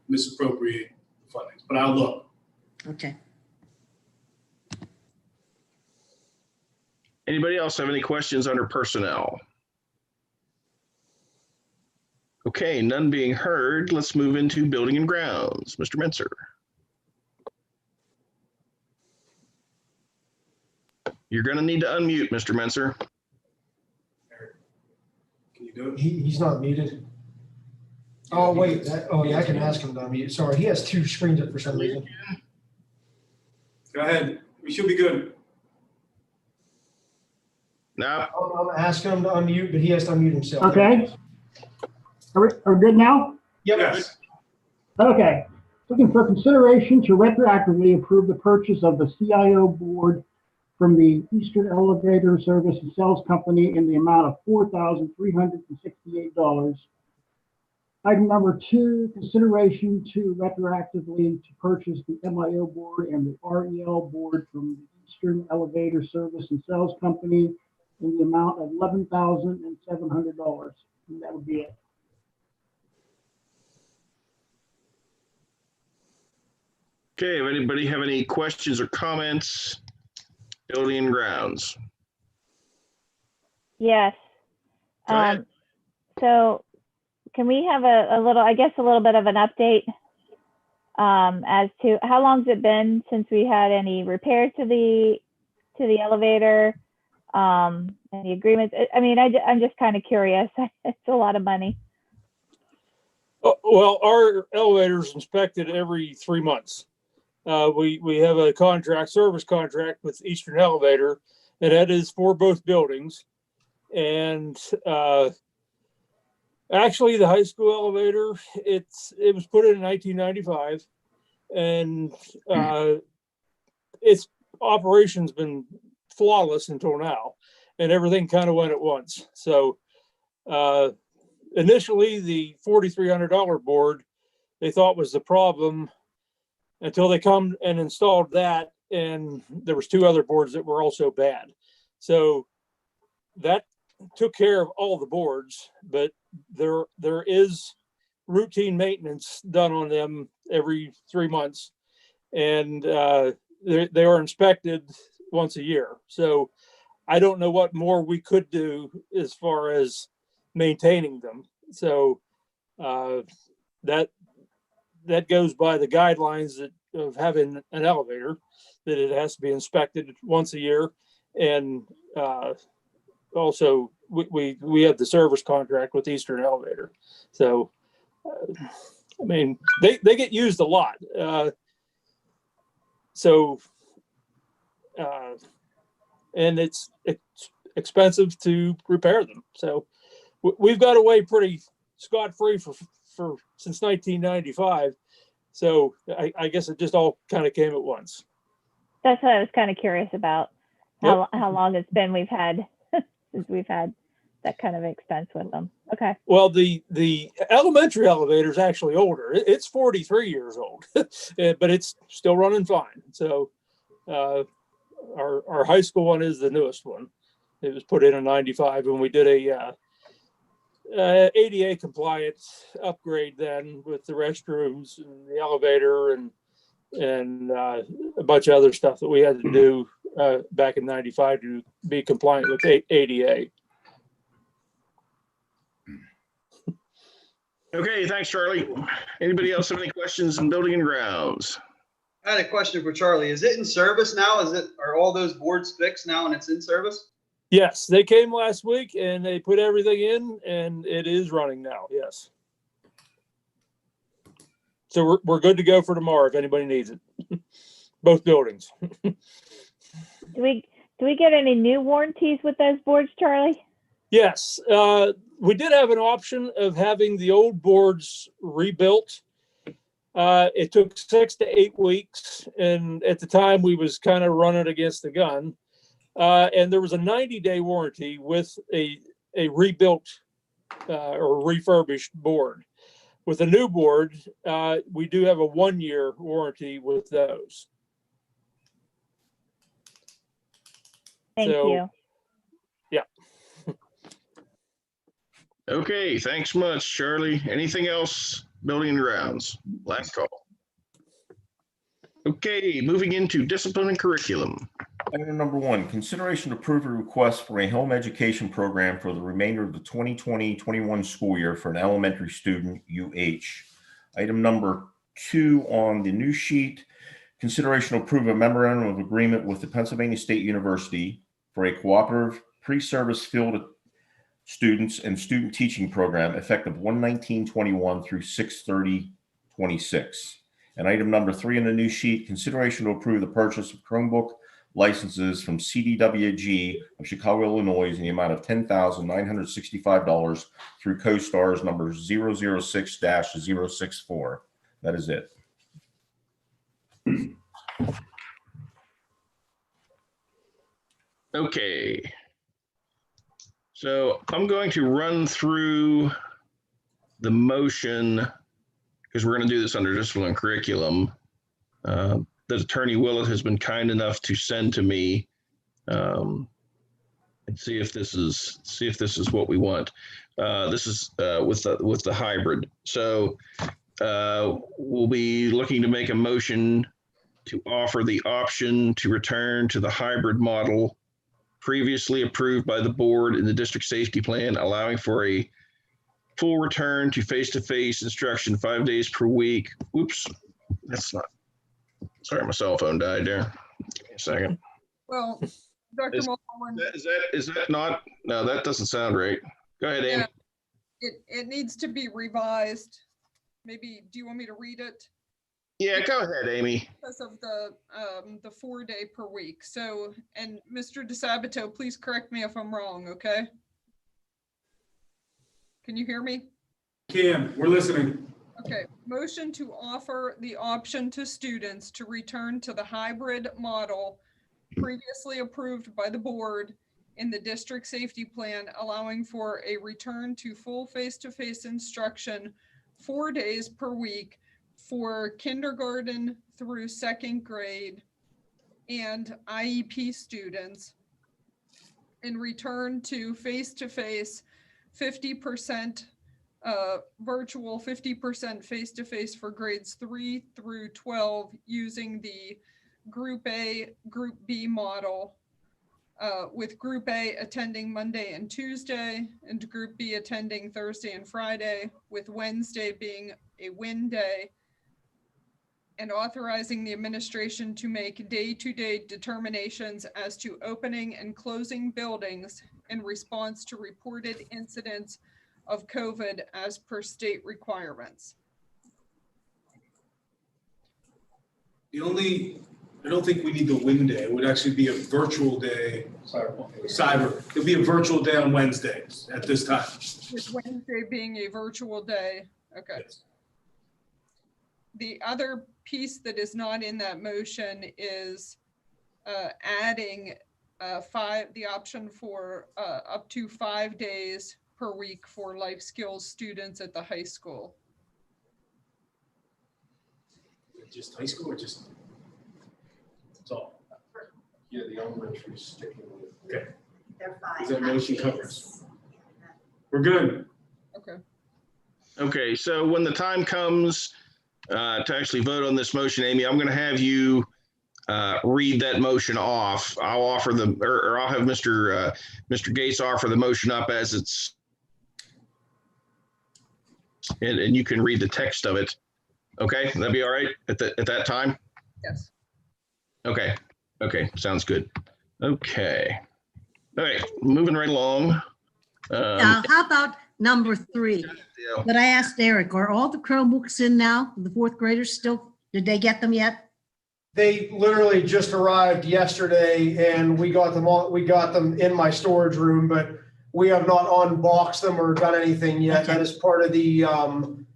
misappropriate the funding, but I'll look. Okay. Anybody else have any questions under personnel? Okay, none being heard. Let's move into Building and Grounds. Mr. Menser. You're going to need to unmute, Mr. Menser. Can you do it? He's not muted. Oh, wait. Oh, yeah, I can ask him to unmute. Sorry, he has two screens up for some reason. Go ahead. We should be good. No. I'm asking him to unmute, but he has to unmute himself. Okay. Are we good now? Yep. Yes. Okay. Looking for consideration to retroactively approve the purchase of the CIO board from the Eastern Elevator Service and Sales Company in the amount of $4,368. Item number two, consideration to retroactively to purchase the MIO board and the REL board from the Eastern Elevator Service and Sales Company in the amount of $11,700. And that would be it. Okay, if anybody have any questions or comments? Building and Grounds. Yes. Go ahead. So can we have a little, I guess, a little bit of an update as to how long has it been since we had any repairs to the elevator, any agreements? I mean, I'm just kind of curious. It's a lot of money. Well, our elevator's inspected every 3 months. We have a service contract with Eastern Elevator, and that is for both buildings. And actually, the high school elevator, it was put in 1995, and its operation's been flawless until now, and everything kind of went at once. So initially, the $4,300 board they thought was the problem until they come and installed that, and there was 2 other boards that were also bad. So that took care of all the boards, but there is routine maintenance done on them every 3 months, and they are inspected once a year. So I don't know what more we could do as far as maintaining them. So that goes by the guidelines that of having an elevator, that it has to be inspected once a year. And also we have the service contract with Eastern Elevator. So, I mean, they get used a lot. And it's expensive to repair them. So we've got away pretty scot-free for since 1995. So I guess it just all kind of came at once. That's what I was kind of curious about. How long it's been since we've had that kind of expense with them. Okay. Well, the elementary elevator is actually older. It's 43 years old, but it's still running fine. So our high school one is the newest one. It was put in 95, and we did a ADA compliant upgrade then with the restrooms and the elevator and a bunch of other stuff that we had to do back in 95 to be compliant with ADA. Okay, thanks, Charlie. Anybody else have any questions in building and grounds? I had a question for Charlie. Is it in service now? Are all those boards fixed now and it's in service? Yes, they came last week and they put everything in and it is running now. Yes. So we're good to go for tomorrow if anybody needs it. Both buildings. Do we get any new warranties with those boards, Charlie? Yes, we did have an option of having the old boards rebuilt. It took 6 to 8 weeks, and at the time we was kind of running against the gun. And there was a 90-day warranty with a rebuilt or refurbished board. With a new board, we do have a 1-year warranty with those. Thank you. Yeah. Okay, thanks much, Charlie. Anything else? Building and grounds. Last call. Okay, moving into discipline and curriculum. Item number 1, consideration to approve a request for a home education program for the remainder of the 2020-21 school year for an elementary student, UH. Item number 2 on the new sheet, consideration to approve a memorandum of agreement with the Pennsylvania State University for a cooperative pre-service field students and student teaching program effective 1/19/21 through 6/30/26. And item number 3 on the new sheet, consideration to approve the purchase of Chromebook licenses from CDWG of Chicago, Illinois in the amount of $10,965 through CoStars number 006-064. That is it. Okay. So I'm going to run through the motion because we're going to do this under discipline and curriculum. That Attorney Willett has been kind enough to send to me, and see if this is what we want. This is with the hybrid. So we'll be looking to make a motion to offer the option to return to the hybrid model previously approved by the board in the district safety plan, allowing for a full return to face-to-face instruction 5 days per week. Oops, that's not. Sorry, my cell phone died there. Give me a second. Well, Dr. Mulholland. Is that not? No, that doesn't sound right. Go ahead, Amy. Yeah, it needs to be revised. Maybe, do you want me to read it? Yeah, go ahead, Amy. Because of the 4 day per week. So, and Mr. DeSabato, please correct me if I'm wrong, okay? Can you hear me? Can, we're listening. Okay, motion to offer the option to students to return to the hybrid model previously approved by the board in the district safety plan, allowing for a return to full face-to-face instruction 4 days per week for kindergarten through 2nd grade and IEP students, and return to face-to-face 50% virtual, 50% face-to-face for grades 3 through 12 using the Group A, Group B model, with Group A attending Monday and Tuesday and Group B attending Thursday and Friday, with Wednesday being a win day. and authorizing the administration to make day-to-day determinations as to opening and closing buildings in response to reported incidents of COVID as per state requirements. I don't think we need the WIN day. It would actually be a virtual day. Cyber. It'll be a virtual day on Wednesdays at this time. With Wednesday being a virtual day, okay. Yes. The other piece that is not in that motion is adding the option for up to 5 days per week for life skills students at the high school. Just high school or just? That's all. Yeah, the elementary is sticking with. Okay. They're 5 Is that motion days. covers? We're good. Okay. Okay, so when the time comes to actually vote on this motion, Amy, I'm going to have you read that motion off. I'll offer or I'll have Mr. Gates offer the motion up as it's, and you can read the text of it. Okay, that'd be all right at that time? Yes. Okay. Okay. Sounds good. Okay. All right. Moving right along. Now, how about number 3? Yeah. But I asked Eric, are all the Chromebooks in now? The 4th graders still, did they get them yet? They literally just arrived yesterday and we got them in my storage room, but we have not unboxed them or done anything yet. Okay. That is part of the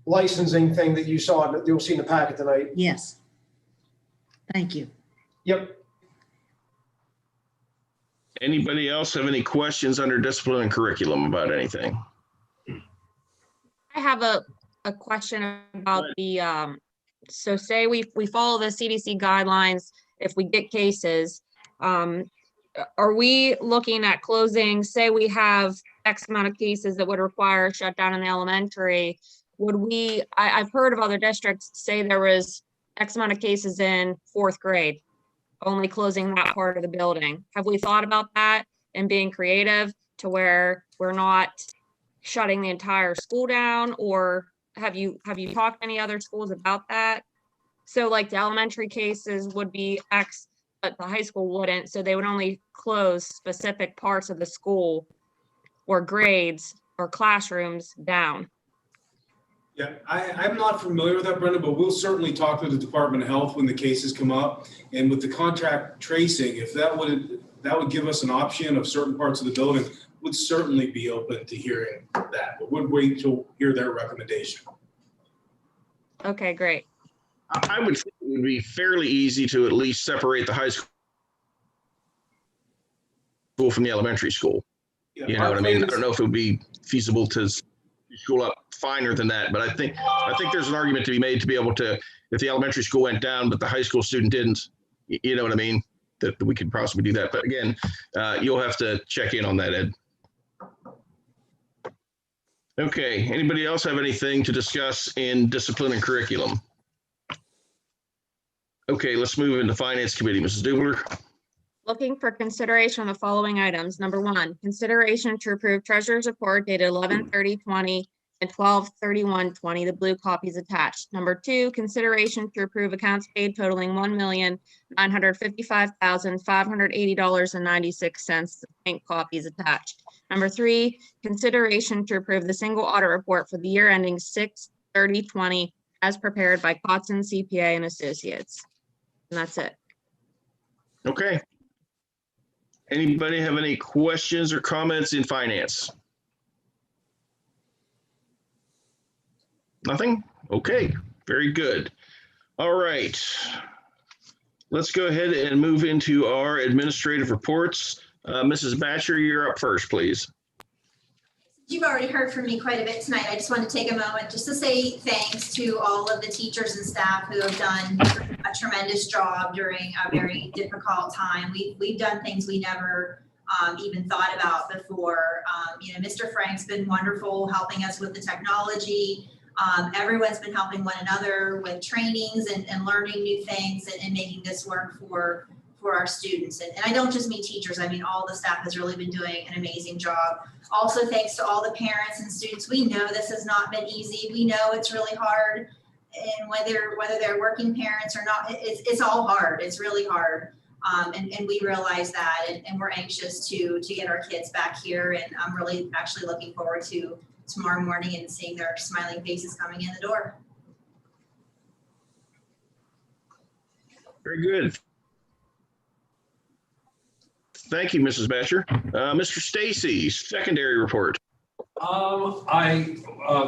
licensing thing that you'll see in the packet tonight. Yes. Thank you. Yep. Anybody else have any questions under discipline and curriculum about anything? I have a question about the, so say we follow the CDC guidelines, if we get cases, are we looking at closing, say we have X amount of cases that would require a shutdown in the elementary, would we, I've heard of other districts say there was X amount of cases in 4th grade, only closing that part of the building. Have we thought about that and being creative to where we're not shutting the entire school down? Or have you talked to any other schools about that? So like the elementary cases would be X, but the high school wouldn't. So they would only close specific parts of the school or grades or classrooms down. Yeah, I'm not familiar with that, Brenda, but we'll certainly talk to the Department of Health when the cases come up. And with the contract tracing, if that would give us an option of certain parts of the building, would certainly be open to hearing that, but would wait to hear their recommendation. Okay, great. I would think it would be fairly easy to at least separate the high school from the elementary school. Yeah, You know what I mean? I don't know if it would be feasible to school up finer than that, but I think there's an argument to be made to be able to, if the elementary school went down, but the high school student didn't, you know what I mean? That we could possibly do that. But again, you'll have to check in on that, Ed. Okay, anybody else have anything to discuss in discipline and curriculum? Okay, let's move into Finance Committee. Mrs. Dubler. Looking for consideration of the following items. Number 1, consideration to approve treasurer's report dated 11/30/20 and 12/31/20, the blue copies attached. Number 2, consideration to approve accounts paid totaling $1,955,580.96, the pink copies attached. Number 3, consideration to approve the single audit report for the year ending 6/30/20 as prepared by Kotzen CPA and Associates. And that's it. Okay. Anybody have any questions or comments in finance? Nothing? Okay, very good. All right. Let's go ahead and move into our administrative reports. Mrs. Batcher, you're up first, please. You've already heard from me quite a bit tonight. I just want to take a moment just to say thanks to all of the teachers and staff who have done a tremendous job during a very difficult time. We've done things we never even thought about before. Mr. Frank's been wonderful helping us with the technology. Everyone's been helping one another with trainings and learning new things and making this work for our students. And I don't just mean teachers, I mean all the staff has really been doing an amazing job. Also, thanks to all the parents and students. We know this has not been easy. We know it's really hard. and whether they're working parents or not, it's all hard. It's really hard. And we realize that, and we're anxious to get our kids back here. And I'm really actually looking forward to tomorrow morning and seeing their smiling faces coming in the door. Very good. Thank you, Mrs. Batcher. Mr. Stacy, secondary report.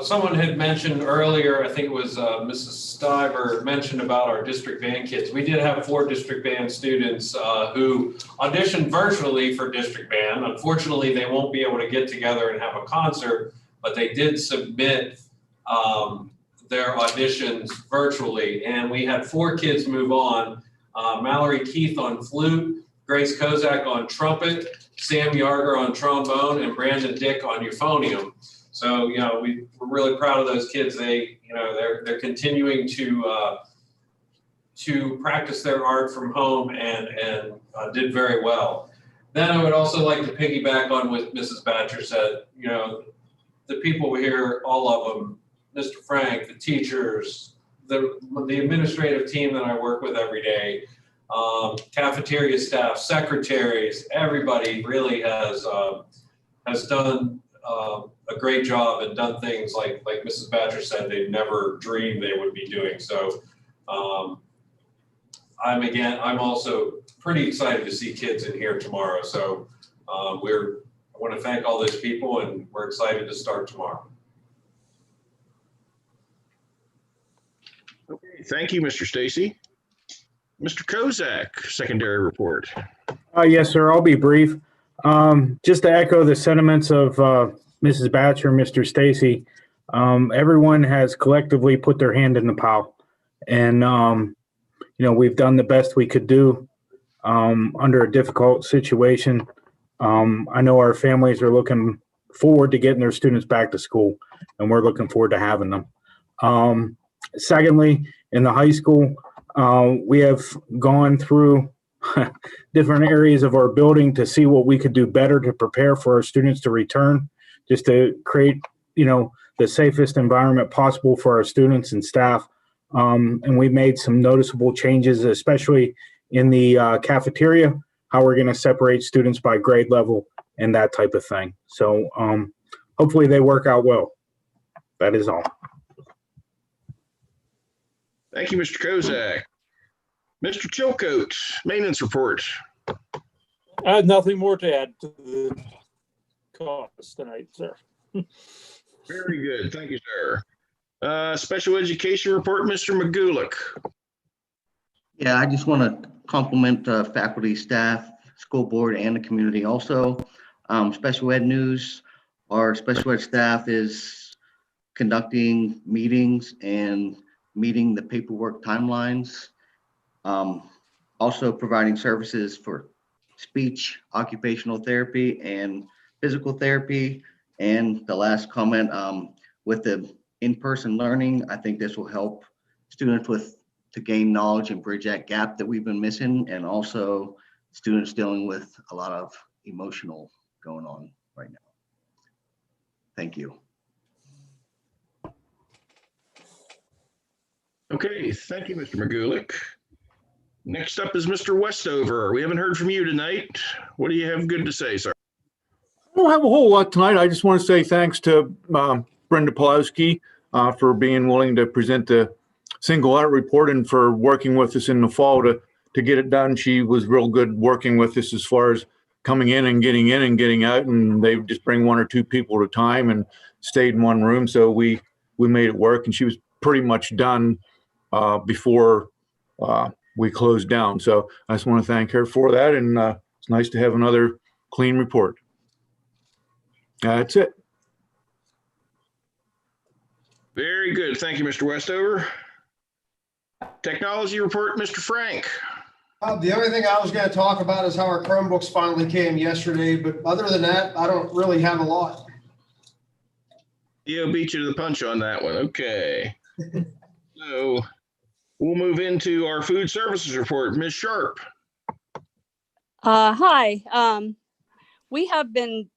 Someone had mentioned earlier, I think it was Mrs. Stiver mentioned about our district band kids. We did have 4 district band students who auditioned virtually for district band. Unfortunately, they won't be able to get together and have a concert, but they did submit their auditions virtually. And we had 4 kids move on. Mallory Keith on flute, Grace Kozak on trumpet, Sam Yarger on trombone, and Brandon Dick on euphonium. So, we're really proud of those kids. They're continuing to practice their art from home and did very well. Then I would also like to piggyback on what Mrs. Batcher said. The people here, all of them, Mr. Frank, the teachers, the administrative team that I work with every day, cafeteria staff, secretaries, everybody really has done a great job and done things like Mrs. Batcher said they never dreamed they would be doing. So I'm also pretty excited to see kids in here tomorrow. So I want to thank all those people, and we're excited to start tomorrow. Okay, thank you, Mr. Stacy. Mr. Kozak, secondary report. Yes, sir. I'll be brief. Just to echo the sentiments of Mrs. Batcher, Mr. Stacy, everyone has collectively put their hand in the pile, and we've done the best we could do under a difficult situation. I know our families are looking forward to getting their students back to school, and we're looking forward to having them. Secondly, in the high school, we have gone through different areas of our building to see what we could do better to prepare for our students to return, just to create, the safest environment possible for our students and staff. And we've made some noticeable changes, especially in the cafeteria, how we're going to separate students by grade level and that type of thing. So hopefully they work out well. That is all. Thank you, Mr. Kozak. Mr. Chilcote, maintenance report. I have nothing more to add to the cause tonight, sir. Very good. Thank you, sir. Special education report, Mr. McGulick. Yeah, I just want to compliment faculty, staff, school board, and the community also. Special ed news, our special ed staff is conducting meetings and meeting the paperwork timelines. Also providing services for speech, occupational therapy, and physical therapy. And the last comment, with the in-person learning, I think this will help students to gain knowledge and bridge that gap that we've been missing, and also students dealing with a lot of emotional going on right now. Thank you. Okay, thank you, Mr. McGulick. Next up is Mr. Westover. We haven't heard from you tonight. What do you have good to say, sir? I don't have a whole lot tonight. I just want to say thanks to Brenda Pawlowski for being willing to present the single audit report and for working with us in the fall to get it done. She was real good working with us as far as coming in and getting out, and they just bring 1 or 2 people at a time and stayed in one room. So we made it work, and she was pretty much done before we closed down. So I just want to thank her for that, and it's nice to have another clean report. That's it. Very good. Thank you, Mr. Westover. Technology report, Mr. Frank. The only thing I was going to talk about is how our Chromebooks finally came yesterday, but other than that, I don't really have a lot. Theo beat you to the punch on that one. Okay. So we'll move into our food services report. Ms. Sharp. Hi. We have been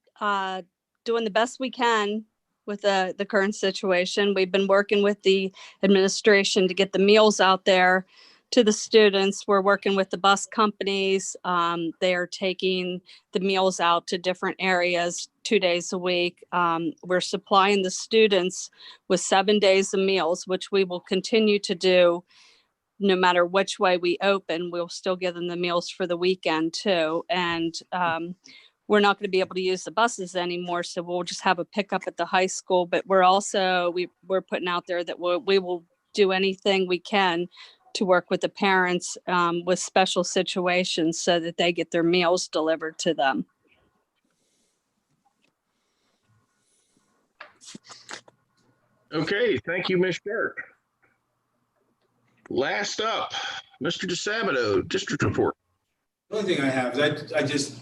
doing the best we can with the current situation. We've been working with the administration to get the meals out there to the students. We're working with the bus companies. They are taking the meals out to different areas 2 days a week. We're supplying the students with 7 days of meals, which we will continue to do no matter which way we open. We'll still give them the meals for the weekend too. And we're not going to be able to use the buses anymore, so we'll just have a pickup at the high school. But we're also, we're putting out there that we will do anything we can to work with the parents with special situations so that they get their meals delivered to them. Okay, thank you, Ms. Sharp. Last up, Mr. DeSabato, district report. The only thing I have is I just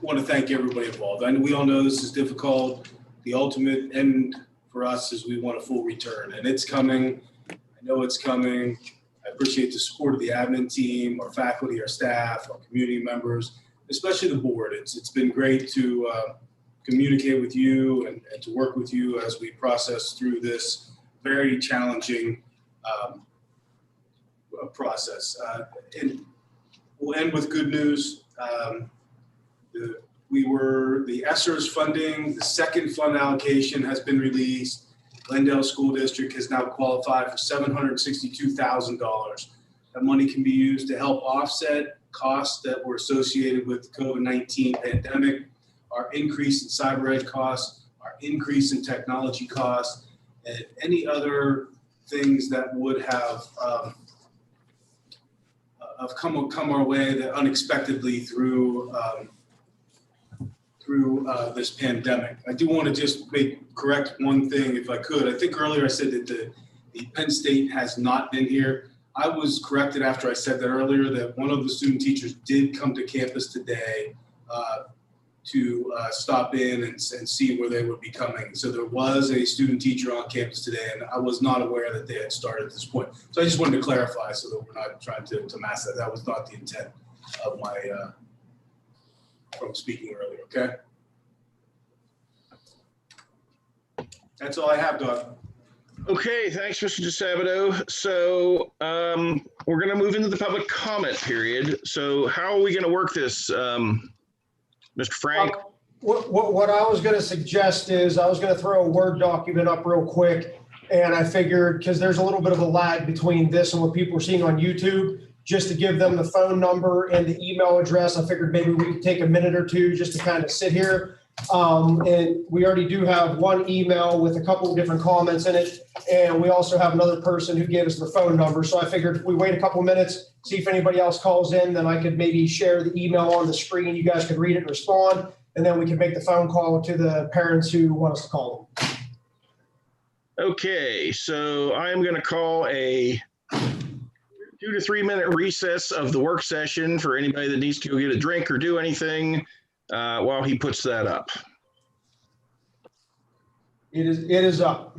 want to thank everybody involved. And we all know this is difficult. The ultimate end for us is we want a full return, and it's coming. I know it's coming. I appreciate the support of the admin team, our faculty, our staff, our community members, especially the board. It's been great to communicate with you and to work with you as we process through this very challenging process. And we'll end with good news. The ESSER's funding, the second fund allocation has been released. Glendale School District has now qualified for $762,000. That money can be used to help offset costs that were associated with the COVID-19 pandemic, our increase in cyber ed costs, our increase in technology costs, and any other things that would have come our way that unexpectedly through this pandemic. I do want to just correct one thing if I could. I think earlier I said that the Penn State has not been here. I was corrected after I said that earlier that one of the student teachers did come to campus today to stop in and see where they would be coming. So there was a student teacher on campus today, and I was not aware that they had started at this point. So I just wanted to clarify so that we're not trying to mask that. That was not the intent of my from speaking earlier, okay? That's all I have, Doug. Okay, thanks, Mr. DeSabato. So we're going to move into the public comment period. So how are we going to work this, Mr. Frank? What I was going to suggest is I was going to throw a Word document up real quick. And I figured, because there's a little bit of a lag between this and what people are seeing on YouTube, just to give them the phone number and the email address, I figured maybe we could take a minute or two just to kind of sit here. And we already do have one email with a couple of different comments in it. And we also have another person who gave us the phone number. So I figured if we wait a couple of minutes, see if anybody else calls in, then I could maybe share the email on the screen. You guys could read it and respond. And then we can make the phone call to the parents who want us to call them. Okay, so I'm going to call a 2 to 3 minute recess of the work session for anybody that needs to go get a drink or do anything while he puts that up. It is up.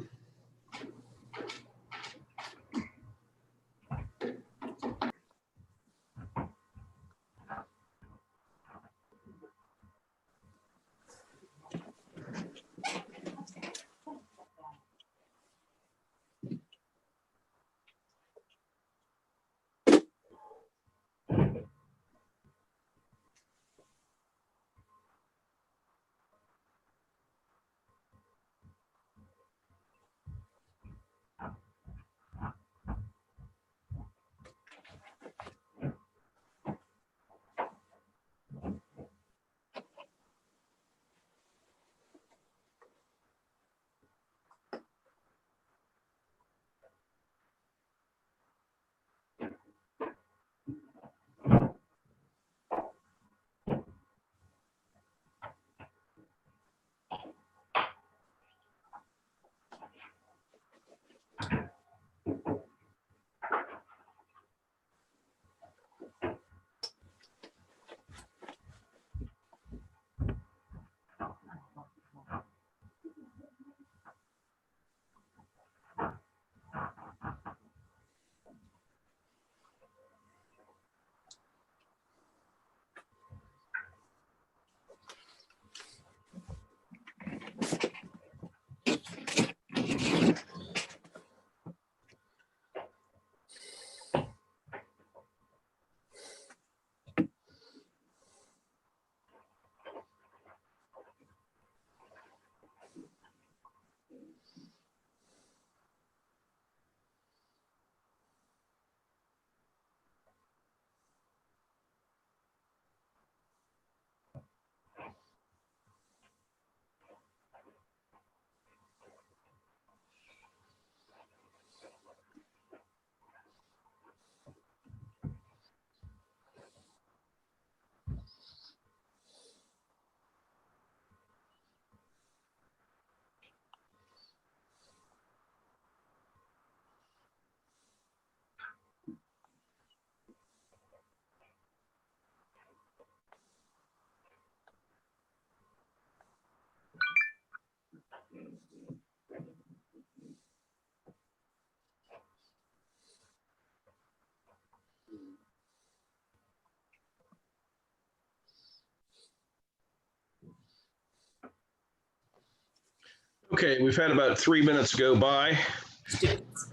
Okay, we've had about 3 minutes go by.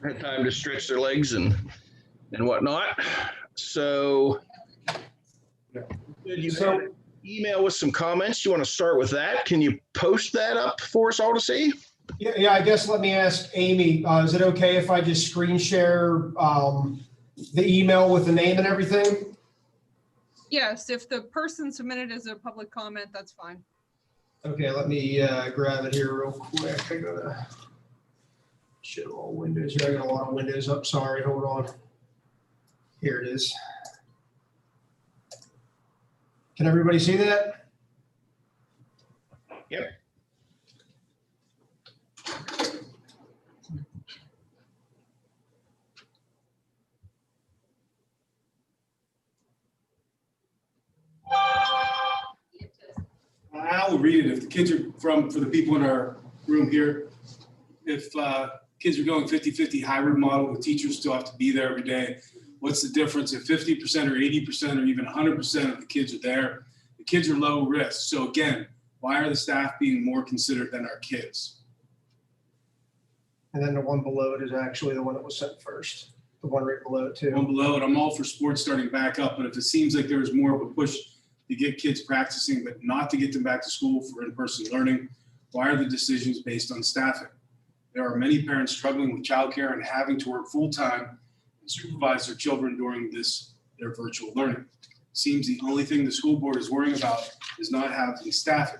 Had time to stretch their legs and whatnot. So, you had an email with some comments. You want to start with that? Can you post that up for us all to see? Yeah, I guess let me ask Amy, is it okay if I just screen share the email with the name and everything? Yes, if the person submitted as a public comment, that's fine. Okay, let me grab it here real quick. I gotta show all windows here. I got a lot of windows up. Sorry, hold on. Here it is. Can everybody see that? Yep. I will read it. If the kids are for the people in our room here, if kids are going 50-50 hybrid model, the teachers still have to be there every day. What's the difference if 50% or 80% or even 100% of the kids are there? The kids are low risk. So again, why are the staff being more considered than our kids? And then the one below it is actually the one that was sent first. The one right below it too. One below it, I'm all for sports starting back up, but if it seems like there's more of a push to get kids practicing, but not to get them back to school for in-person learning, why are the decisions based on staffing? There are many parents struggling with childcare and having to work full-time and supervise their children during their virtual learning. Seems the only thing the school board is worrying about is not having staffing.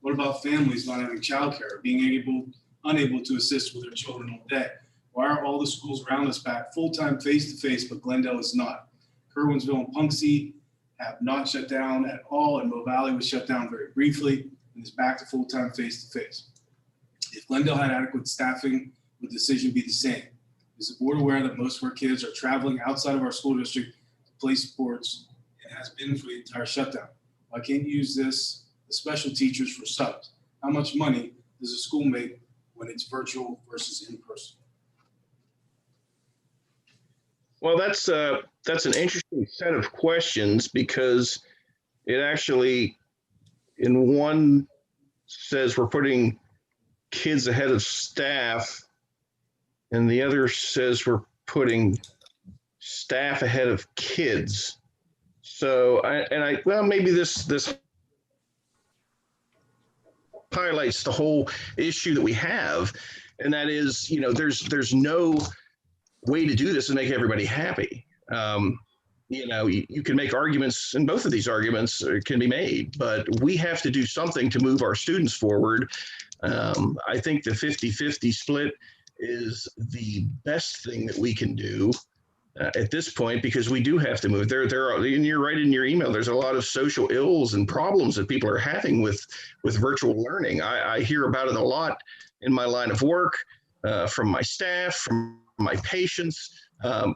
What about families not having childcare, being unable to assist with their children all day? Why are all the schools around us back full-time face-to-face, but Glendale is not? Kerwinsville and Punxsutawney have not shut down at all, and Mill Valley was shut down very briefly and is back to full-time face-to-face. If Glendale had adequate staffing, would the decision be the same? Is the board aware that most of our kids are traveling outside of our school district to play sports and has been for the entire shutdown? Why can't you use the special teachers for subs? How much money does a school make when it's virtual versus in person? Well, that's an interesting set of questions because it actually, in one says we're putting kids ahead of staff, and the other says we're putting staff ahead of kids. So, well, maybe this highlights the whole issue that we have, and that is, there's no way to do this and make everybody happy. You can make arguments, and both of these arguments can be made, but we have to do something to move our students forward. I think the 50-50 split is the best thing that we can do at this point, because we do have to move. There are, and you're right in your email, there's a lot of social ills and problems that people are having with virtual learning. I hear about it a lot in my line of work, from my staff, from my patients.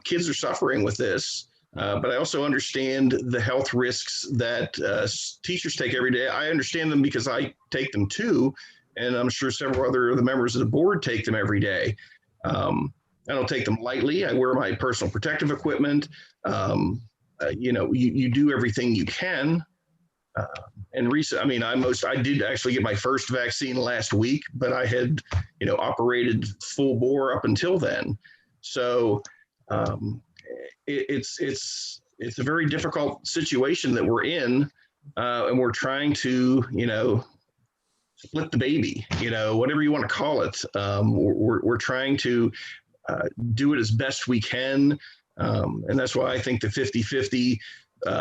Kids are suffering with this, but I also understand the health risks that teachers take every day. I understand them because I take them too, and I'm sure several other of the members of the board take them every day. I don't take them lightly. I wear my personal protective equipment. You do everything you can. I did actually get my first vaccine last week, but I had, operated full bore up until then. So it's a very difficult situation that we're in, and we're trying to, split the baby, whatever you want to call it. We're trying to do it as best we can, and that's why I think the 50-50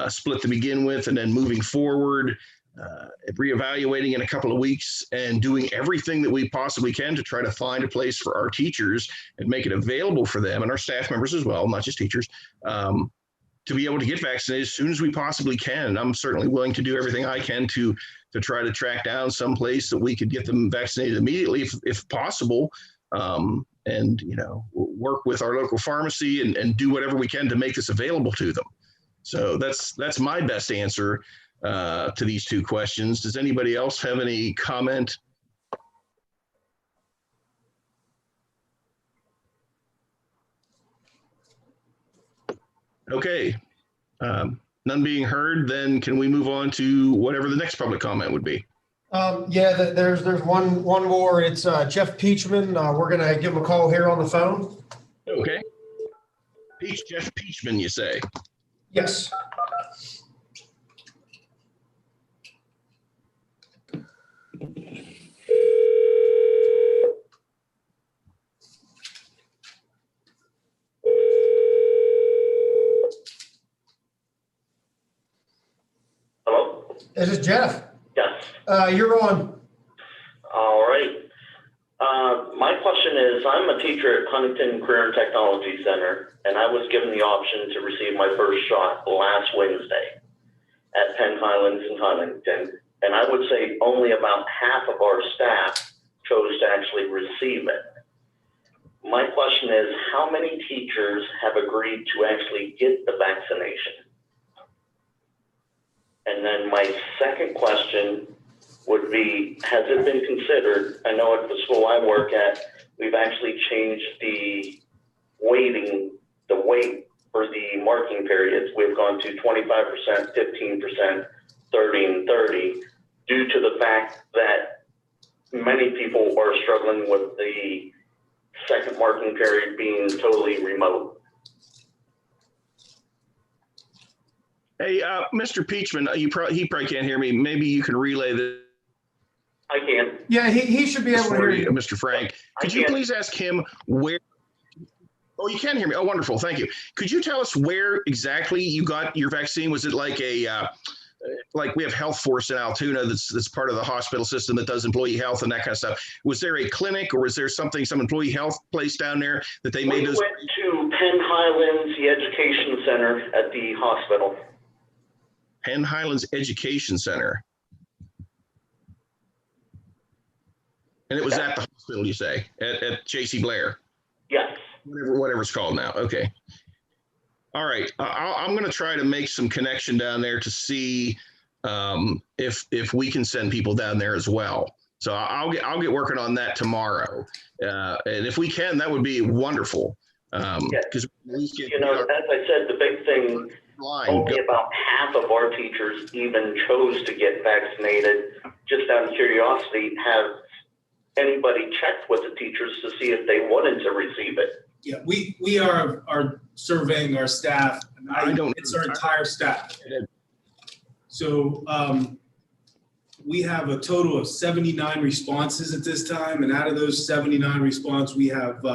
split to begin with, and then moving forward, reevaluating in a couple of weeks and doing everything that we possibly can to try to find a place for our teachers and make it available for them and our staff members as well, not just teachers, to be able to get vaccinated as soon as we possibly can. And I'm certainly willing to do everything I can to try to track down some place that we could get them vaccinated immediately if possible. And work with our local pharmacy and do whatever we can to make this available to them. So that's my best answer to these two questions. Does anybody else have any comment? Okay, none being heard, then can we move on to whatever the next public comment would be? Yeah, there's one more. It's Jeff Peachman. We're gonna give him a call here on the phone. Okay. Jeff Peachman, you say? Yes. Hello? This is Jeff. Yes. You're on. All right. My question is, I'm a teacher at Huntington Career and Technology Center, and I was given the option to receive my first shot last Wednesday at Penn Highlands in Huntington. And I would say only about half of our staff chose to actually receive it. My question is, how many teachers have agreed to actually get the vaccination? And then my second question would be, has it been considered, I know at the school I work at, we've actually changed the weight for the marking periods. We've gone to 25%, 15%, 30, and 30, due to the fact that many people are struggling with the second marking period being totally remote. Hey, Mr. Peachman, he probably can't hear me. Maybe you can relay this. I can. Yeah, he should be able to hear you. Mr. Frank, could you please ask him where? Oh, you can hear me. Oh, wonderful. Thank you. Could you tell us where exactly you got your vaccine? Was it like like we have Health Force in Altoona that's part of the hospital system that does employee health and that kind of stuff. Was there a clinic or was there some employee health place down there that they made those? We went to Penn Highlands, the education center at the hospital. Penn Highlands Education Center. And it was at the hospital, you say, at J.C. Blair? Yes. Whatever it's called now. Okay. All right. I'm going to try to make some connection down there to see if we can send people down there as well. So I'll get working on that tomorrow. And if we can, that would be wonderful. Because you know, as I said, the big thing, only about half of our teachers even chose to get vaccinated. Just out of curiosity, have anybody checked with the teachers to see if they wanted to receive it? Yeah, we are surveying our staff. It's our entire staff. So we have a total of 79 responses at this time, and out of those 79 responses, we have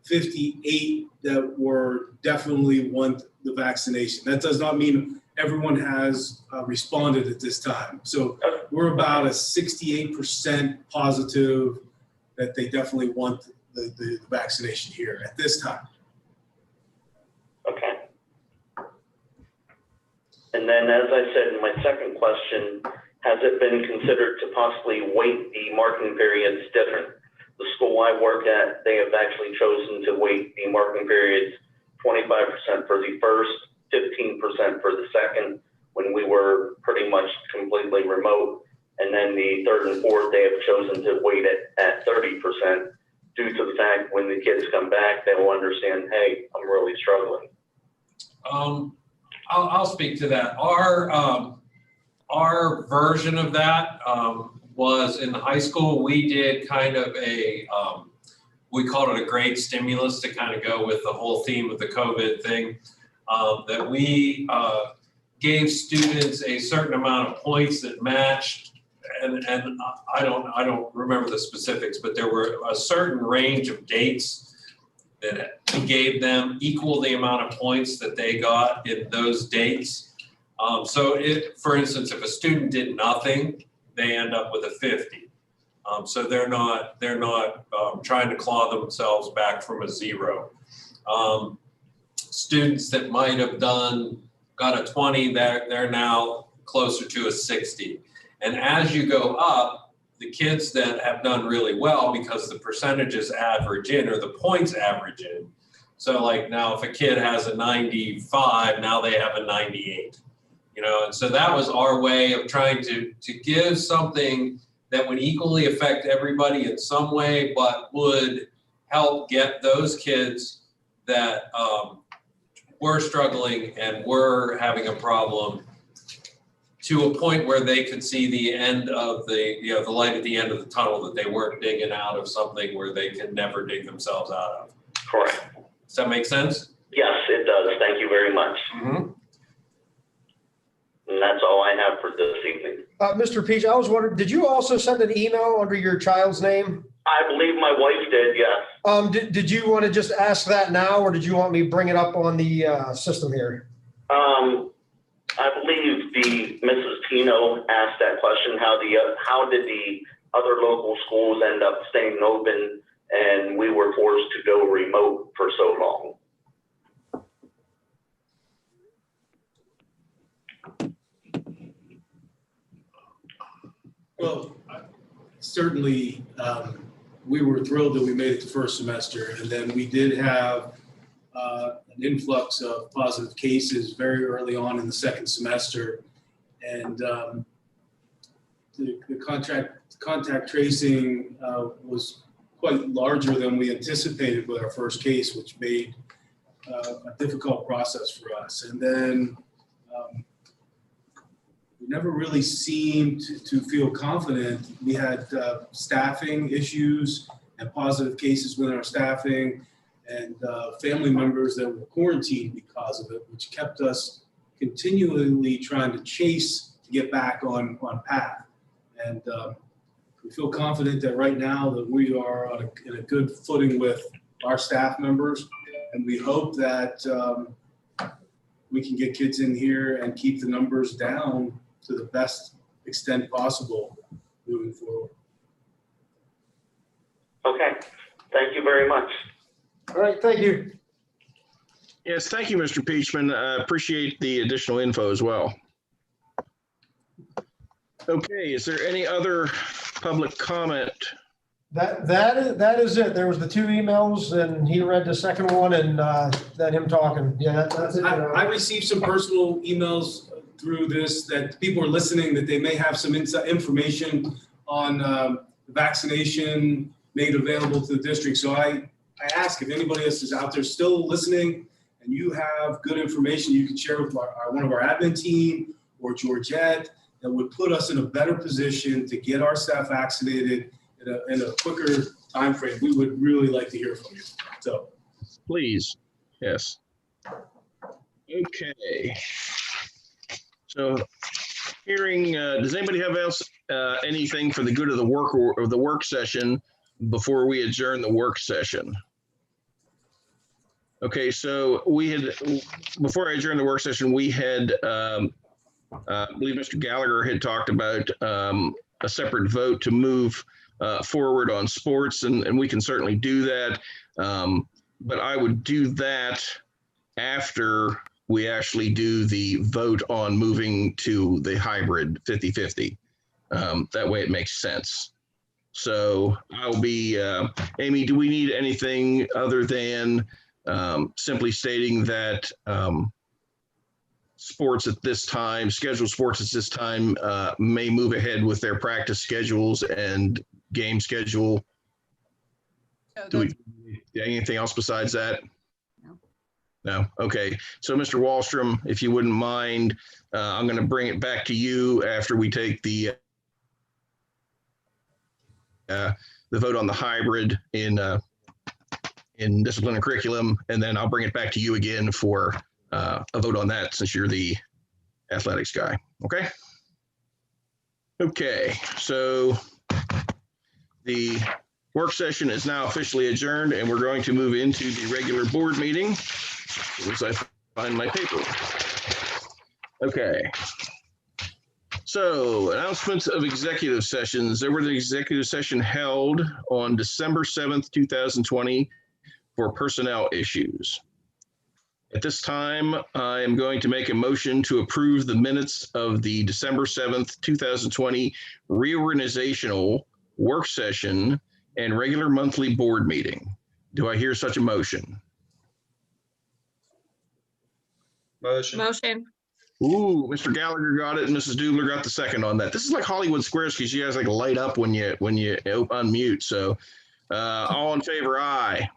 58 that were definitely want the vaccination. That does not mean everyone has responded at this time. So we're about a 68% positive that they definitely want the vaccination here at this time. Okay. And then, as I said in my second question, has it been considered to possibly weight the marking periods different? The school I work at, they have actually chosen to weight the marking periods 25% for the first, 15% for the second, when we were pretty much completely remote. And then the third and fourth, they have chosen to weight it at 30%, due to the fact when the kids come back, they will understand, hey, I'm really struggling. I'll speak to that. Our version of that was in high school. We did kind of we called it a grade stimulus to kind of go with the whole theme of the COVID thing, that we gave students a certain amount of points that matched. And I don't remember the specifics, but there were a certain range of dates that we gave them equal the amount of points that they got in those dates. So for instance, if a student did nothing, they end up with a 50. So they're not trying to claw themselves back from a 0. Students that might have got a 20, they're now closer to a 60. And as you go up, the kids that have done really well, because the percentages average in, or the points average in. So like now if a kid has a 95, now they have a 98, you know? And so that was our way of trying to give something that would equally affect everybody in some way, but would help get those kids that were struggling and were having a problem to a point where they could see the end of the, the light at the end of the tunnel, that they weren't digging out of something where they can never dig themselves out of. Correct. Does that make sense? Yes, it does. Thank you very much. Mm-hmm. And that's all I have for this evening. Mr. Peach, I was wondering, did you also send an email under your child's name? I believe my wife did, yes. Did you want to just ask that now, or did you want me to bring it up on the system here? I believe the Mrs. Tino asked that question, how did the other local schools end up staying open and we were forced to go remote for so long? Well, certainly, we were thrilled that we made it the first semester, and then we did have an influx of positive cases very early on in the second semester. And the contact tracing was quite larger than we anticipated with our first case, which made a difficult process for us. And then we never really seemed to feel confident. We had staffing issues and positive cases within our staffing, and family members that were quarantined because of it, which kept us continually trying to chase to get back on path. And we feel confident that right now that we are in a good footing with our staff members, and we hope that we can get kids in here and keep the numbers down to the best extent possible moving forward. Okay, thank you very much. All right, thank you. Yes, thank you, Mr. Peachman. Appreciate the additional info as well. Okay, is there any other public comment? That is it. There was the two emails, and he read the second one, and then him talking. Yeah, that's it. I received some personal emails through this that people are listening, that they may have some information on vaccination made available to the district. So I ask if anybody else is out there still listening and you have good information you can share with one of our admin team or Georgette that would put us in a better position to get our staff vaccinated in a quicker time frame. We would really like to hear from you. So please, yes. Okay. So hearing, does anybody have else anything for the good of the work session before we adjourn the work session? Okay, so we had, before I adjourned the work session, we had, I believe Mr. Gallagher had talked about a separate vote to move forward on sports, and we can certainly do that. But I would do that after we actually do the vote on moving to the hybrid 50-50. That way it makes sense. So I'll be, Amy, do we need anything other than simply stating that sports at this time, scheduled sports at this time may move ahead with their practice schedules and game schedule? Do we anything else besides that? No. Okay. So Mr. Wallstrom, if you wouldn't mind, I'm going to bring it back to you after we take the vote on the hybrid in discipline and curriculum, and then I'll bring it back to you again for a vote on that since you're the athletics guy. Okay. Okay. So the work session is now officially adjourned, and we're going to move into the regular board meeting. As I find my paper. Okay. So announcements of executive sessions. There was an executive session held on December 7th, 2020 for personnel issues. At this time, I am going to make a motion to approve the minutes of the December 7th, 2020 reorganizational work session and regular monthly board meeting. Do I hear such a motion? Motion. Ooh, Mr. Gallagher got it, and Mrs. Dubler got the second on that. This is like Hollywood Squares because you guys like light up when you unmute. So, all in favor, aye.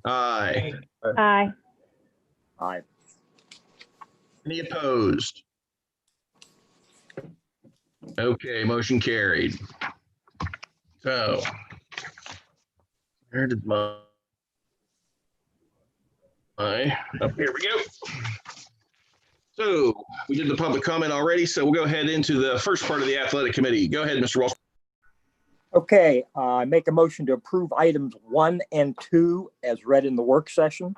Aye. Aye. Aye. Any opposed? Okay, motion carried. So, where did my, up here we go. So we did the public comment already, so we'll go ahead into the first part of the athletic committee. Go ahead, Mr. Walsh. Okay, I make a motion to approve items 1 and 2 as read in the work session.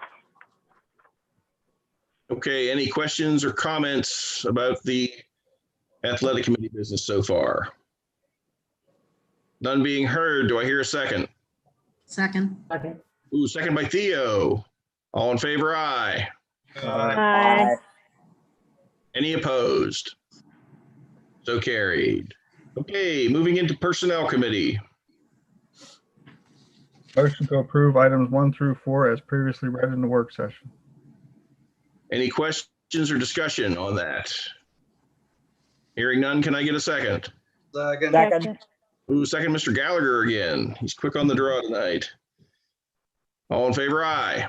Okay, any questions or comments about the athletic committee business so far? None being heard. Do I hear a second? Second. Second. Ooh, second by Theo. All in favor, aye. Aye. Any opposed? So carried. Okay, moving into personnel committee. Motion to approve items 1 through 4 as previously read in the work session. Any questions or discussion on that? Hearing none, can I get a second? Second. Ooh, second, Mr. Gallagher again. He's quick on the draw tonight. All in favor, aye.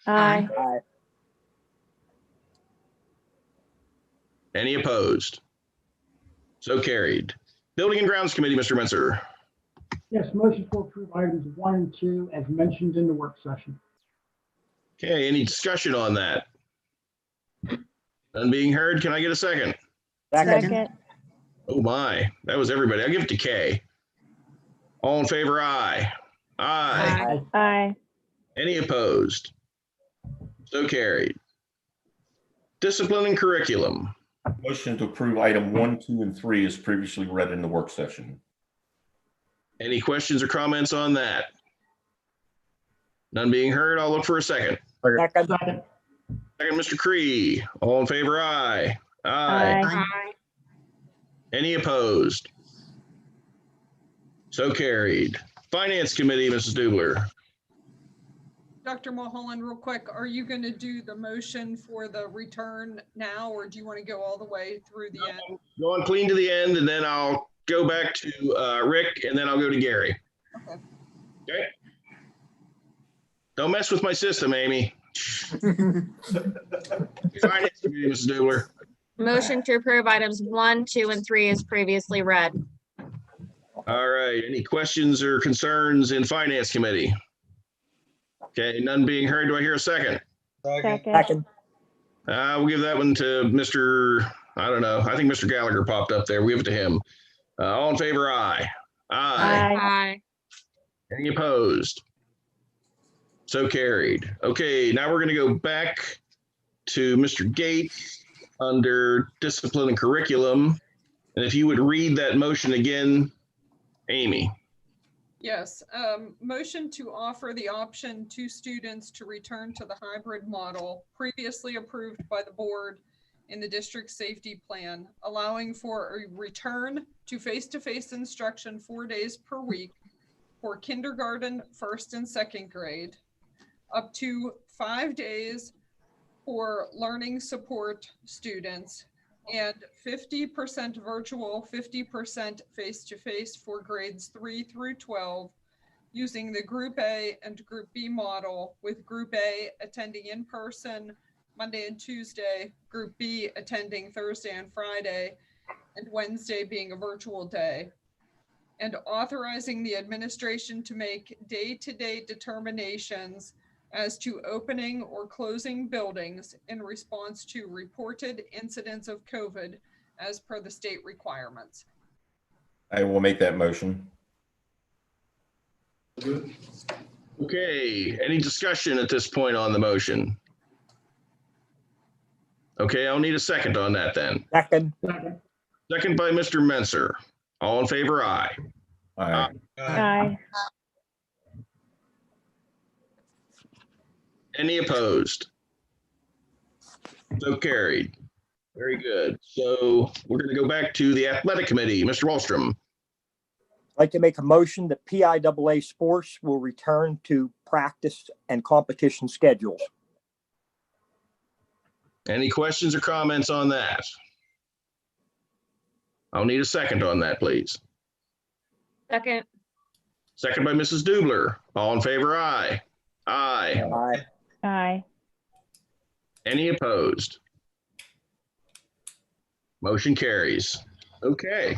Aye. Aye. Any opposed? So carried. Building and Grounds Committee, Mr. Menser. Yes, motion to approve items 1 and 2 as mentioned in the work session. Okay, any discussion on that? None being heard, can I get a second? Second. Oh my, that was everybody. I'll give it to Kay. All in favor, aye. Aye. Aye. Any opposed? So carried. Discipline and curriculum. Motion to approve item 1, 2, and 3 is previously read in the work session. Any questions or comments on that? None being heard, I'll look for a second. Second. Second, Mr. Cree. All in favor, aye. Aye. Any opposed? So carried. Finance Committee, Mrs. Dubler. Dr. Mulholland, real quick, are you going to do the motion for the return now, or do you want to go all the way through the end? Going clean to the end, and then I'll go back to Rick, and then I'll go to Gary. Okay. Okay. Don't mess with my system, Amy. Finance Committee, Mrs. Dubler. Motion to approve items 1, 2, and 3 is previously read. All right. Any questions or concerns in Finance Committee? Okay, none being heard. Do I hear a second? Second. We'll give that one to Mr. I don't know. I think Mr. Gallagher popped up there. We'll give it to him. All in favor, aye. Aye. Aye. Any opposed? So carried. Okay, now we're going to go back to Mr. Gates under discipline and curriculum. And if you would read that motion again, Amy. Yes, motion to offer the option to students to return to the hybrid model previously approved by the board in the district safety plan, allowing for a return to face-to-face instruction 4 days per week for kindergarten, first and second grade, up to 5 days for learning support students, and 50% virtual, 50% face-to-face for grades 3 through 12, using the Group A and Group B model, with Group A attending in person Monday and Tuesday, Group B attending Thursday and Friday, and Wednesday being a virtual day, and authorizing the administration to make day-to-day determinations as to opening or closing buildings in response to reported incidents of COVID as per the state requirements. I will make that motion. Okay, any discussion at this point on the motion? Okay, I'll need a second on that then. Second. Second by Mr. Menser. All in favor, aye. Aye. Aye. Any opposed? So carried. Very good. So we're going to go back to the athletic committee. Mr. Wallstrom. I'd like to make a motion that PIAA sports will return to practice and competition schedules. Any questions or comments on that? I'll need a second on that, please. Second. Second by Mrs. Dubler. All in favor, aye. Aye. Aye. Aye. Any opposed? Motion carries. Okay.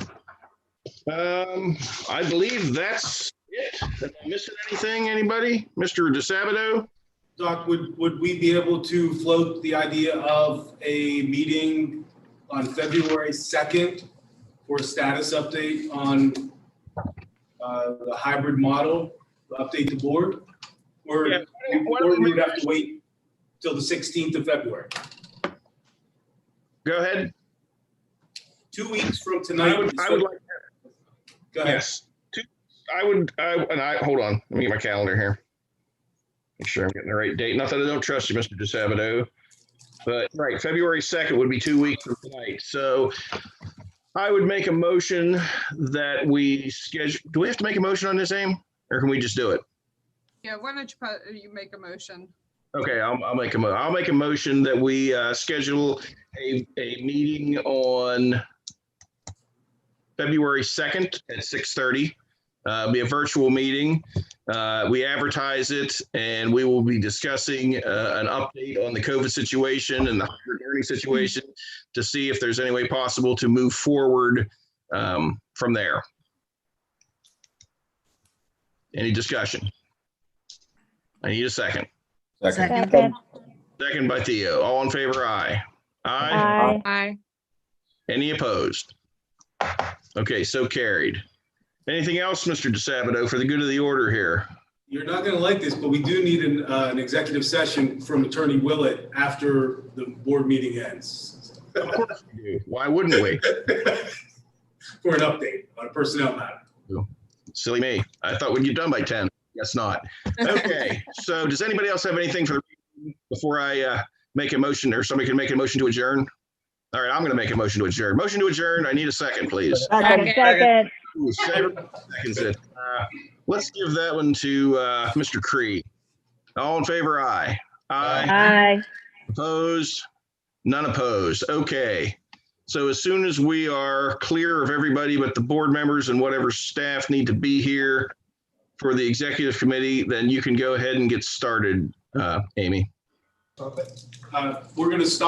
I believe that's it. Am I missing anything, anybody? Mr. DeSabato? Doc, would we be able to float the idea of a meeting on February 2nd for a status update on the hybrid model, update the board? Or, Yeah, or we would have to wait till the 16th of February? Go ahead. 2 weeks from tonight. I would like Go ahead. Yes. Hold on. Let me get my calendar here. Make sure I'm getting the right date. Not that I don't trust you, Mr. DeSabato, but right, February 2nd would be 2 weeks from tonight. So I would make a motion that we schedule. Do we have to make a motion on this, Aim, or can we just do it? Yeah, why don't you make a motion? Okay, I'll make a motion that we schedule a meeting on February 2nd at 6:30. Be a virtual meeting. We advertise it, and we will be discussing an update on the COVID situation and the hybrid learning situation to see if there's any way possible to move forward from there. Any discussion? I need a second. Second. Second by Theo. All in favor, aye. Aye. Aye. Any opposed? Okay, so carried. Anything else, Mr. DeSabato, for the good of the order here? You're not going to like this, but we do need an executive session from Attorney Willett after the board meeting ends. Of course we do. Why wouldn't we? For an update on a personnel matter. Silly me. I thought we'd get done by 10. Guess not. Okay, so does anybody else have anything for before I make a motion, or somebody can make a motion to adjourn? All right, I'm going to make a motion to adjourn. Motion to adjourn. I need a second, please. Second. Ooh, seconds it. Let's give that one to Mr. Cree. All in favor, aye. Aye. Opposed? None opposed. Okay. So as soon as we are clear of everybody but the board members and whatever staff need to be here for the executive committee, then you can go ahead and get started, Amy. We're going to stop.